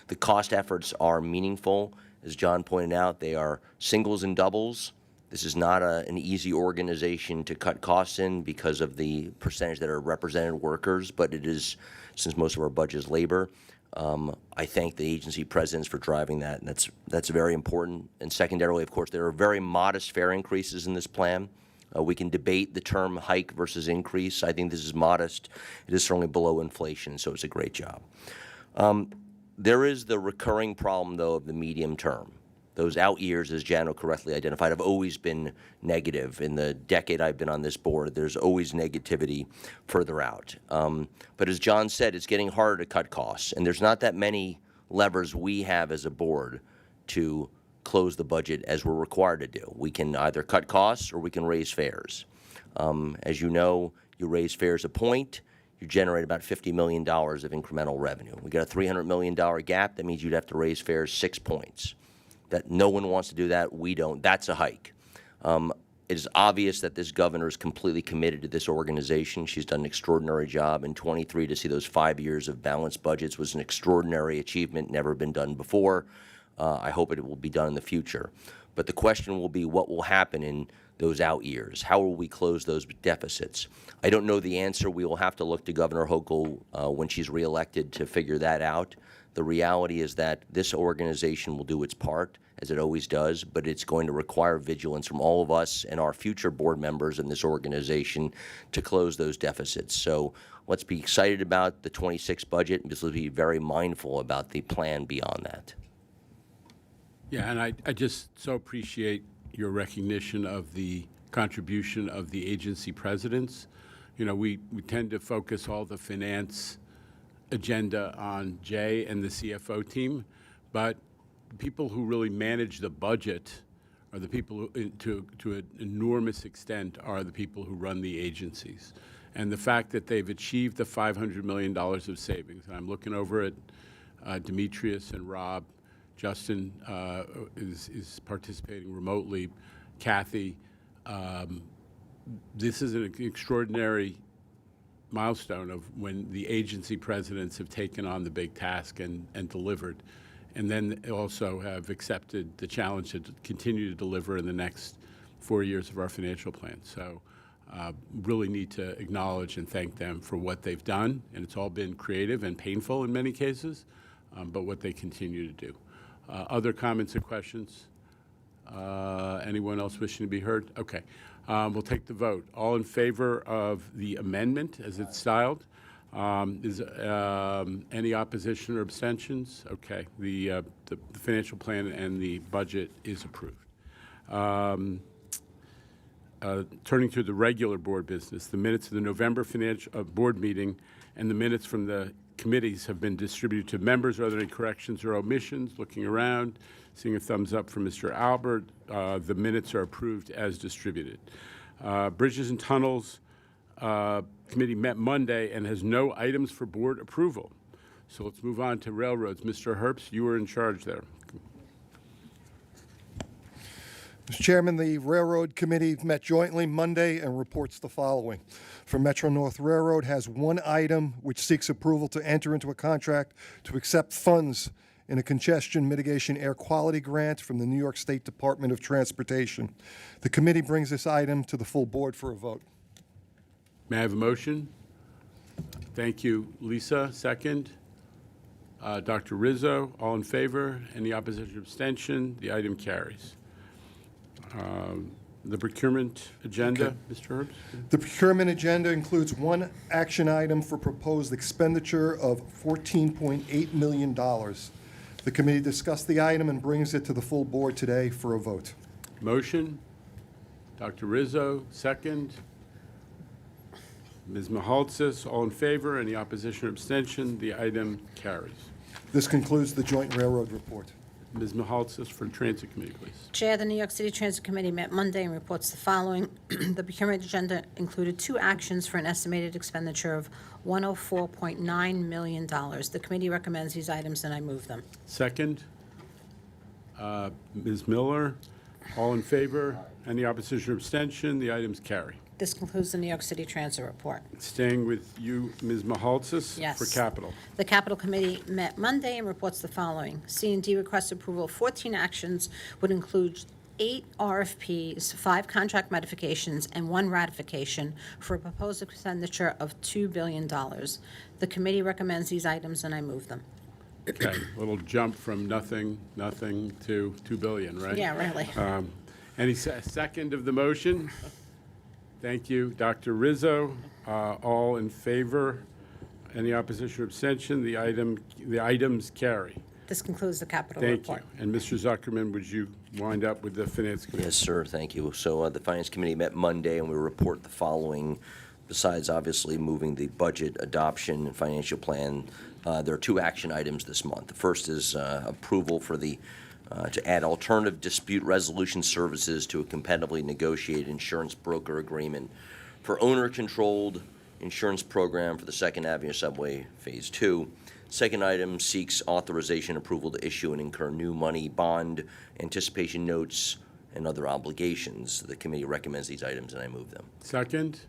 The cost efforts are meaningful. As John pointed out, they are singles and doubles. This is not an easy organization to cut costs in because of the percentage that are represented workers, but it is, since most of our budget is labor. I thank the agency presidents for driving that, and that's very important. And secondarily, of course, there are very modest fare increases in this plan. We can debate the term hike versus increase. I think this is modest. It is certainly below inflation, so it's a great job. There is the recurring problem, though, of the medium term. Those out years, as Jano correctly identified, have always been negative. In the decade I've been on this board, there's always negativity further out. But as John said, it's getting harder to cut costs, and there's not that many levers we have as a board to close the budget as we're required to do. We can either cut costs or we can raise fares. As you know, you raise fares a point, you generate about $50 million of incremental revenue. We got a $300 million gap. That means you'd have to raise fares 6 points. That no one wants to do that. We don't. That's a hike. It is obvious that this governor is completely committed to this organization. She's done an extraordinary job. In 23, to see those 5 years of balanced budgets was an extraordinary achievement, never been done before. I hope it will be done in the future. But the question will be, what will happen in those out years? How will we close those deficits? I don't know the answer. We will have to look to Governor Hochul when she's reelected to figure that out. The reality is that this organization will do its part, as it always does, but it's going to require vigilance from all of us and our future board members in this organization to close those deficits. So let's be excited about the 26 budget, and let's be very mindful about the plan beyond that. Yeah, and I just so appreciate your recognition of the contribution of the agency presidents. You know, we tend to focus all the finance agenda on Jay and the CFO team, but people who really manage the budget are the people who, to an enormous extent, are the people who run the agencies. And the fact that they've achieved the $500 million of savings, and I'm looking over at Demetrius and Rob, Justin is participating remotely, Kathy. This is an extraordinary milestone of when the agency presidents have taken on the big task and delivered, and then also have accepted the challenge to continue to deliver in the next 4 years of our financial plan. So really need to acknowledge and thank them for what they've done, and it's all been creative and painful in many cases, but what they continue to do. Other comments or questions? Anyone else wishing to be heard? Okay. We'll take the vote. All in favor of the amendment as it's styled? Is any opposition or abstentions? Okay. The financial plan and the budget is approved. Turning to the regular board business, the minutes of the November board meeting and the minutes from the committees have been distributed to members. Are there any corrections or omissions? Looking around, seeing a thumbs up from Mr. Albert. The minutes are approved as distributed. Bridges and Tunnels Committee met Monday and has no items for board approval. So let's move on to railroads. Mr. Herbst, you are in charge there. Mr. Chairman, the Railroad Committee met jointly Monday and reports the following. For Metro North Railroad has one item which seeks approval to enter into a contract to accept funds in a congestion mitigation air quality grant from the New York State Department of Transportation. The committee brings this item to the full board for a vote. May I have a motion? Thank you, Lisa. Second. Dr. Rizzo, all in favor? Any opposition or abstention? The item carries. The procurement agenda, okay. Mr. Herbst? The procurement agenda includes one action item for proposed expenditure of $14.8 million. The committee discussed the item and brings it to the full board today for a vote. Motion. Dr. Rizzo, second. Ms. Mahaltzis, all in favor? Any opposition or abstention? The item carries. This concludes the joint railroad report. Ms. Mahaltzis for Transit Committee, please. Chair, the New York City Transit Committee met Monday and reports the following. The procurement agenda included two actions for an estimated expenditure of $104.9 million. The committee recommends these items, and I move them. Second. Ms. Miller, all in favor? Any opposition or abstention? The items carry. This concludes the New York City Transit report. Staying with you, Ms. Mahaltzis. Yes. For Capital. The Capital Committee met Monday and reports the following. C&D requests approval of 14 actions, would include 8 RFPs, 5 contract modifications, and 1 ratification for a proposed expenditure of $2 billion. The committee recommends these items, and I move them. Okay, a little jump from nothing to $2 billion, right? Yeah, really. Any second of the motion? Thank you. Dr. Rizzo, all in favor? Any opposition or abstention? The items carry. This concludes the Capital Thank report. you. And Mr. Zuckerman, would you wind up with the Finance Committee? Yes, sir. Thank you. So the Finance Committee met Monday, and we report the following. Besides obviously moving the budget adoption and financial plan, there are 2 action items this month. The first is approval for the to add alternative dispute resolution services to a competitively negotiated insurance broker agreement for owner-controlled insurance program for the 2nd Avenue Subway Phase 2. Second item seeks authorization approval to issue and incur new money bond anticipation notes and other obligations. The committee recommends these items, and I move them. Second.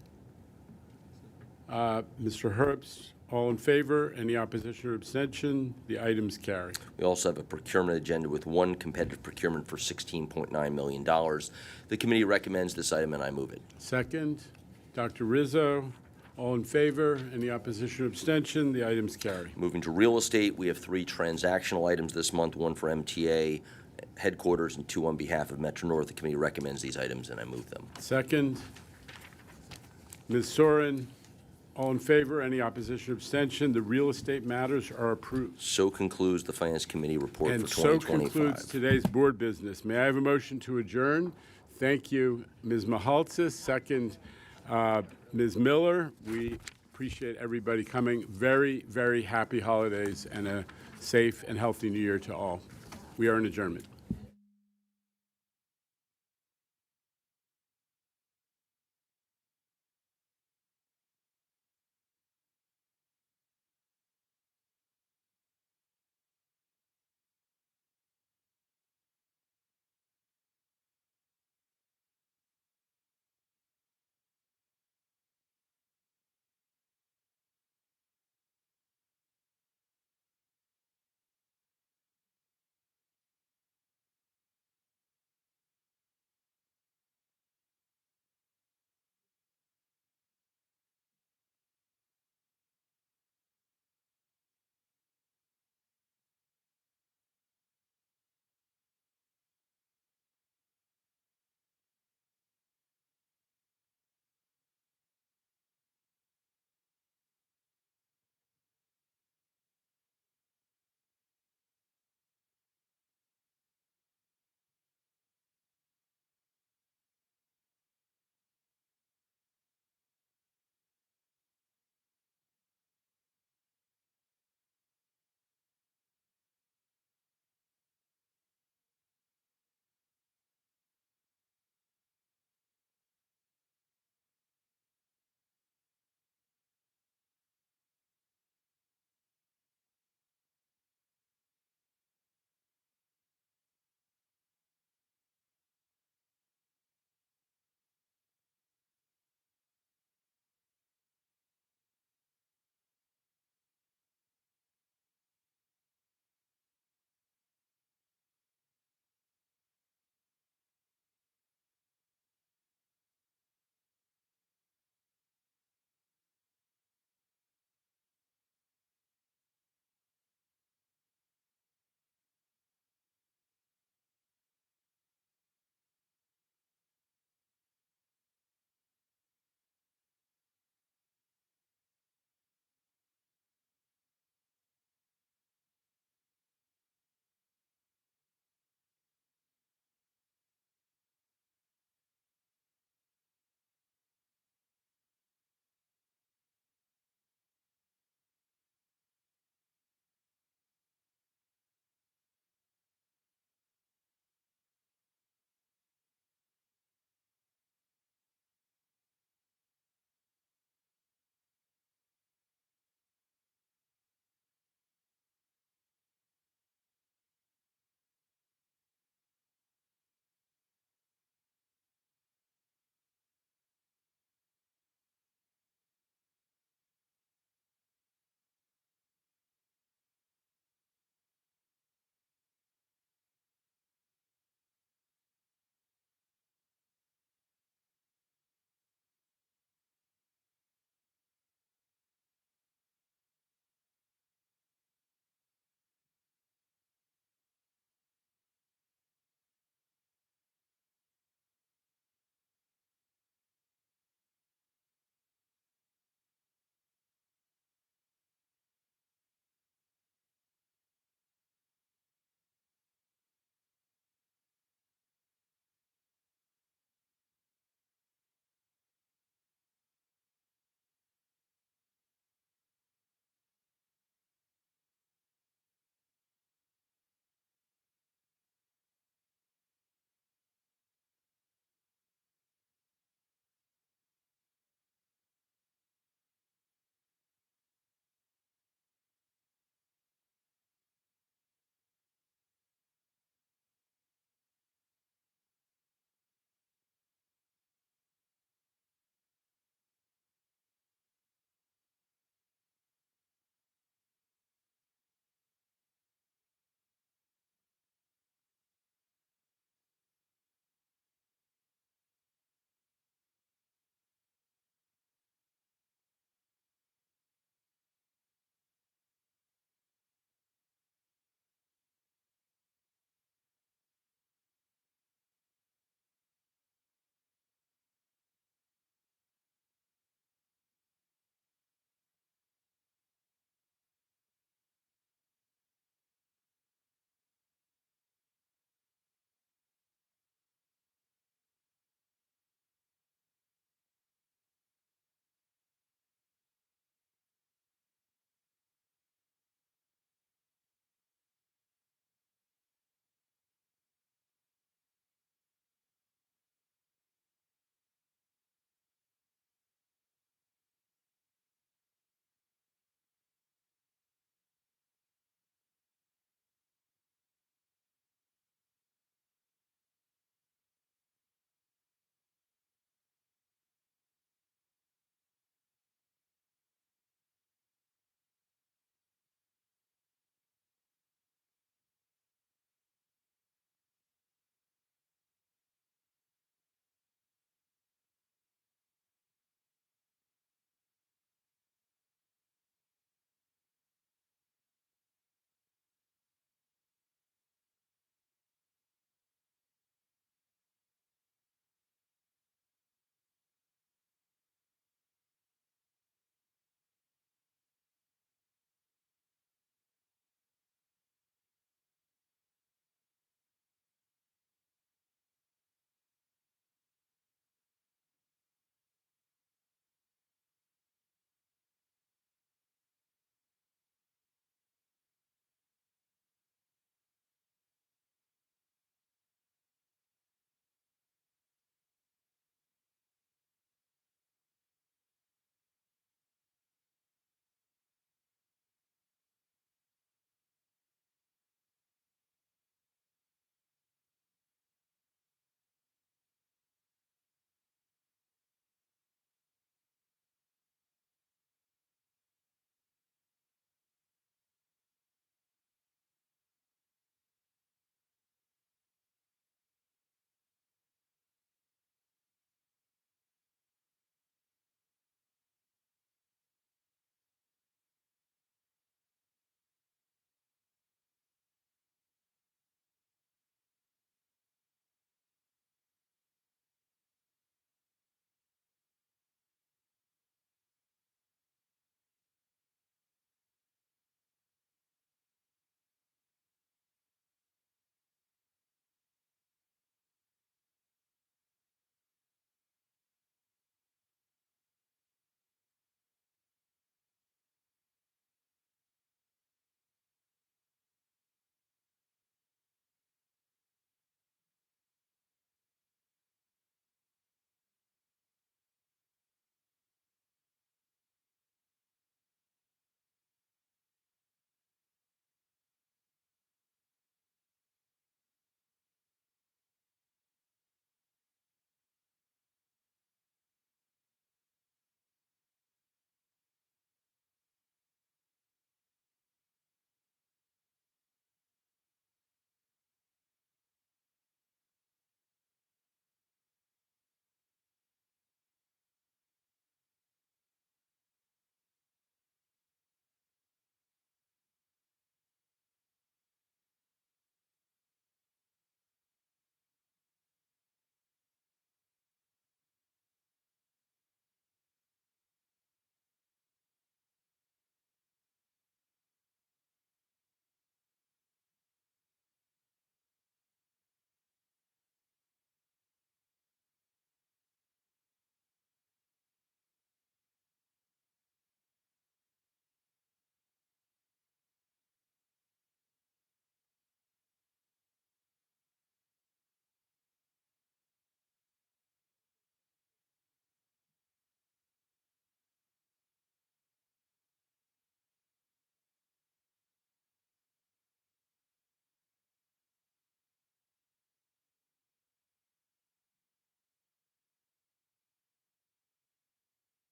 Mr. Herbst, all in favor? Any opposition or abstention? The items carry. We also have a procurement agenda with 1 competitive procurement for $16.9 million. The committee recommends this item, and I move it. Second. Dr. Rizzo, all in favor? Any opposition or abstention? The items carry. Moving to real estate, we have 3 transactional items this month, 1 for MTA headquarters and 2 on behalf of Metro North. The committee recommends these items, and I move them. Second. Ms. Soren, all in favor? Any opposition or abstention? The real estate matters are approved. So concludes the Finance Committee report And for so 2025. concludes today's board business. May I have a motion to adjourn? Thank you, Ms. Mahaltzis. Second, Ms. Miller. We appreciate everybody coming. Very, very happy holidays and a safe and healthy New Year to all. We are in adjournment.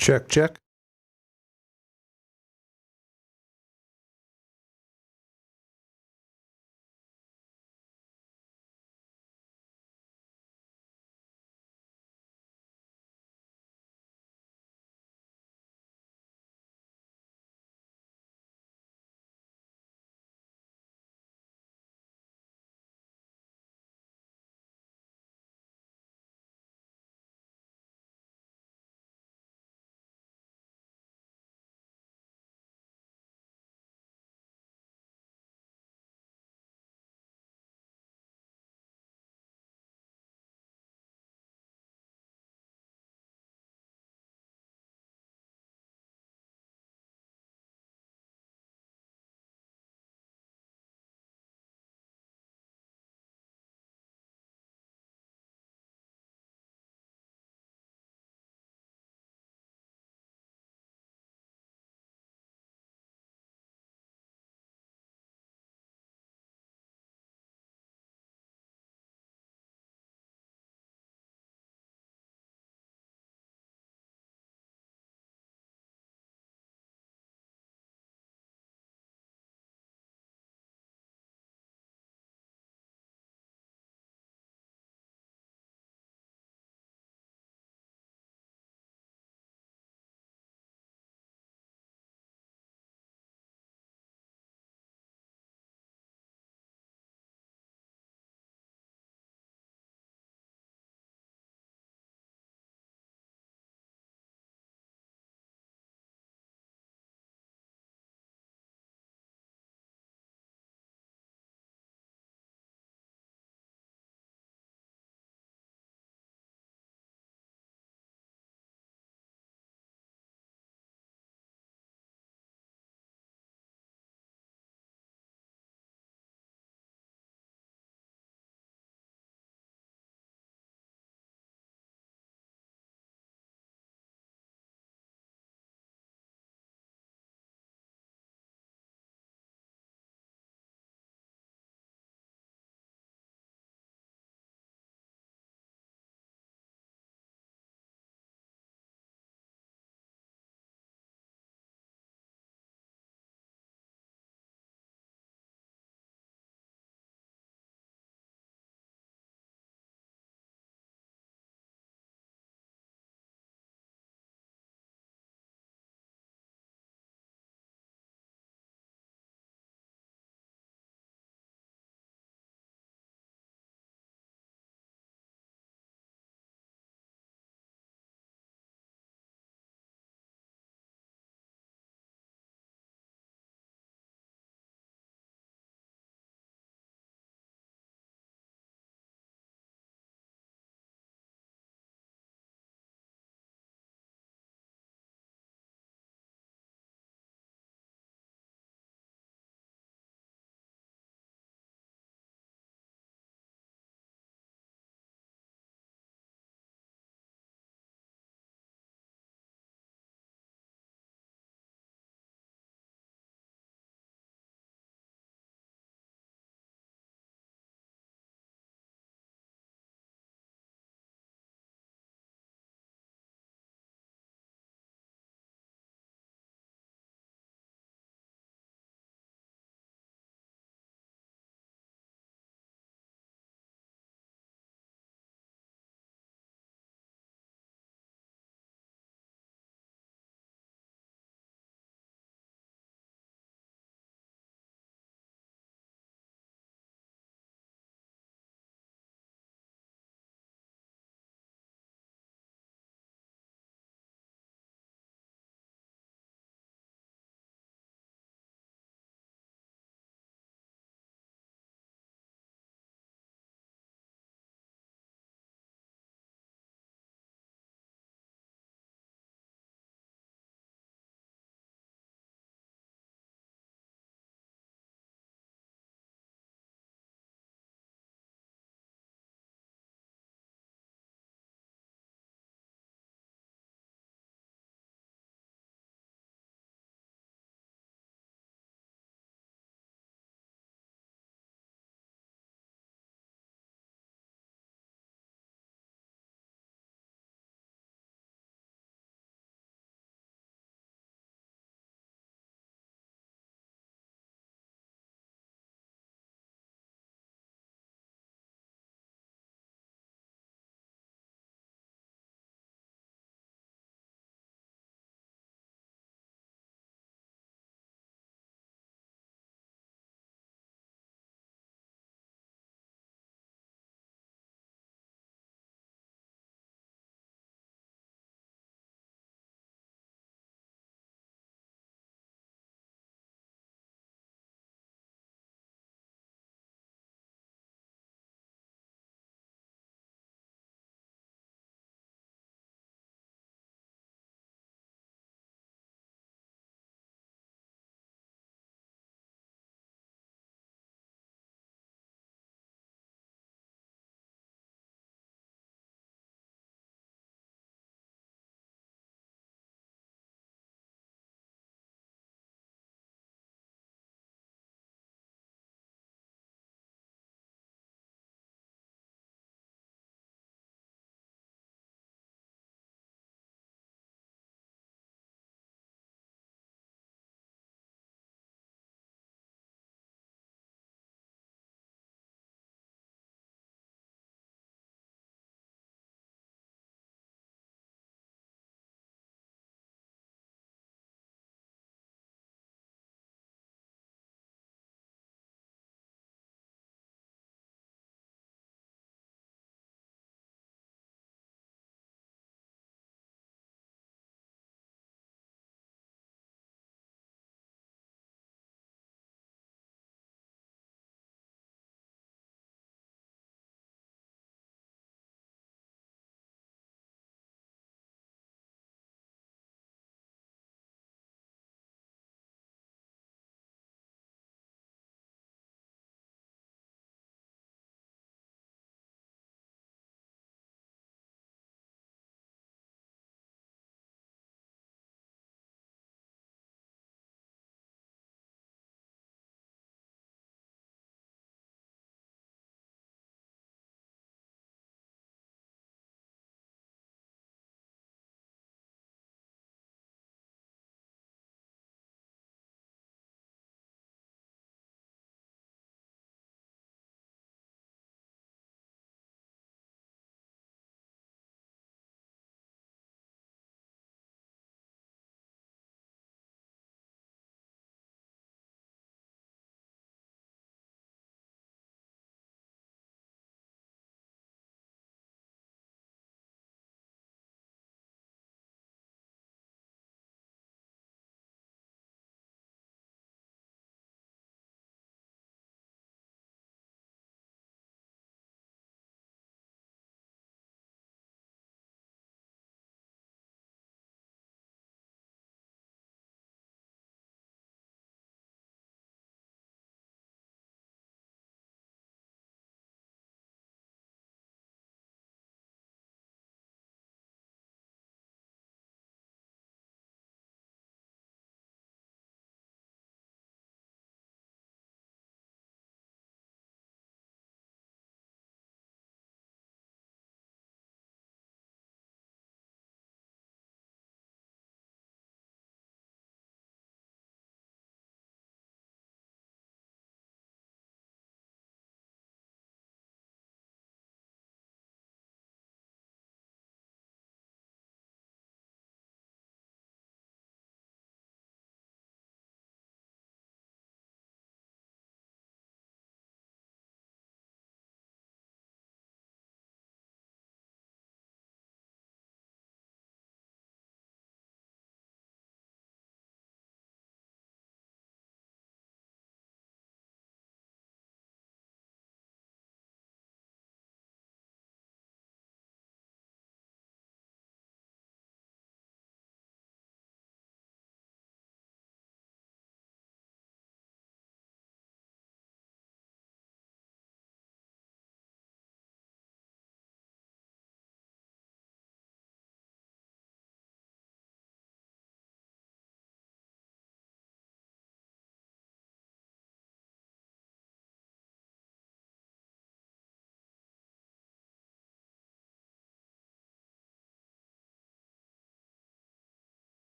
Check, check.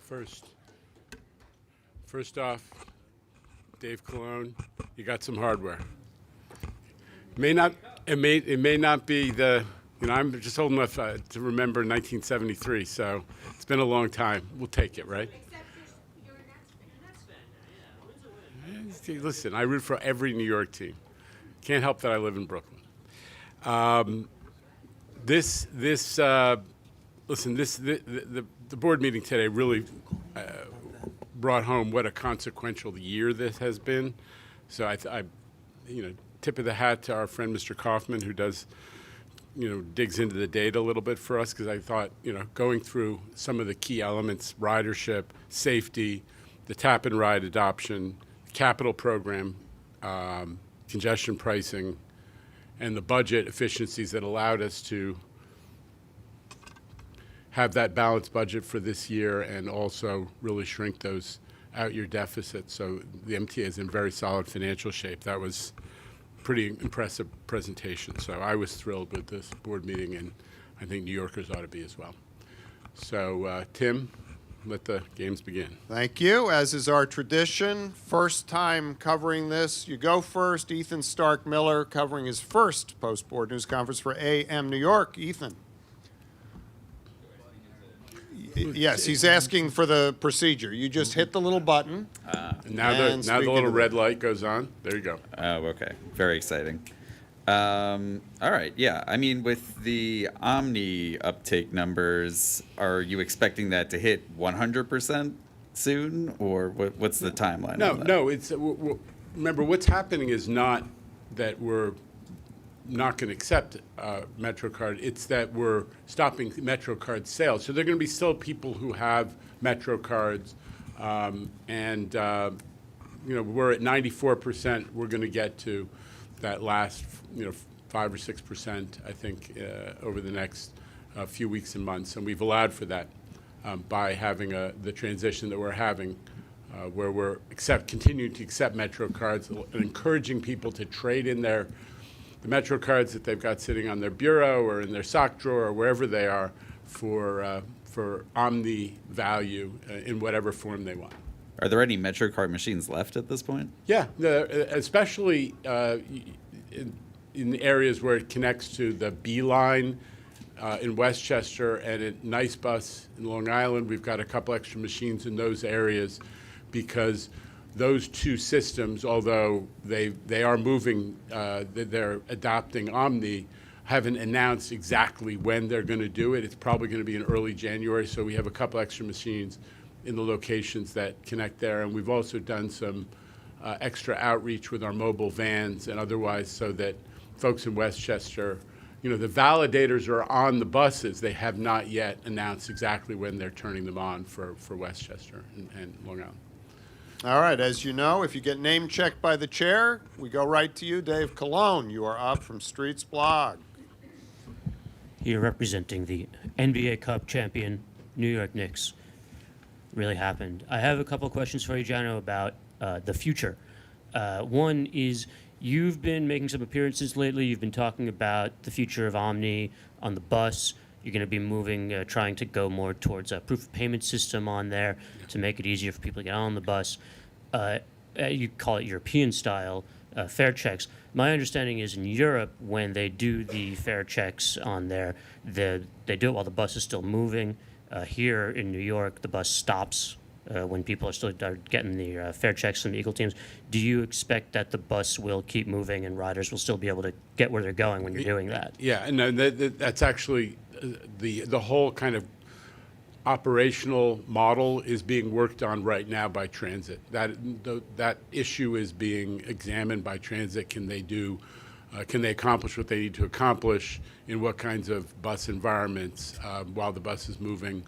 First off, Dave Colon, you got some hardware. It may not be the, I'm just old enough to remember 1973, so it's been a long time. We'll take it, right? Listen, I root for every New York team. Can't help that I live in Brooklyn. The board meeting today really brought home what a consequential year this has been. So I tip of the hat to our friend Mr. Kaufman, who does, digs into the data a little bit for us, because I thought, going through some of the key elements, ridership, safety, the tap and ride adoption, capital program, congestion pricing, and the budget efficiencies that allowed us to have that balanced budget for this year and also really shrink those out-year deficits. So the MTA is in very solid financial shape. That was pretty impressive presentation. So I was thrilled with this board meeting, and I think New Yorkers ought to be as well. So Tim, let the games begin. Thank you. As is our tradition, first time covering this, you go first. Ethan Stark Miller covering his first post-board news conference for AM New York. Ethan. Yes, he's asking for the procedure. You just hit the little button. Now the little red light goes on. There you go. Oh, okay. Very exciting. All right. Yeah. I mean, with the Omni uptake numbers, are you expecting that to hit 100% soon, or what's the timeline? No. It's remember, what's happening is not that we're not going to accept MetroCard. It's that we're stopping MetroCard sales. So there are going to be still people who have MetroCards, and we're at 94%. We're going to get to that last 5 or 6%, I think, over the next few weeks and months, and we've allowed for that by having the transition that we're having, where we're continuing to accept MetroCards, and encouraging people to trade in the MetroCards that they've got sitting on their bureau or in their sock drawer or wherever they are for Omni value in whatever form they want. Are there any MetroCard machines left at this point? Yeah, especially in the areas where it connects to the B line in Westchester and at Nice Bus in Long Island. We've got a couple extra machines in those areas because those two systems, although they are moving, they're adopting Omni, haven't announced exactly when they're going to do it. It's probably going to be in early January, so we have a couple extra machines in the locations that connect there. And we've also done some extra outreach with our mobile vans and otherwise, so that folks in Westchester, the validators are on the buses. They have not yet announced exactly when they're turning them on for Westchester and Long Island. All right, as you know, if you get name checked by the chair, we go right to you, Dave Colon. You are up from Streets Blog. Here representing the NBA Cup champion New York Knicks. Really happened. I have a couple questions for you, Jano, about the future. One is, you've been making some appearances lately. You've been talking about the future of Omni on the bus. You're going to be moving, trying to go more towards a proof of payment system on there to make it easier for people to get on the bus. You call it European style fare checks. My understanding is in Europe, when they do the fare checks on there, they do it while the bus is still moving. Here in New York, the bus stops when people are still getting the fare checks from the Eagle teams. Do you expect that the bus will keep moving and riders will still be able to get where they're going when you're doing that? Yeah, and that's actually the whole kind of operational model is being worked on right now by Transit. That issue is being examined by Transit. Can they accomplish what they need to accomplish in what kinds of bus environments while the bus is moving,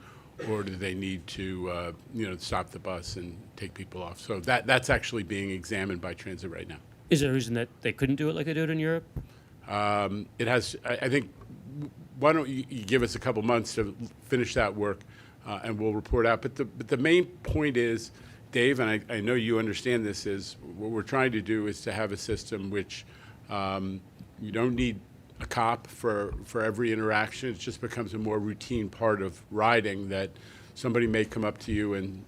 or do they need to stop the bus and take people off? So that's actually being examined by Transit right now. Is there a reason that they couldn't do it like they do it in Europe? It has. I think. Why don't you give us a couple months to finish that work, and we'll report out. But the main point is, Dave, and I know you understand this, is what we're trying to do is to have a system which you don't need a cop for every interaction. It just becomes a more routine part of riding, that somebody may come up to you and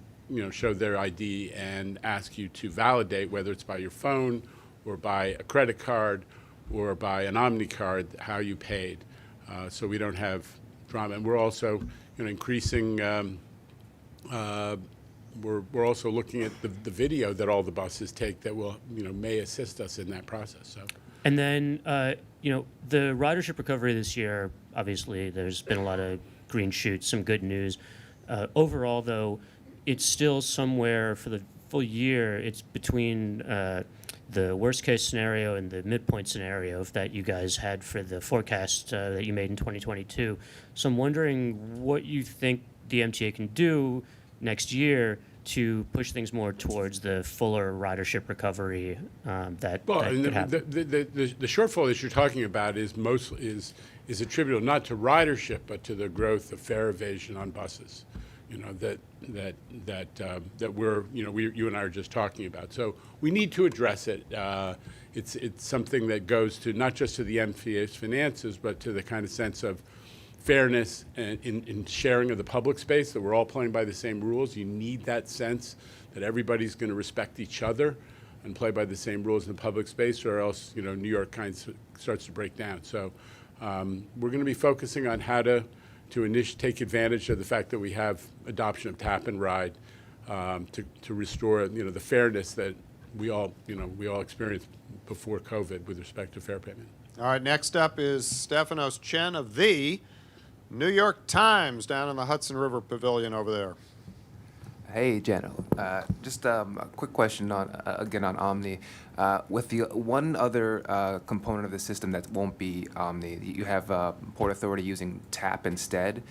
show their ID and ask you to validate, whether it's by your phone or by a credit card or by an Omni card, how you paid. So we don't have drama. And we're also increasing, we're also looking at the video that all the buses take that will, may assist us in that process. So. And then, the ridership recovery this year, obviously, there's been a lot of green shoots, some good news. Overall, though, it's still somewhere for the full year, it's between the worst case scenario and the midpoint scenario that you guys had for the forecast that you made in 2022. So I'm wondering what you think the MTA can do next year to push things more towards the fuller ridership recovery that could happen. The shortfall that you're talking about is attributable not to ridership but to the growth of fare evasion on buses. That you and I are just talking about. So we need to address it. It's something that goes to not just to the MTA's finances, but to the kind of sense of fairness and in sharing of the public space, that we're all playing by the same rules. You need that sense that everybody's going to respect each other and play by the same rules in the public space, or else New York kind of starts to break down. So we're going to be focusing on how to take advantage of the fact that we have adoption of tap and ride to restore the fairness that we all experienced before COVID with respect to fare payment. All right, next up is Stephanos Chen of the New York Times down in the Hudson River Pavilion over there. Hey, Jano. Just a quick question again on Omni. With the one other component of the system that won't be Omni, you have Port Authority using TAP instead.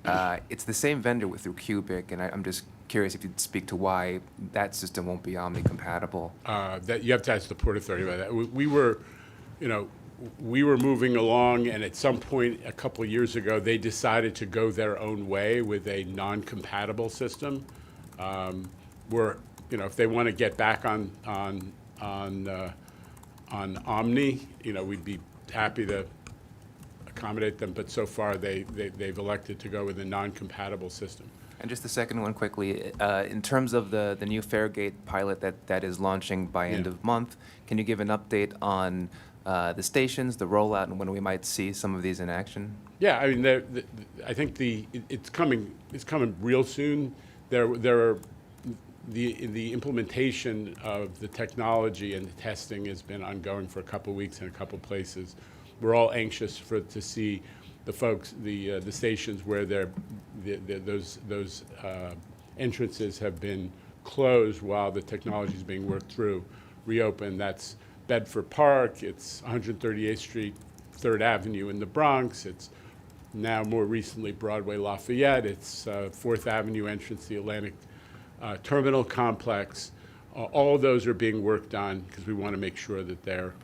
Yeah. It's the same vendor through Cubic, and I'm just curious if you'd speak to why that system won't be Omni compatible. That you have to ask the Port Authority about that. We were moving along, and at some point a couple of years ago, they decided to go their own way with a non-compatible system. If they want to get back on Omni, we'd be happy to accommodate them. But so far, they've elected to go with a non-compatible system. And just the second one quickly, in terms of the new Fairgate pilot that is launching by end of month, can you give an update on the stations, the rollout, and when we might see some of these in action? Yeah, I mean, I think it's coming real soon. There are the implementation of the technology and the testing has been ongoing for a couple of weeks in a couple of places. We're all anxious to see the folks, the stations where those entrances have been closed while the technology is being worked through, reopen. That's Bedford Park, it's 138th Street, 3rd Avenue in the Bronx, it's now more recently Broadway Lafayette, it's 4th Avenue entrance, the Atlantic Terminal Complex. All of those are being worked on because we want to make sure that they're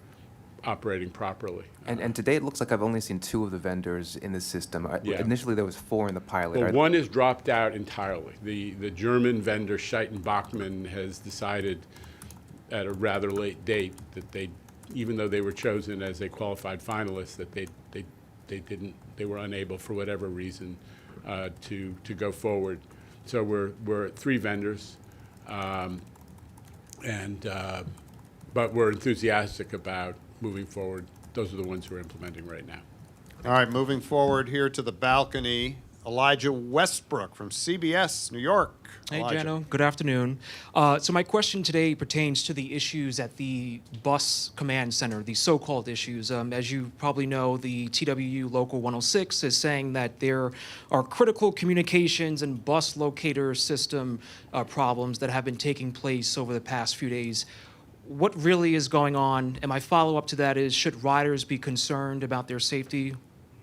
operating properly. And today it looks like I've only seen 2 of the vendors in the system. Yeah. Initially there was 4 in the pilot. Well, one is dropped out entirely. The German vendor Scheiten Bachmann has decided at a rather late date that even though they were chosen as a qualified finalist, that they were unable for whatever reason to go forward. So we're at 3 vendors, but we're enthusiastic about moving forward. Those are the ones who are implementing right now. All right, moving forward here to the balcony, Elijah Westbrook from CBS New York. Hey, Elijah. Jano. Good afternoon. So my question today pertains to the issues at the bus command center, the so-called issues. As you probably know, the TWU Local 106 is saying that there are critical communications and bus locator system problems that have been taking place over the past few days. What really is going on? And my follow-up to that is, should riders be concerned about their safety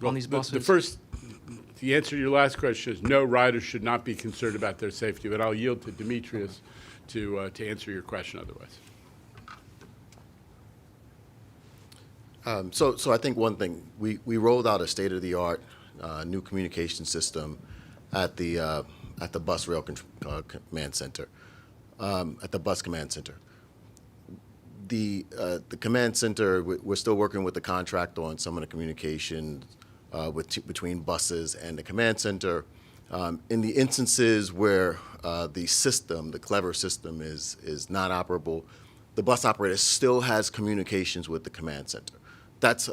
on these buses? The answer to your last question is no, riders should not be concerned about their safety, but I'll yield to Demetrius to answer your question otherwise. So I think one thing, we rolled out a state-of-the-art new communication system at the bus rail command center, at the bus command center. The command center, we're still working with the contractor on some of the communication between buses and the command center. In the instances where the system, the clever system, is not operable, the bus operator still has communications with the command center. That's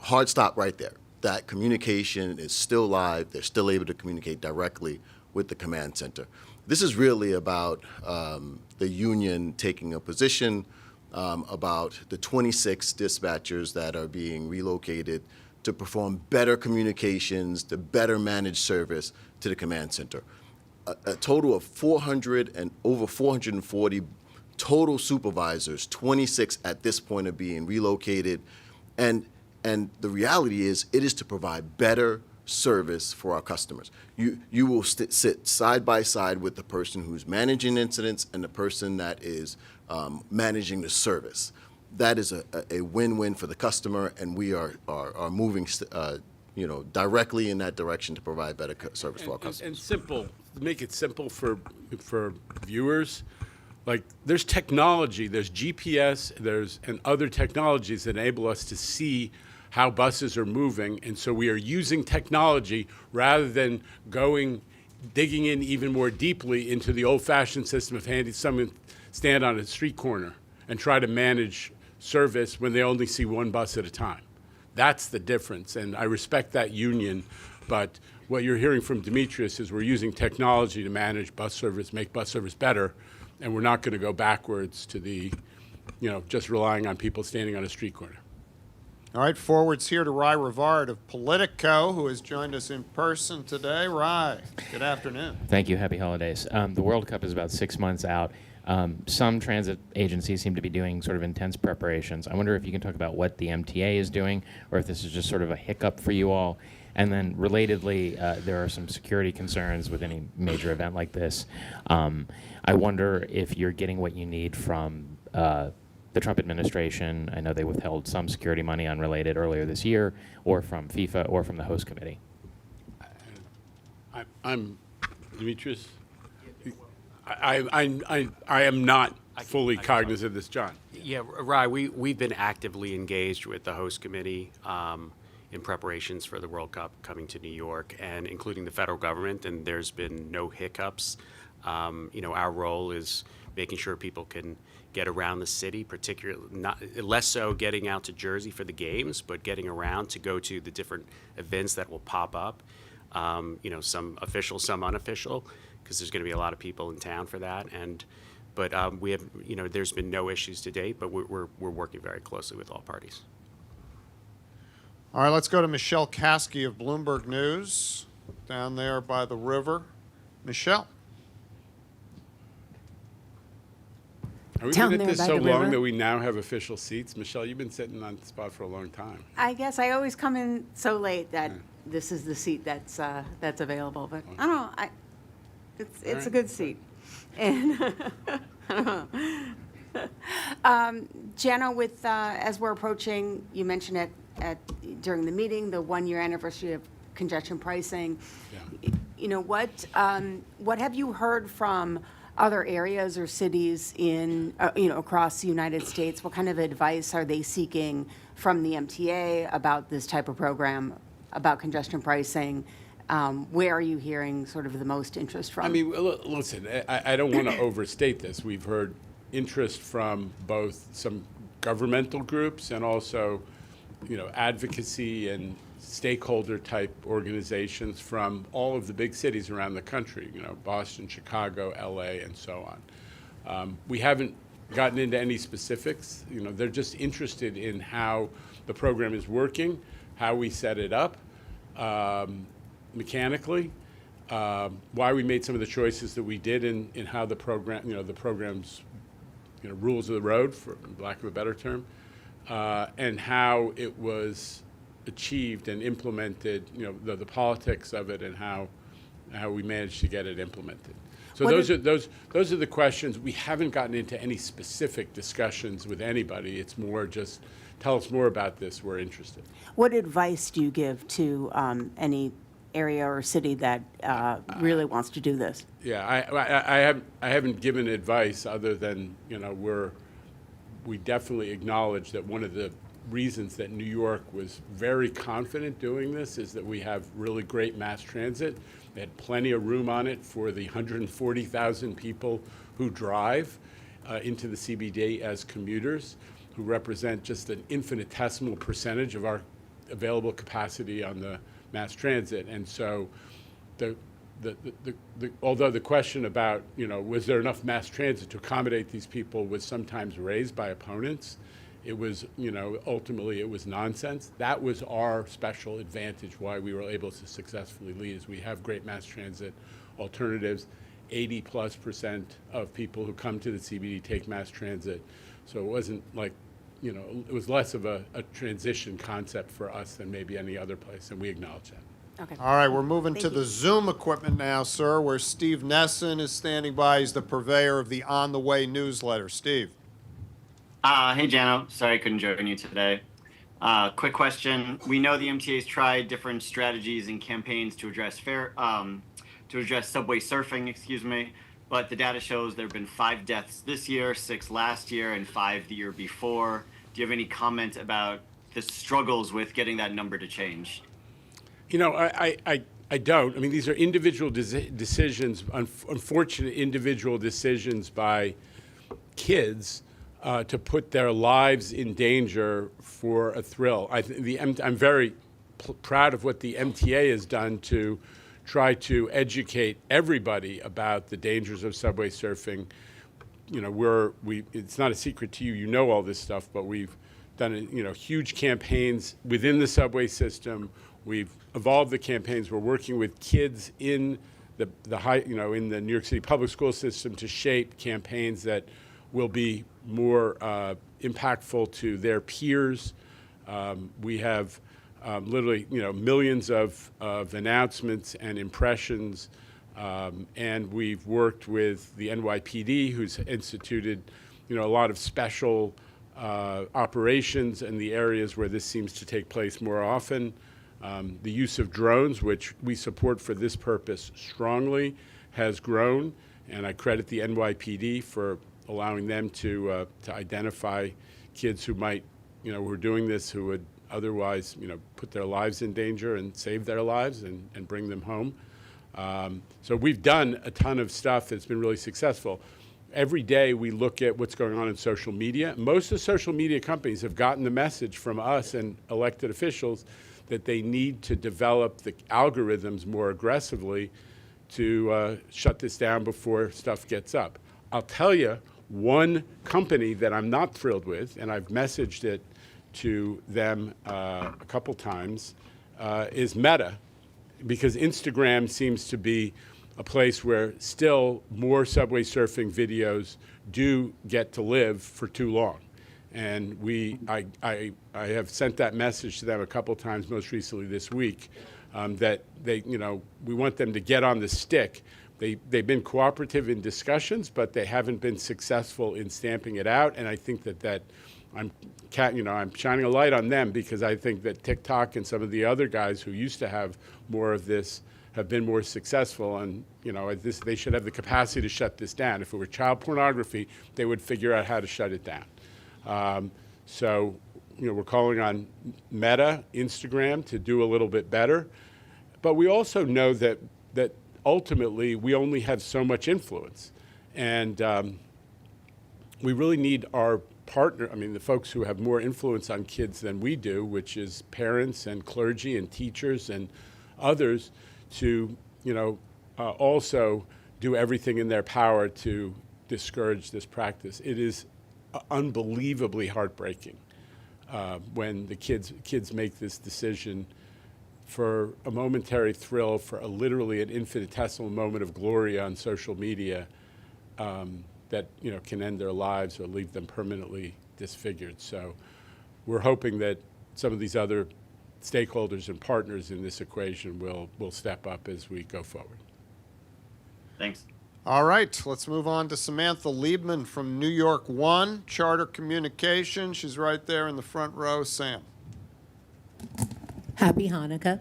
hard stop right there. That communication is still live. They're still able to communicate directly with the command center. This is really about the union taking a position about the 26 dispatchers that are being relocated to perform better communications, to better manage service to the command center. A total of 400 and over 440 total supervisors, 26 at this point are being relocated. And the reality is, it is to provide better service for our customers. You will sit side by side with the person who's managing incidents and the person that is managing the service. That is a win-win for the customer, and we are moving directly in that direction to provide better service for our customers. And simple, make it simple for viewers. Like, there's technology, there's GPS, and other technologies that enable us to see how buses are moving, and so we are using technology rather than digging in even more deeply into the old-fashioned system of having someone stand on a street corner and try to manage service when they only see one bus at a time. That's the difference, and I respect that union, but what you're hearing from Demetrius is we're using technology to manage bus service, make bus service better, and we're not going to go backwards to the, just relying on people standing on a street corner. All right, forwards here to Rye Rivard of Politico, who has joined us in person today. Rye, good afternoon. Thank you. Happy holidays. The World Cup is about 6 months out. Some transit agencies seem to be doing sort of intense preparations. I wonder if you can talk about what the MTA is doing, or if this is just sort of a hiccup for you all. And then relatedly, there are some security concerns with any major event like this. I wonder if you're getting what you need from the Trump administration. I know they withheld some security money unrelated earlier this year, or from FIFA, or from the host committee. I'm Demetrius. I am not fully cognizant of this, John. Yeah, Rye, we've been actively engaged with the host committee in preparations for the World Cup coming to New York, and including the federal government, and there's been no hiccups. Our role is making sure people can get around the city, particularly less so getting out to Jersey for the games, but getting around to go to the different events that will pop up. Some official, some unofficial, because there's going to be a lot of people in town for that. But we have, there's been no issues to date, but we're working very closely with all parties. All right, let's go to Michelle Caskey of Bloomberg News, down there by the river. Michelle. Are we going to get this so long that we now have official seats? Michelle, you've been sitting on the spot for a long time. I guess I always come in so late that this is the seat that's available. But I don't know. It's a good seat. And I don't know. Jenna, as we're approaching, you mentioned it during the meeting, the 1-year anniversary of congestion pricing. Yeah. What have you heard from other areas or cities in across the United States? What kind of advice are they seeking from the MTA about this type of program, about congestion pricing? Where are you hearing sort of the most interest from? I mean, listen, I don't want to overstate this. We've heard interest from both some governmental groups and also, advocacy and stakeholder type organizations from all of the big cities around the country, Boston, Chicago, LA, and so on. We haven't gotten into any specifics. They're just interested in how the program is working, how we set it up mechanically, why we made some of the choices that we did in how the program, the program's rules of the road, for lack of a better term, and how it was achieved and implemented, the politics of it, and how we managed to get it implemented. So those are the questions. We haven't gotten into any specific discussions with anybody. It's more just tell us more about this. We're interested. What advice do you give to any area or city that really wants to do this? Yeah, I haven't given advice other than we definitely acknowledge that one of the reasons that New York was very confident doing this is that we have really great mass transit. They had plenty of room on it for the 140,000 people who drive into the CBD as commuters, who represent just an infinitesimal percentage of our available capacity on the mass transit. And so although the question about, was there enough mass transit to accommodate these people was sometimes raised by opponents, it was, ultimately it was nonsense. That was our special advantage, why we were able to successfully lead, is we have great mass transit alternatives. 80+% of people who come to the CBD take mass transit. So it wasn't like, it was less of a transition concept for us than maybe any other place, and we acknowledge that. Okay. All right, we're moving to the Zoom equipment now, sir, where Steve Nesson is standing by. He's the purveyor of the On the Way newsletter. Steve. Hey, Jano. Sorry I couldn't join you today. Quick question. We know the MTA's tried different strategies and campaigns to address subway surfing, but the data shows there have been 5 deaths this year, 6 last year, and 5 the year before. Do you have any comment about the struggles with getting that number to change? I don't. I mean, these are individual decisions, unfortunate individual decisions by kids to put their lives in danger for a thrill. I'm very proud of what the MTA has done to try to educate everybody about the dangers of subway surfing. It's not a secret to you. You know all this stuff, but we've done huge campaigns within the subway system. We've evolved the campaigns. We're working with kids in in the New York City public school system to shape campaigns that will be more impactful to their peers. We have literally, millions of announcements and impressions, and we've worked with the NYPD, who's instituted, a lot of special operations in the areas where this seems to take place more often. The use of drones, which we support for this purpose strongly, has grown, and I credit the NYPD for allowing them to identify kids who might, who are doing this, who would otherwise, put their lives in danger and save their lives and bring them home. So we've done a ton of stuff that's been really successful. Every day we look at what's going on in social media. Most of the social media companies have gotten the message from us and elected officials that they need to develop the algorithms more aggressively to shut this down before stuff gets up. I'll tell you, one company that I'm not thrilled with, and I've messaged it to them a couple times, is Meta, because Instagram seems to be a place where still more subway surfing videos do get to live for too long. And I have sent that message to them a couple times, most recently this week, that we want them to get on the stick. They've been cooperative in discussions, but they haven't been successful in stamping it out. And I think that I'm shining a light on them, because I think that TikTok and some of the other guys who used to have more of this have been more successful, and they should have the capacity to shut this down. If it were child pornography, they would figure out how to shut it down. So we're calling on Meta, Instagram, to do a little bit better, but we also know that ultimately we only have so much influence, and we really need our partner, the folks who have more influence on kids than we do, which is parents and clergy and teachers and others, to also do everything in their power to discourage this practice. It is unbelievably heartbreaking when the kids make this decision for a momentary thrill, for literally an infinitesimal moment of glory on social media, that can end their lives or leave them permanently disfigured. So we're hoping that some of these other stakeholders and partners in this equation will step up as we go forward. Thanks. All right, let's move on to Samantha Liebman from New York One, Charter Communication. She's right there in the front row. Sam. Happy Hanukkah.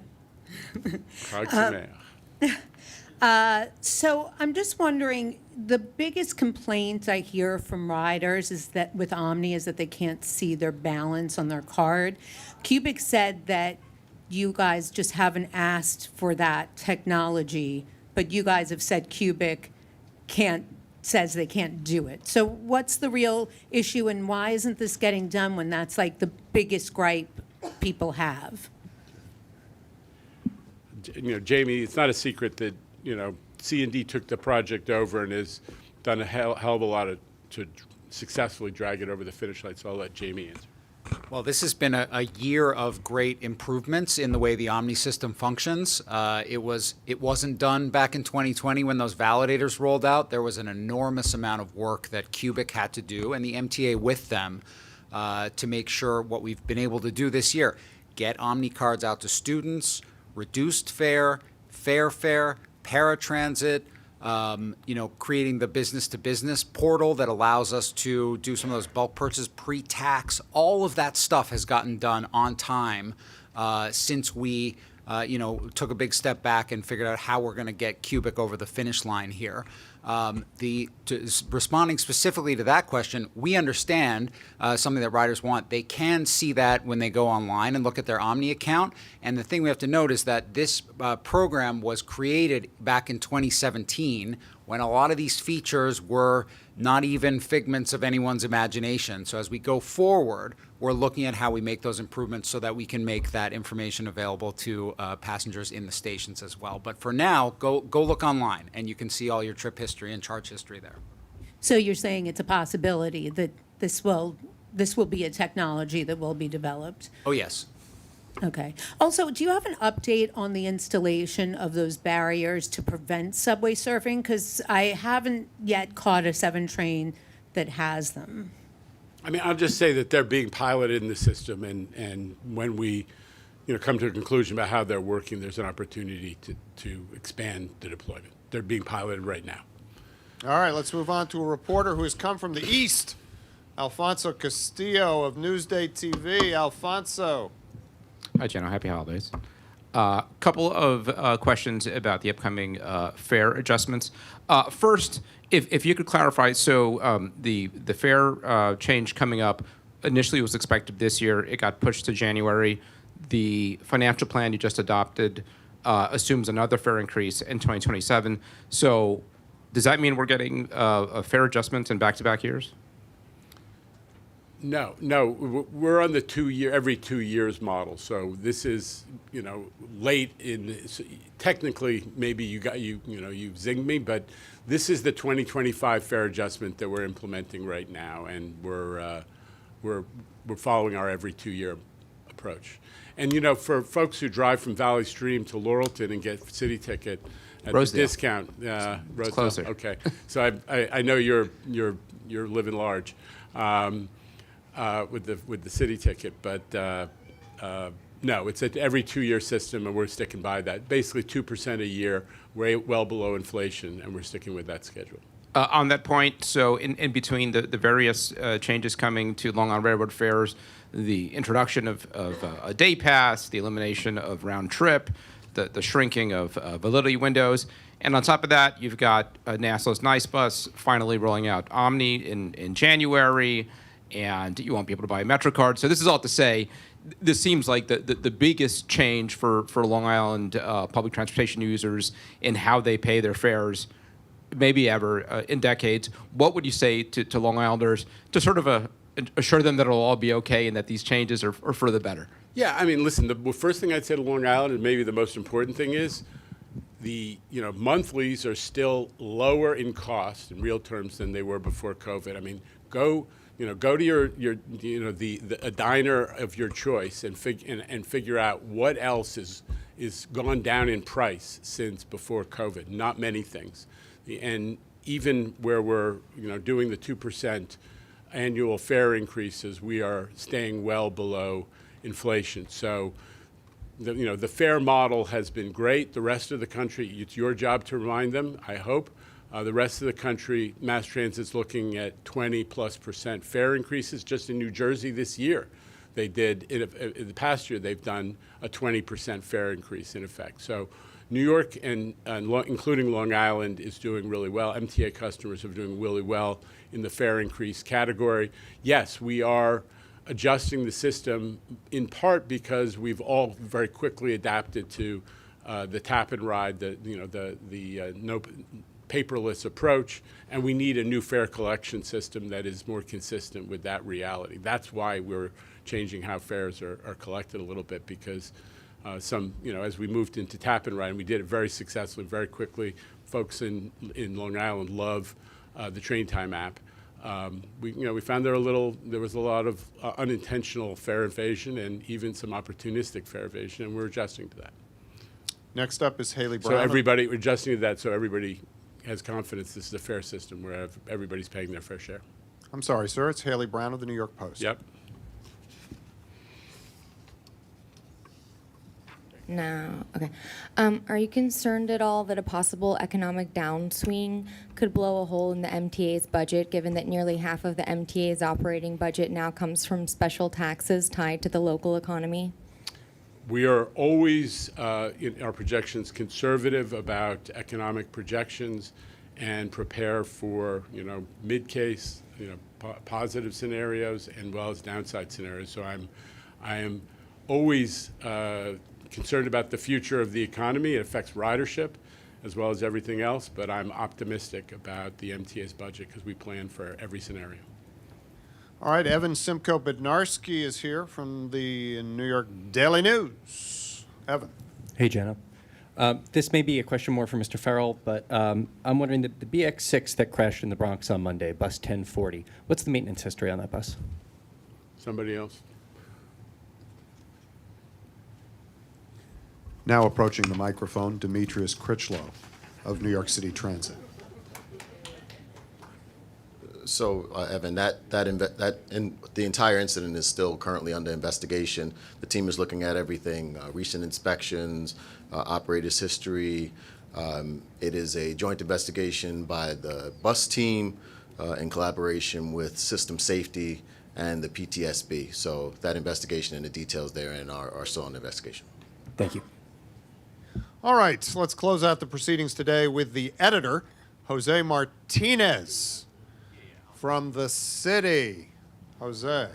So I'm just wondering, the biggest complaint I hear from riders is that with Omni is that they can't see their balance on their card. Cubic said that you guys just haven't asked for that technology, but you guys have said Cubic says they can't do it. So what's the real issue, and why isn't this getting done when that's like the biggest gripe people have? Jamie, it's not a secret that, C&D took the project over and has done a hell of a lot to successfully drag it over the finish line, so I'll let Jamie answer. Well, this has been a year of great improvements in the way the Omni system functions. It wasn't done back in 2020 when those validators rolled out. There was an enormous amount of work that Cubic had to do, and the MTA with them, to make sure what we've been able to do this year: get Omni cards out to students, reduced fare, fare, paratransit, creating the business-to-business portal that allows us to do some of those bulk purchases pre-tax. All of that stuff has gotten done on time since we, took a big step back and figured out how we're going to get Cubic over the finish line here. Responding specifically to that question, we understand something that riders want. They can see that when they go online and look at their Omni account. And the thing we have to note is that this program was created back in 2017 when a lot of these features were not even figments of anyone's imagination. So as we go forward, we're looking at how we make those improvements so that we can make that information available to passengers in the stations as well. But for now, go look online, and you can see all your trip history and charge history there. So you're saying it's a possibility that this will be a technology that will be developed? Oh, yes. Okay. Also, do you have an update on the installation of those barriers to prevent subway surfing? Because I haven't yet caught a 7 train that has them. I mean, I'll just say that they're being piloted in the system, and when we, come to a conclusion about how they're working, there's an opportunity to expand the deployment. They're being piloted right now. All right, let's move on to a reporter who has come from the East, Alfonso Castillo of Newsday TV. Alfonso. Hi, Jenna. Happy holidays. Couple of questions about the upcoming fare adjustments. First, if you could clarify, so the fare change coming up initially was expected this year. It got pushed to January. The financial plan you just adopted assumes another fare increase in 2027. So does that mean we're getting a fare adjustment in back-to-back years? No, we're on the every 2 years model. So this is, late in. Technically, maybe you zinged me, but this is the 2025 fare adjustment that we're implementing right now, and we're following our every 2 year approach. And for folks who drive from Valley Stream to Laurelton and get city ticket at Rosedale. a discount, Rosedale. Closer. Okay, so I know you're living large. With the city ticket, but no, it's an every 2 year system, and we're sticking by that. Basically, 2% a year, way well below inflation, and we're sticking with that schedule. On that point, so in between the various changes coming to Long Island Railroad fares, the introduction of a day pass, the elimination of round trip, the shrinking of validity windows, and on top of that, you've got NASA's Nice Bus finally rolling out Omni in January, and you won't be able to buy a Metro card. So this is all to say, this seems like the biggest change for Long Island public transportation users in how they pay their fares, maybe ever in decades. What would you say to Long Islanders to sort of assure them that it'll all be okay and that these changes are for the better? Yeah, I mean, listen, the first thing I'd say to Long Island, and maybe the most important thing, is the monthlies are still lower in cost in real terms than they were before COVID. I mean, go to a diner of your choice and figure out what else is gone down in price since before COVID. Not many things, and even where we're doing the 2% annual fare increases, we are staying well below inflation. So the fare model has been great. The rest of the country, it's your job to remind them, I hope. The rest of the country, mass transit's looking at 20+% fare increases. Just in New Jersey this year, they did, in the past year, they've done a 20% fare increase in effect. So, New York including Long Island is doing really well. MTA customers are doing really well in the fare increase category. Yes, we are adjusting the system in part because we've all very quickly adapted to the tap and ride, the no paperless approach, and we need a new fare collection system that is more consistent with that reality. That's why we're changing how fares are collected a little bit, because as we moved into tap and ride, and we did it very successfully, very quickly. Folks in Long Island love the Train Time app. We found there was a lot of unintentional fare evasion and even some opportunistic fare evasion, and we're adjusting to that. Next up is Haley Brown. So everybody, we're adjusting to that so everybody has confidence this is a fair system where everybody's paying their fair share. I'm sorry, sir. It's Haley Brown of the New York Post. Yep. No. Okay. Are you concerned at all that a possible economic downswing could blow a hole in the MTA's budget, given that nearly half of the MTA's operating budget now comes from special taxes tied to the local economy? We are always, in our projections, conservative about economic projections and prepare for, mid-case, positive scenarios and well as downside scenarios. So I am always concerned about the future of the economy. It affects ridership as well as everything else, but I'm optimistic about the MTA's budget because we plan for every scenario. All right, Evan Simcoe Bednarski is here from the New York Daily News. Evan. Hey, Jenna. This may be a question more for Mr. Farrell, but I'm wondering, the BX6 that crashed in the Bronx on Monday, bus 1040, what's the maintenance history on that bus? Somebody else? Now approaching the microphone, Demetrius Critchlow of New York City Transit. So, Evan, the entire incident is still currently under investigation. The team is looking at everything, recent inspections, operators' history. It is a joint investigation by the bus team in collaboration with System Safety and the PTSB. So that investigation and the details therein are still under investigation. Thank you. All right, so let's close out the proceedings today with the editor, Jose Martinez from the city. Jose.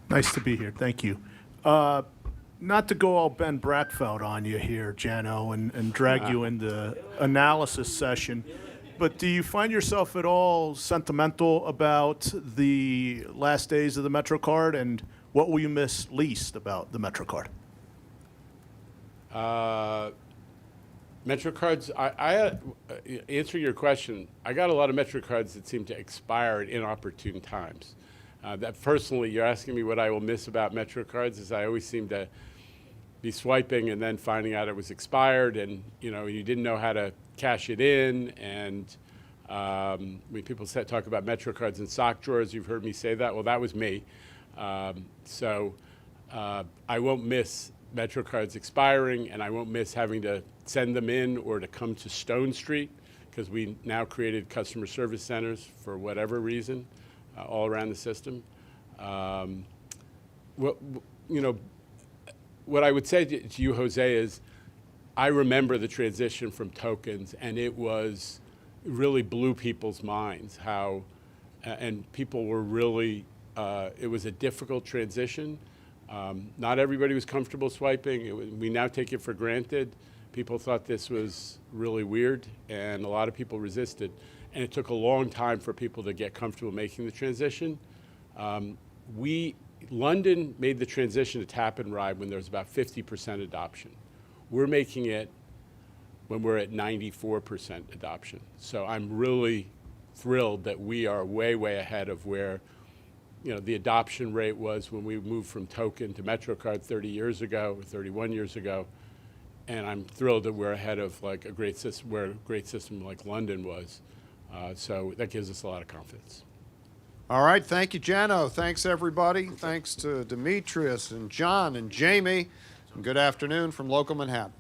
Nice to be here. Thank you. Not to go all Ben Bratfeld on you here, Jano, and drag you into analysis session, but do you find yourself at all sentimental about the last days of the MetroCard, and what will you miss least about the MetroCard? MetroCards, I answer your question, I got a lot of MetroCards that seem to expire at inopportune times. That personally, you're asking me what I will miss about MetroCards, is I always seem to be swiping and then finding out it was expired, and you didn't know how to cash it in. And when people talk about MetroCards in sock drawers, you've heard me say that. Well, that was me. So I won't miss MetroCards expiring, and I won't miss having to send them in or to come to Stone Street, because we now created customer service centers for whatever reason all around the system. What I would say to you, Jose, is I remember the transition from tokens, and it really blew people's minds how, and people were really, it was a difficult transition. Not everybody was comfortable swiping. We now take it for granted. People thought this was really weird, and a lot of people resisted. And it took a long time for people to get comfortable making the transition. London made the transition to tap and ride when there was about 50% adoption. We're making it when we're at 94% adoption. So I'm really thrilled that we are way, way ahead of where the adoption rate was when we moved from token to MetroCard 30 years ago, or 31 years ago. And I'm thrilled that we're ahead of like a great system, where a great system like London was. So that gives us a lot of confidence. All right, thank you, Jano. Thanks, everybody. Thanks to Demetrius and John and Jamie. And good afternoon from local Manhattan.